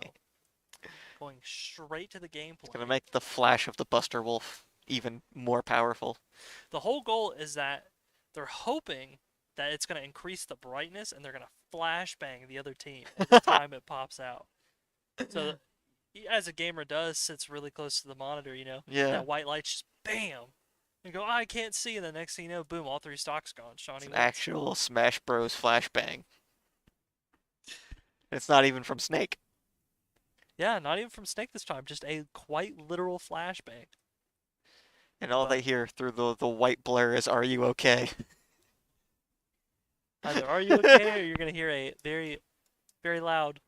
going straight to the gameplay. It's gonna make the flash of the Buster Wolf even more powerful. The whole goal is that they're hoping that it's going to increase the brightness and they're going to flashbang the other team every time it pops out. So, as a gamer does, sits really close to the monitor, Yeah. that white light just bam! And go, I can't see, and the next thing you know, boom, all 3 stocks gone. Shawnee It's an wins. actual Smash Bros. Flashbang. It's not even from Snake. Yeah, not even from Snake this time, just a quite literal flashbang. And all they hear through the white blur is, "Are you okay?" Either are you okay, or you're going to hear a very, very loud,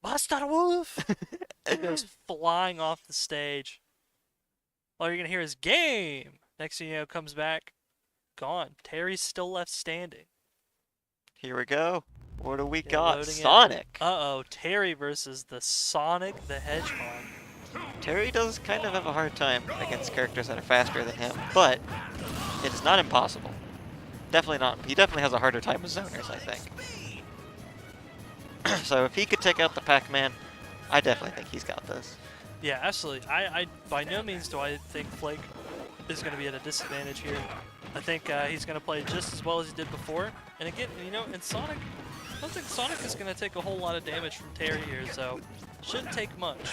Bust out a wolf! He goes flying off the stage. All you're gonna hear is game. Next thing you know, comes back, gone. Terry's still left standing. Here we go. What do we Yeah, got? loading in. Sonic. Uh-oh, Terry versus the Sonic the Hedgehog. Terry does kind of have a hard time against characters that are faster than him, but it is not impossible. Definitely not. He definitely has a harder time with zoners, I think. So if he could take out the Pac-Man, I definitely think he's got this. Yeah, absolutely. I by no means do I think Flake is going to be at a disadvantage here. I think he's going to play just as well as he did before. And again, you know, in Sonic, I don't think Sonic is going to take a whole lot of damage from Terry here, so shouldn't take much.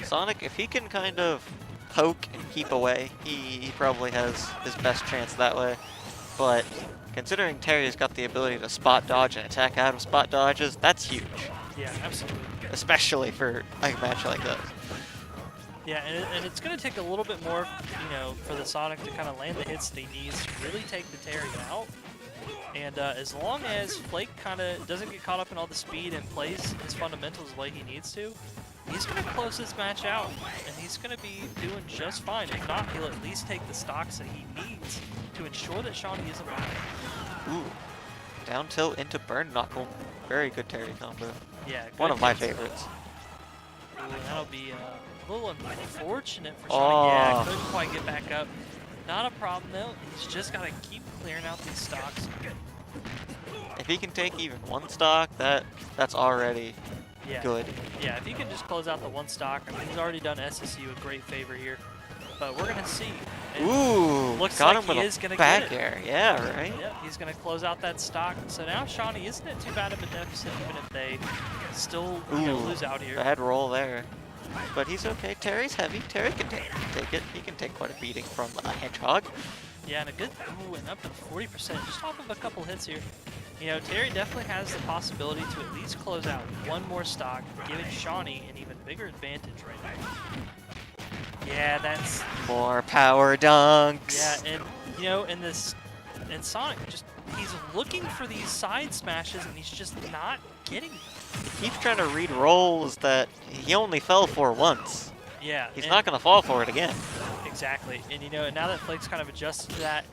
Sonic, if he can kind of poke and keep away, he probably has his best chance that way. But considering Terry's got the ability to spot dodge and attack out of spot dodges, that's huge. Yeah, absolutely. Especially for a match like this. Yeah, and it's going to take a little bit more, you know, for the Sonic to kind of land the hits that he needs to really take the Terry out. And as long as Flake kind of doesn't get caught up in all the speed and plays his fundamentals the way he needs to, he's going to close this match out, and he's going to be doing just fine. If not, he'll at least take the stocks that he needs to ensure that Shawnee isn't winning. Ooh. Down tilt into burn knuckle. Very good Terry combo. Yeah, One of my hits. favorites. Ooh, that'll be a little unfortunate for Shawnee. Yeah, couldn't quite get back up. Not a problem, though. He's just got to keep clearing out these stocks. If he can take even one stock, that's already Yeah. good. Yeah, if he can just close out the one stock, I mean, he's already done SSU a great favor here. But we're going to see. And Ooh, looks got like him with he a is going to back get it. air. Yeah, right? Yep, he's going to close out that stock. So now Shawnee isn't it too bad of a deficit, even if they still lose out here. Bad roll there. But he's okay. Terry's heavy. Terry can take it. He can take quite a beating from a hedgehog. Yeah, and a good, and up to 40%, just off of a couple hits here. You know, Terry definitely has the possibility to at least close out one more stock, giving Shawnee an even bigger advantage right now. Yeah, that's... More power dunks. Yeah, and, you know, in Sonic, just, he's looking for these side smashes, and he's just not getting them. He keeps trying to read rolls that he only fell for once. Yeah. He's not going to fall for it again. Exactly. And, you know, and now that Flake's kind of adjusted to that,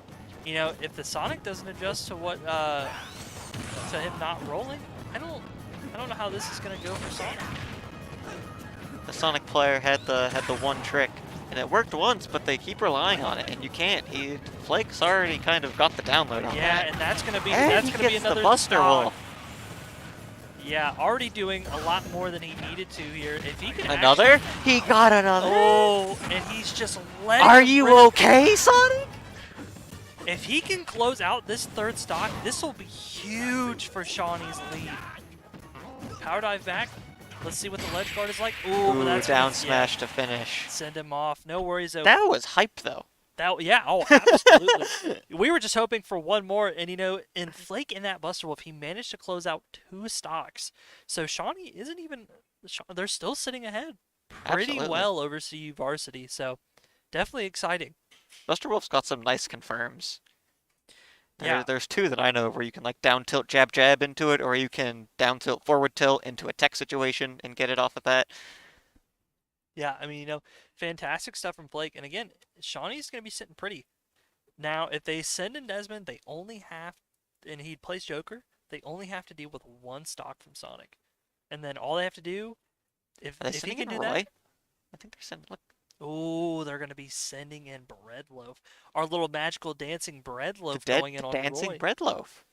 you know, if the Sonic doesn't adjust to what, to him not rolling, I don't know how this is going to go for Sonic. The Sonic player had the one trick, and it worked once, but they keep relying on it, and you can't. Flake's already kind of got the download on Yeah, that. and that's going to be And he gets another the Buster stock. Wolf. Yeah, already doing a lot more than he needed to here. If he can Another? He got another. Oh, and he's just letting Are him you rip. okay, Sonic? If he can close out this third stock, this will be huge for Shawnee's lead. Power dive back. Let's see what the ledge guard is like. Ooh, but that's down yeah, smash to finish. send him off. No worries though. That was hype, though. Yeah, oh, absolutely. We were just hoping for one more, and you know, in Flake in that Buster Wolf, he managed to close out 2 stocks. So Shawnee isn't even, they're still sitting ahead pretty Absolutely. well over CU Varsity, so definitely exciting. Buster Wolf's got some nice confirms. Yeah. There's 2 that I know of where you can like down tilt jab jab into it, or you can down tilt forward tilt into a tech situation and get it off of that. Yeah, I mean, you know, fantastic stuff from Flake. And again, Shawnee's going to be sitting pretty. Now, if they send in Desmond, they only have, and he plays Joker, they only have to deal with 1 stock from Sonic. And then all they have to do, if Are they he sending can in do Roy? that, I think they're sending. Look, oh, they're going to be sending in Bread Loaf. Our little magical dancing Bread the Loaf dead going in on dancing Roy. bread loaf.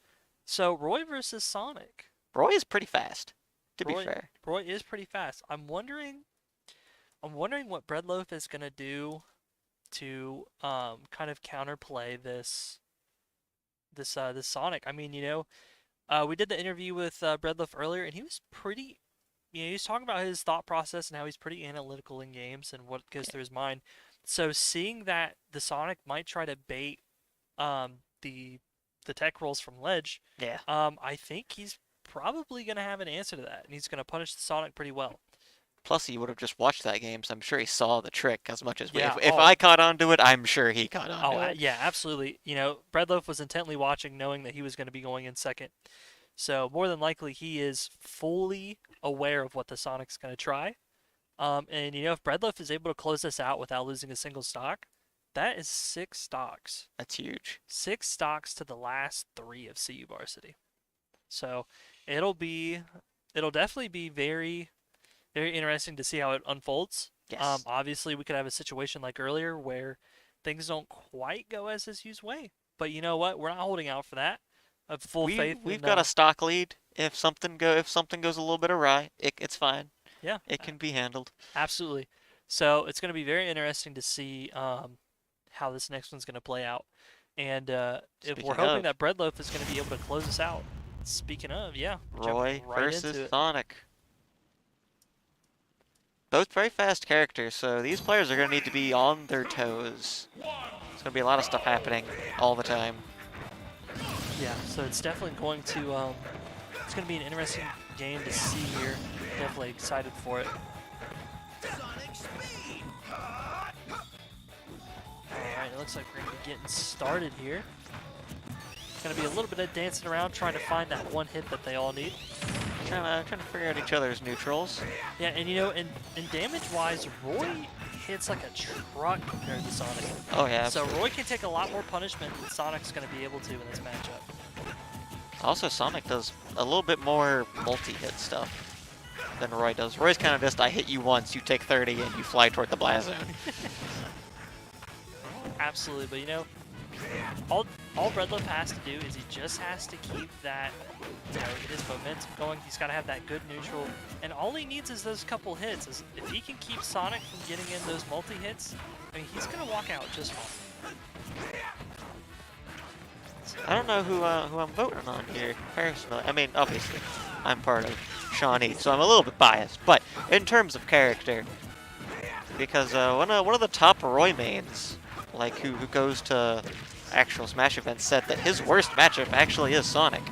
So Roy versus Sonic. Roy is pretty fast, to be Roy, fair. Roy is pretty fast. I'm wondering what Bread Loaf is going to do to kind of counterplay this Sonic. I mean, you know, we did the interview with Breadloaf earlier, and he was pretty, you know, he was talking about his thought process and how he's pretty analytical in games and what goes through his mind. So seeing that the Sonic might try to bait the tech rolls from ledge, Yeah. I think he's probably going to have an answer to that, and he's going to punish the Sonic pretty well. Plus, he would have just watched that game, so I'm sure he saw the trick as much as we. Yeah, If I caught on to it, I'm sure he caught on Oh, to it. yeah, absolutely. You know, Breadloaf was intently watching, knowing that he was going to be going in second. So more than likely, he is fully aware of what the Sonic's going to try. And if Breadloaf is able to close this out without losing a single stock, that is 6 stocks. That's huge. 6 stocks to the last 3 of CU Varsity. So it'll be, it'll definitely be very, very interesting to see how it unfolds. Yes. Obviously, we could have a situation like earlier where things don't quite go as SU's way. But you know what? We're not holding out for that. I have full faith We've in, got a stock lead. If something goes a little bit awry, it's fine. yeah, It can be handled. absolutely. So it's going to be very interesting to see how this next one's going to play out. And if we're Speaking hoping of, that Breadloaf is going to be able to close us out. Speaking of, yeah, jump Roy right into versus it. Sonic. Both very fast characters, so these players are going to need to be on their toes. There's going to be a lot of stuff happening all the time. Yeah, so it's definitely going to it's going to be an interesting game to see here. Definitely excited for it. Alright, it looks like we're going to be getting started here. It's going to be a little bit of dancing around, trying to find that one hit that they all need. Trying to figure out each other's neutrals. Yeah, and in damage-wise, Roy hits like a truck compared to Sonic. Oh yeah. So Absolutely. Roy can take a lot more punishment than Sonic's going to be able to in this matchup. Also, Sonic does a little bit more multi-hit stuff than Roy does. Roy's kind of just, I hit you once, you take 30, and you fly toward the blast zone. Absolutely, but all Breadloaf has to do is he just has to keep that, his momentum going. He's got to have that good neutral, and all he needs is those couple hits. If he can keep Sonic from getting in those multi-hits, I mean, he's going to walk out just fine. I don't know who I'm voting on here, personally. I mean, obviously, I'm part of Shawnee, so I'm a little bit biased. But in terms of character, because one of the top Roy mains, like who goes to actual Smash events, said that his worst matchup actually is Sonic.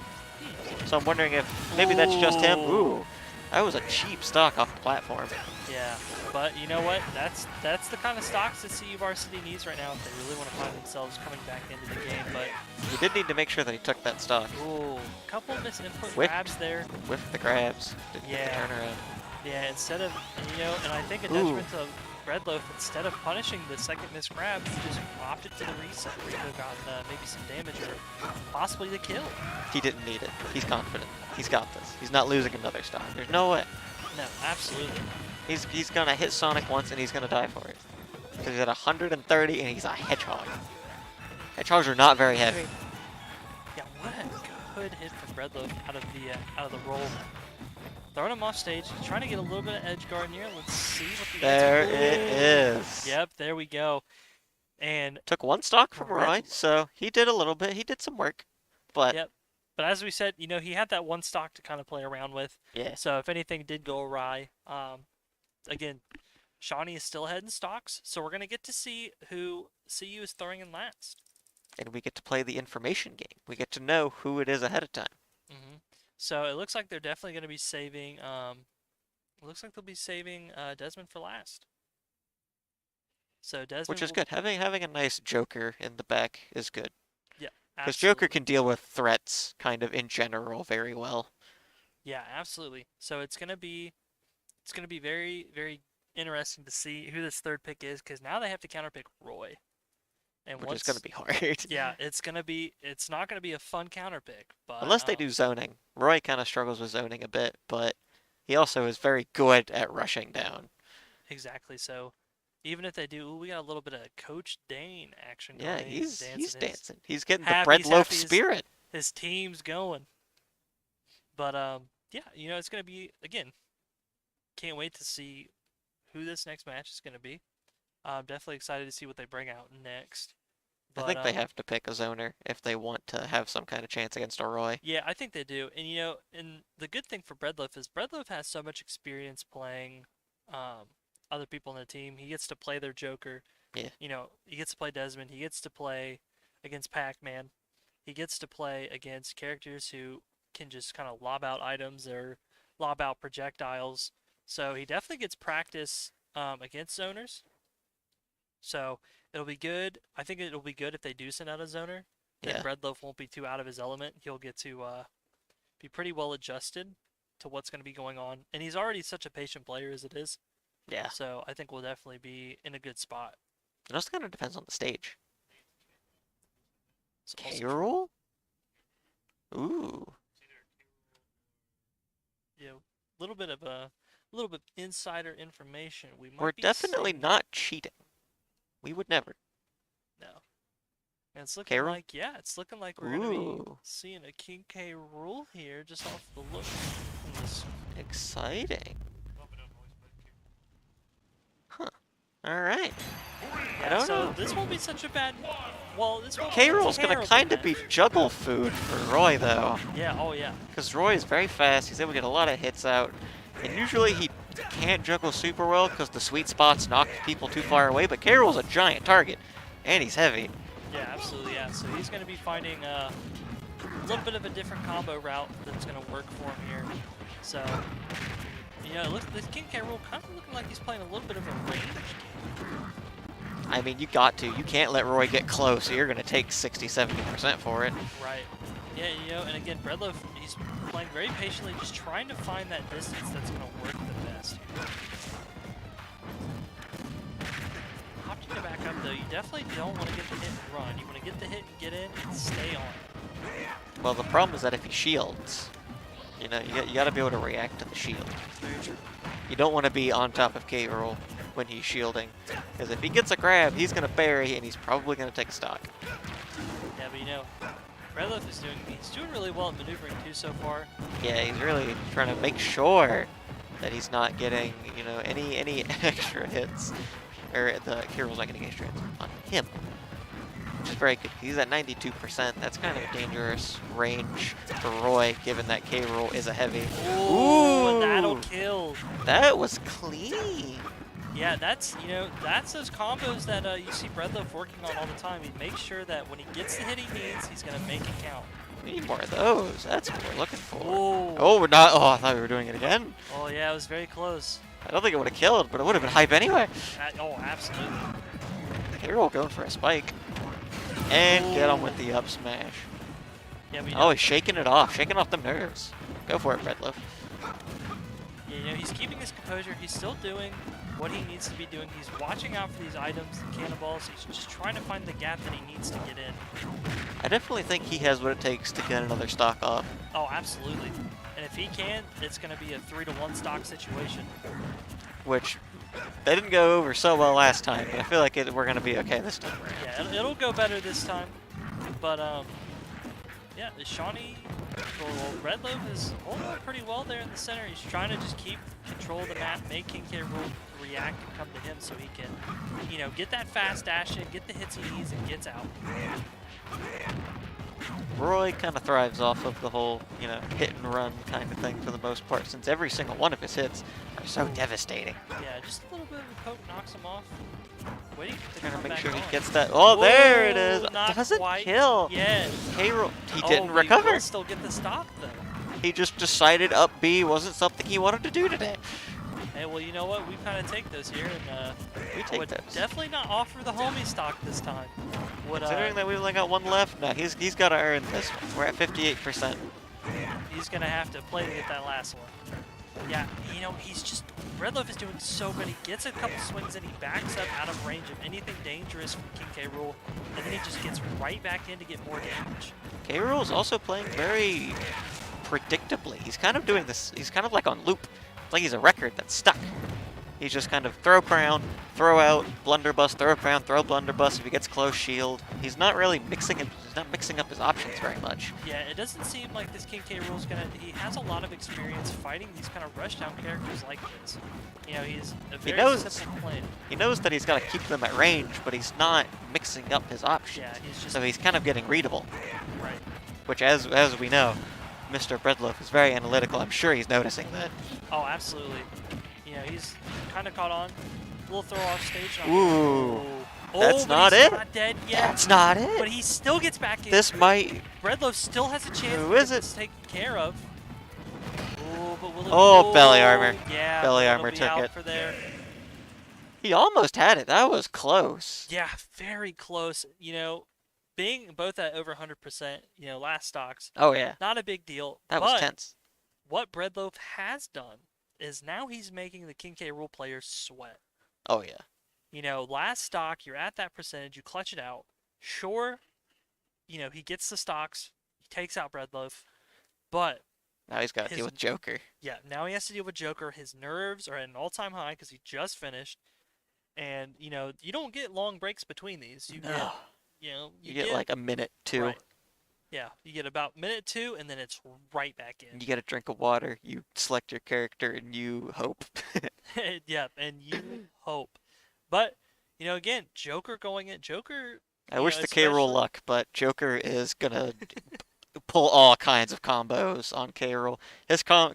So I'm wondering if maybe that's just him. Ooh, that was a cheap stock off the platform. Yeah, but you know what? That's the kind of stocks that CU Varsity needs right now if they really want to find themselves coming back into the game. But He did need to make sure that he took that stock. ooh, couple of misinput Whipped. grabs there. Whiffed the grabs. Didn't get the Yeah. turnaround. Yeah, instead of and I think a detriment to Breadloaf, instead of punishing the second missed grab, he just opted for the reset. He could have gotten maybe some damage or possibly the kill. He didn't need it. He's confident. He's got this. He's not losing another stock. There's no way. No, absolutely. He's gonna hit Sonic once and he's gonna die for it. Because he's at 130 and he's a hedgehog. Hedgehogs are not very heavy. Yeah, what a good hit from Breadloaf out of the roll. Throwing him off stage, trying to get a little bit of edge guard in here. Let's see what the There answer it is. Yep, there we go. And Took one stock from Roy, so he did a little bit. He did some work. But yep. But as we said, he had that one stock to kind of play around with. yeah, So if anything did go awry, again, Shawnee is still ahead in stocks, so we're gonna get to see who CU is throwing in last. and we get to play the information game. We get to know who it is ahead of time. So it looks like they're definitely gonna be saving. It looks like they'll be saving Desmond for last. So Desmond, Which is good. Having a nice Joker in the back is good. Yeah, Because Joker absolutely. can deal with threats kind of in general very well. Yeah, absolutely. So it's gonna be very, very interesting to see who this third pick is, because now they have to counterpick Roy. And Which is going to be hard. yeah, it's not gonna be a fun counterpick, but Unless they do zoning. Roy kind of struggles with zoning a bit, but he also is very good at rushing down. exactly. So even if they do, we got a little bit of Coach Dane action Yeah, going. he's his- dancing. He's getting the happy- he's bread loaf happy as- spirit. His team's going. But yeah, it's gonna be, again, can't wait to see who this next match is gonna be. I'm definitely excited to see what they bring out next. I But, think they have to pick a zoner if they want to have some kind of chance against a Roy. Yeah, I think they do. And and the good thing for Breadloaf is Breadloaf has so much experience playing other people on the team. He gets to play their Joker. Yeah. He gets to play Desmond. He gets to play against Pac-Man. He gets to play against characters who can just kind of lob out items or lob out projectiles. So he definitely gets practice against zoners. So it'll be good. I think it'll be good if they do send out a zoner. Then Yeah. Breadloaf won't be too out of his element. He'll get to be pretty well adjusted to what's going to be going on. And he's already such a patient player as it is. Yeah. So I think we'll definitely be in a good spot. It also kind of depends on the stage. It's also K. true. Rool? Ooh. You know, a little bit insider information. We might We're be definitely seeing- not cheating. We would never. No. And it's looking K-Rool? like, yeah, it's looking like we're going to be Ooh. seeing a King K. Rool here just off the look from this. Exciting. Huh. Alright. I Yeah, don't so know. this won't be such a bad. Well, this won't K. be a Rool's gonna terrible kind of match. be juggle food for Roy, though. Yeah, oh yeah. Because Roy is very fast, he's able to get a lot of hits out. And usually he can't juggle super well because the sweet spots knock people too far away, but K. Rool's a giant target. And he's heavy. Yeah, absolutely, yeah. So he's going to be finding a little bit of a different combo route that's going to work for him here. So, you know, look, this King K. Rool kind of looking like he's playing a little bit of a range game. I mean, you got to. You can't let Roy get close, or you're going to take 60-70% for it. Right. Yeah, you know, and again, Breadloaf, he's playing very patiently, just trying to find that distance that's going to work the best here. Opting to back up, though, you definitely don't want to get the hit and run. You want to get the hit and get in and stay on. Well, the problem is that if he shields, you know, you got to be able to react to the shield. Very true. You don't want to be on top of K. Rool when he's shielding, because if he gets a grab, he's going to bury, and he's probably going to take a stock. Yeah, but you know, Breadloaf he's doing really well at maneuvering too so far. Yeah, he's really trying to make sure that he's not getting, you know, any extra hits, or the K. Rool's not getting extra hits on him. Which is very good. He's at 92%. That's kind of a dangerous range for Roy, given that K. Rool is a heavy. Ooh, and that'll Ooh. kill. That was clean. Yeah, that's, you know, that's those combos that you see Breadloaf working on all the time. He makes sure that when he gets the hit he needs, he's going to make it count. We need more of those. That's what we're looking for. Ooh. Oh, we're not. Oh, I thought we were doing it again. Oh, yeah, it was very close. I don't think it would have killed, but it would have been hype anyway. Oh, absolutely. K. Rool going for a spike. And get him with the up smash. Yeah, but, you Oh, know, he's shaking it off. Shaking off them nerves. Go for it, Breadloaf. yeah, you know, he's keeping his composure. He's still doing what he needs to be doing. He's watching out for these items, the cannonballs. He's just trying to find the gap that he needs to get in. I definitely think he has what it takes to get another stock off. Oh, absolutely. And if he can, it's going to be a 3-to-1 stock situation. Which they didn't go over so well last time, but I feel like we're going to be okay this time. Yeah, it'll go better this time. But, yeah, Shawnee, well, Breadloaf is holding up pretty well there in the center. He's trying to just keep control of the map, make King K. Rool react and come to him so he can, you know, get that fast dash in, get the hits he needs, and gets out. Roy kind of thrives off of the whole, you know, hit and run kind of thing for the most part, since every single one of his hits are so devastating. Yeah, just a little bit of a poke knocks him off. Waiting to Trying come to make back sure he on. gets that. Oh, there it Whoa, is. not Doesn't quite kill. yet. K. Rool, he Oh, didn't but he recover. will still get the stock, though. He just decided up B wasn't something he wanted to do today. Hey, well, you know what? We kind of take those here, and We I take would those. definitely not offer the homie stock this time. Would, Considering that we've only got one left, no, he's got to earn this one. We're at 58%. he's gonna have to play to get that last one. Yeah, you know, he's just Breadloaf is doing so good. He gets a couple swings and he backs up out of range of anything dangerous from King K. Rool, and then he just gets right back in to get more damage. K. Rool is also playing very predictably. He's kind of doing this. He's kind of like on loop. It's like he's a record that's stuck. He's just kind of throw crown, throw out, blunderbuss, throw crown, throw blunderbuss. If he gets close, shield. He's not really mixing it. He's not mixing up his options very much. Yeah, it doesn't seem like this King K. Rool's gonna. He has a lot of experience fighting these kind of rushdown characters like this. You know, he's a very knows- simple plan. He knows that he's got to keep them at range, but he's not mixing up his options. Yeah, he's just So he's kind of getting readable, right. which, as we know, Mr. Breadloaf is very analytical. I'm sure he's noticing that. Oh, absolutely. You know, he's kind of caught on. Little throw off stage. Ooh, Oh, that's but not he's it. Not dead yet. That's not it. But he still gets back in. This might. Breadloaf still has a chance Who to is get it? this taken care of. Ooh, but will it Oh, belly armor. Yeah, Belly but it'll armor be took out it. For there. He almost had it. That was close. Yeah, very close. You know, being both at over 100%, last stocks, Oh yeah, not a big deal. that was But tense. what Breadloaf has done is now he's making the King K. Rool players sweat. Oh yeah. Last stock, you're at that percentage, you clutch it out. Sure, he gets the stocks, he takes out Breadloaf, but Now he's got to deal with Joker. yeah, now he has to deal with Joker. His nerves are at an all-time high because he just finished, and you don't get long breaks between these. You get, No. you get like a minute, two. right. Yeah, you get about minute two, and then it's right back in. You get a drink of water. You select your character, and you hope. Yeah, and you hope. But, again, Joker going in. Joker. I wish the K roll luck, but Joker is gonna pull all kinds of combos on K roll.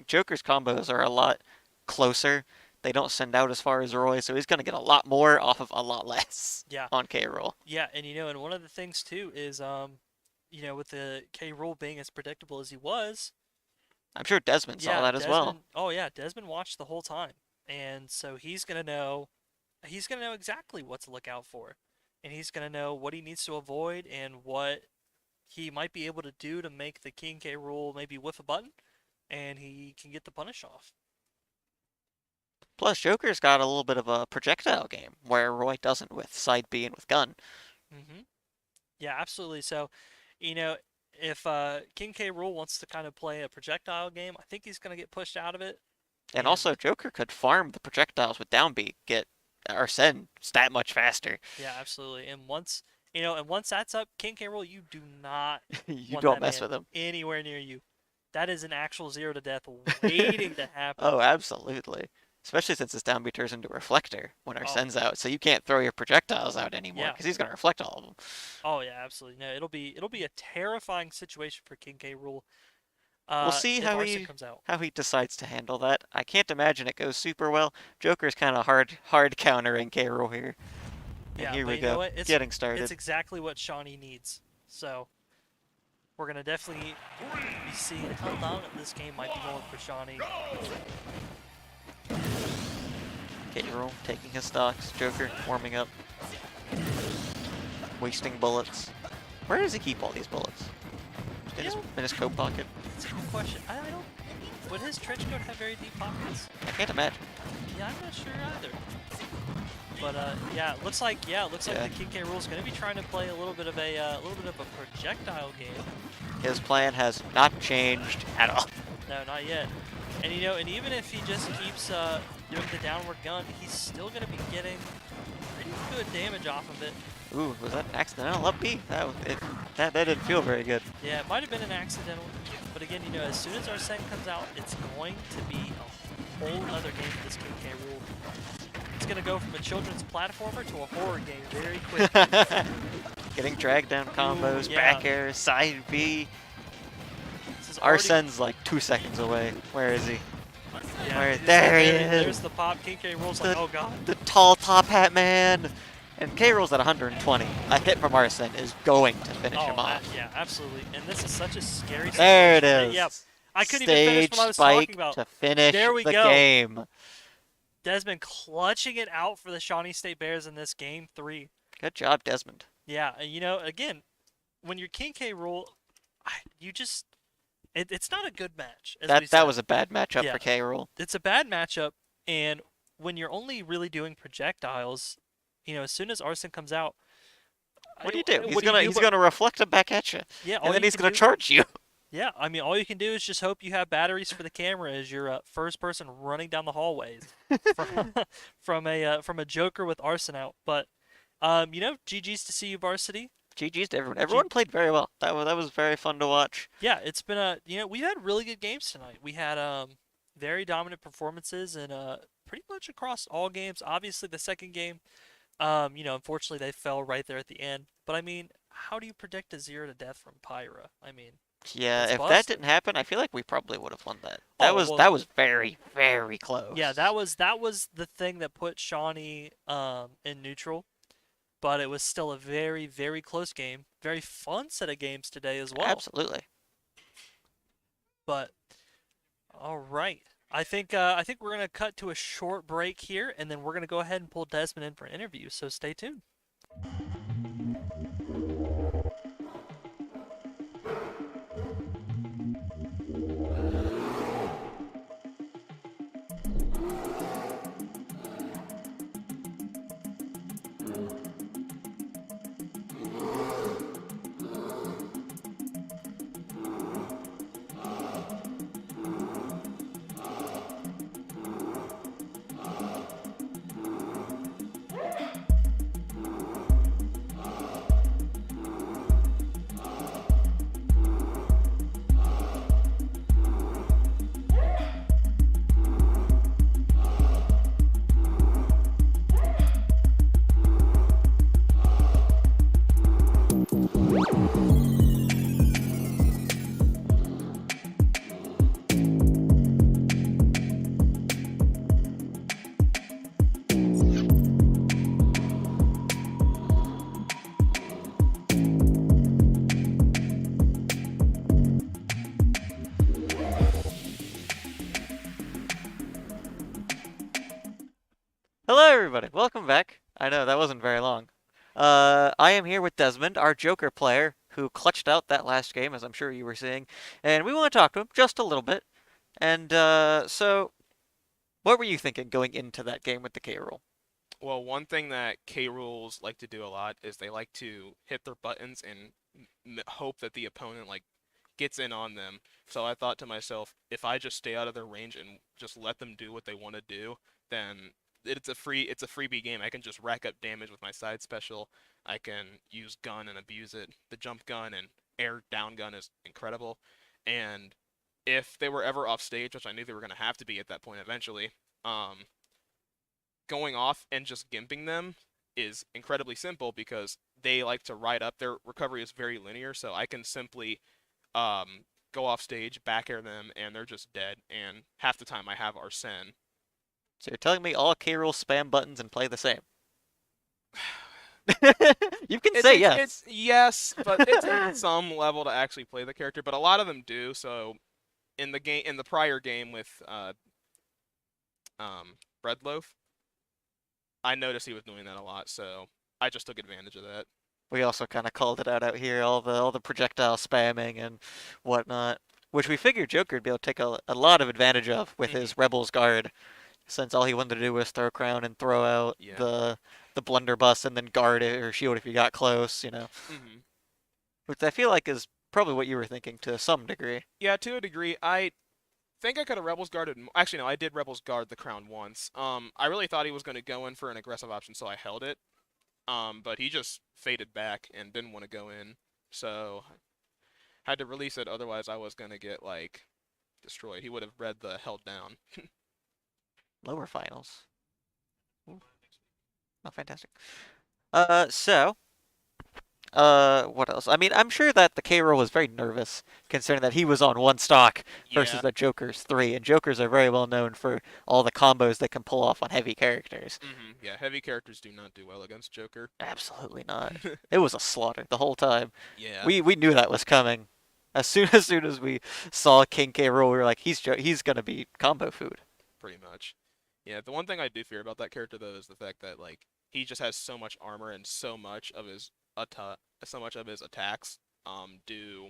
Joker's combos are a lot closer. They don't send out as far as Roy, so he's gonna get a lot more off of a lot less. Yeah. On K roll. Yeah, and one of the things too is with the K roll being as predictable as he was. I'm sure Desmond saw that as well. Oh yeah, Desmond watched the whole time, and so he's gonna know. He's gonna know exactly what to look out for, and he's gonna know what he needs to avoid and what he might be able to do to make the King K roll maybe whiff a button, and he can get the punish off. Plus, Joker's got a little bit of a projectile game where Roy doesn't with side B and with gun. Yeah, absolutely. So, if King K. Rool wants to kind of play a projectile game, I think he's going to get pushed out of it. And also, Joker could farm the projectiles with down B, get Arsene that much faster. Yeah, absolutely. And once that's up, King K. Rool, you do not You want don't that mess man with him. anywhere near you. That is an actual 0 to death waiting to happen. Oh, absolutely. Especially since his down B turns into Reflector when Arsene's out, so you can't throw your projectiles out anymore because he's gonna reflect all of them. Oh yeah, absolutely. No, it'll be a terrifying situation for King K. Rool. We'll see if how Arsene comes out. he decides to handle that. I can't imagine it goes super well. Joker's kind of hard countering K. Rool here. And Yeah, here but we you know go, what? getting started. It's exactly what Shawnee needs. So we're gonna definitely be seeing how dominant this game might be going for Shawnee. K. Rool taking his stocks. Joker warming up. Wasting bullets. Where does he keep all these bullets? In his coat pocket? That's a good question. I don't. Would his trench coat have very deep pockets? I can't imagine. Yeah, I'm not sure either. But yeah, it looks like the King K. Rool is going to be trying to play a little bit of a projectile game. His plan has not changed at all. No, not yet. And and even if he just keeps doing the downward gun, he's still going to be getting pretty good damage off of it. Ooh, was that an accidental up B? That didn't feel very good. Yeah, it might have been an accidental. But again, as soon as Arsene comes out, it's going to be a whole other game for this King K. Rool. It's going to go from a children's platformer to a horror game very quickly. Getting dragged down combos, back air, side B. Arsene's like 2 seconds away. Where is he? Yeah, there he is. There's the pop. King K. Rool's like, oh god. The tall top hat man. And K. Rool's at 120. A hit from Arsene is going to finish him off. Yeah, absolutely. And this is such a scary situation. There it is. Yeah, I couldn't even finish what I was talking about. To finish there we the go. game. Desmond clutching it out for the Shawnee State Bears in this game 3. Good job, Desmond. Yeah, and again, when you're King K. Rool, it's not a good match. That was a bad matchup for K. Rool. It's a bad matchup, and when you're only really doing projectiles, as soon as Arsene comes out, what do you do? He's gonna reflect them back at you. Yeah, and then he's gonna charge you. Yeah, I mean, all you can do is just hope you have batteries for the camera as you're first person running down the hallways from a Joker with Arsene out. But GG's to see you, Varsity. GG's to everyone. Everyone played very well. That was very fun to watch. Yeah, it's been we've had really good games tonight. We had very dominant performances and pretty much across all games. Obviously, the second game, unfortunately they fell right there at the end. But I mean, how do you predict a 0 to death from Pyra? I mean. Yeah, if that didn't happen, I feel like we probably would have won that. That was very, very close. Yeah, that was the thing that put Shawnee in neutral, but it was still a very, very close game. Very fun set of games today as well. Absolutely. But all right, I think we're gonna cut to a short break here, and then we're gonna go ahead and pull Desmond in for an interview. So stay tuned. everybody, welcome back. I know that wasn't very long. I am here with Desmond, our Joker player, who clutched out that last game, as I'm sure you were seeing, and we want to talk to him just a little bit. And so, what were you thinking going into that game with the K roll? Well, one thing that K rules like to do a lot is they like to hit their buttons and hope that the opponent like gets in on them. So I thought to myself, if I just stay out of their range and just let them do what they want to do, then it's a freebie game. I can just rack up damage with my side special. I can use gun and abuse it. The jump gun and air down gun is incredible. And if they were ever off stage, which I knew they were going to have to be at that point eventually, going off and just gimping them is incredibly simple because they like to ride up. Their recovery is very linear, so I can simply go off stage, back air them, and they're just dead. And half the time I have Arsene. So you're telling me all K roll spam buttons and play the same? You can say yes. It's yes, but it's at some level to actually play the character. But a lot of them do. So in the prior game with Breadloaf, I noticed he was doing that a lot, so I just took advantage of that. We also kind of called it out here, all the projectile spamming and whatnot, which we figured Joker would be able to take a lot of advantage of with his Rebel's Guard, since all he wanted to do was throw crown and throw out Yeah. the blunderbuss and then guard it or shield if you got close, which I feel like is probably what you were thinking to some degree. Yeah, to a degree. I think I could have Rebels guarded. Actually, no, I did Rebels guard the crown once. I really thought he was going to go in for an aggressive option, so I held it. But he just faded back and didn't want to go in, so had to release it. Otherwise, I was going to get like destroyed. He would have read the held down. Lower finals. Ooh. Oh, fantastic. So, what else? I mean, I'm sure that the K roll was very nervous, considering that he was on one stock versus Yeah. the Joker's three, and Jokers are very well known for all the combos they can pull off on heavy characters. Yeah, heavy characters do not do well against Joker. Absolutely not. It was a slaughter the whole time. Yeah. We knew that was coming. As soon as we saw King K roll, we were like, he's gonna be combo food. Pretty much. Yeah, the one thing I do fear about that character though is the fact that like he just has so much armor and so much of his attacks do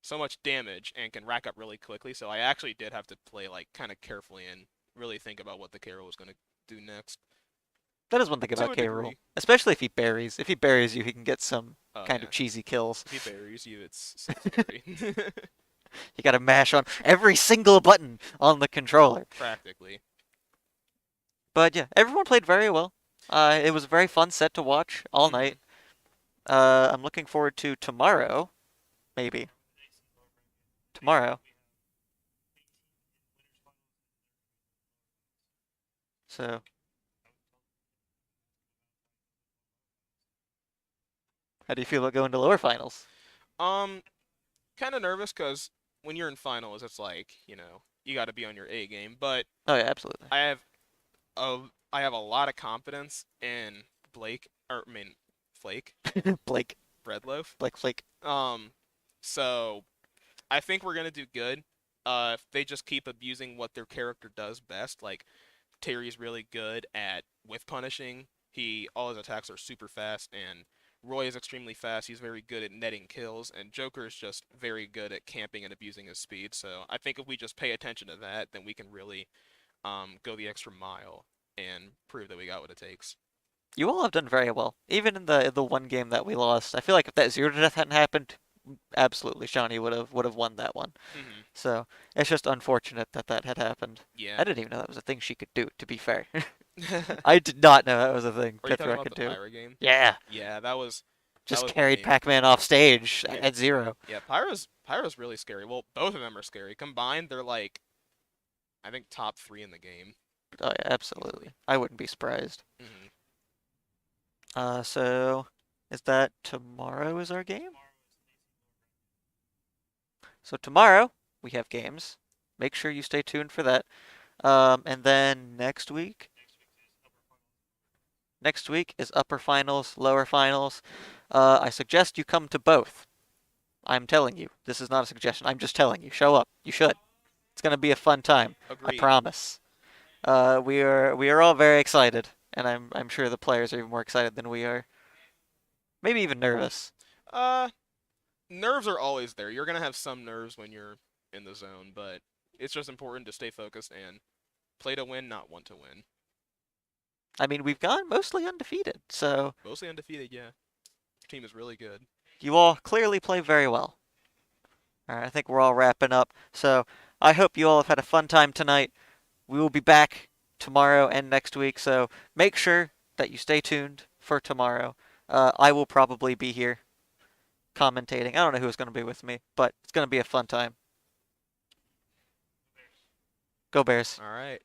so much damage and can rack up really quickly. So I actually did have to play like kind of carefully and really think about what the Carol was going to do next. That is one thing To about a K roll, degree. especially if he buries. If he buries you, he can get some Oh kind yeah. of cheesy kills. If he buries you, it's so scary. You gotta mash on every single button on the controller. Practically. But yeah, everyone played very well. It was a very fun set to watch all night. I'm looking forward to tomorrow, maybe. Tomorrow. So, how do you feel about going to lower finals? Kind of nervous because when you're in finals, it's like you got to be on your A game. But Oh yeah, absolutely. a I have a lot of confidence in Flake, Blake, Breadloaf. Blake Flake. So I think we're gonna do good. If they just keep abusing what their character does best, like Terry's really good at whiff punishing. All his attacks are super fast, and Roy is extremely fast. He's very good at netting kills, and Joker is just very good at camping and abusing his speed. So I think if we just pay attention to that, then we can really go the extra mile and prove that we got what it takes. You all have done very well. Even in the one game that we lost, I feel like if that zero to death hadn't happened, absolutely Shawnee would have won that one. So it's just unfortunate that that had happened. Yeah. I didn't even know that was a thing she could do. To be fair, I did not know that was a thing Are you talking Pithra about could the do. Pyra game? Yeah, Yeah, that was just was carried lame. Pac-Man off stage Yeah. at zero. Yeah, Pyra's really scary. Well, both of them are scary. Combined, they're like I think top 3 in the game. Oh yeah, absolutely. I wouldn't be surprised. hmm So is that tomorrow is our game? So tomorrow we have games. Make sure you stay tuned for that. And then next week is upper finals, lower finals. I suggest you come to both. I'm telling you. This is not a suggestion. I'm just telling you. Show up. You should. It's gonna be a fun time. I Agreed. promise. We are all very excited, and I'm sure the players are even more excited than we are. Maybe even nervous. Uh, nerves are always there. You're gonna have some nerves when you're in the zone, but it's just important to stay focused and play to win, not want to win. I mean, we've gone mostly undefeated, so Mostly undefeated, yeah. Your team is really good. you all clearly play very well. All right, I think we're all wrapping up. So I hope you all have had a fun time tonight. We will be back tomorrow and next week, so make sure that you stay tuned for tomorrow. I will probably be here commentating. I don't know who's going to be with me, but it's going to be a fun time. Go Bears. All right.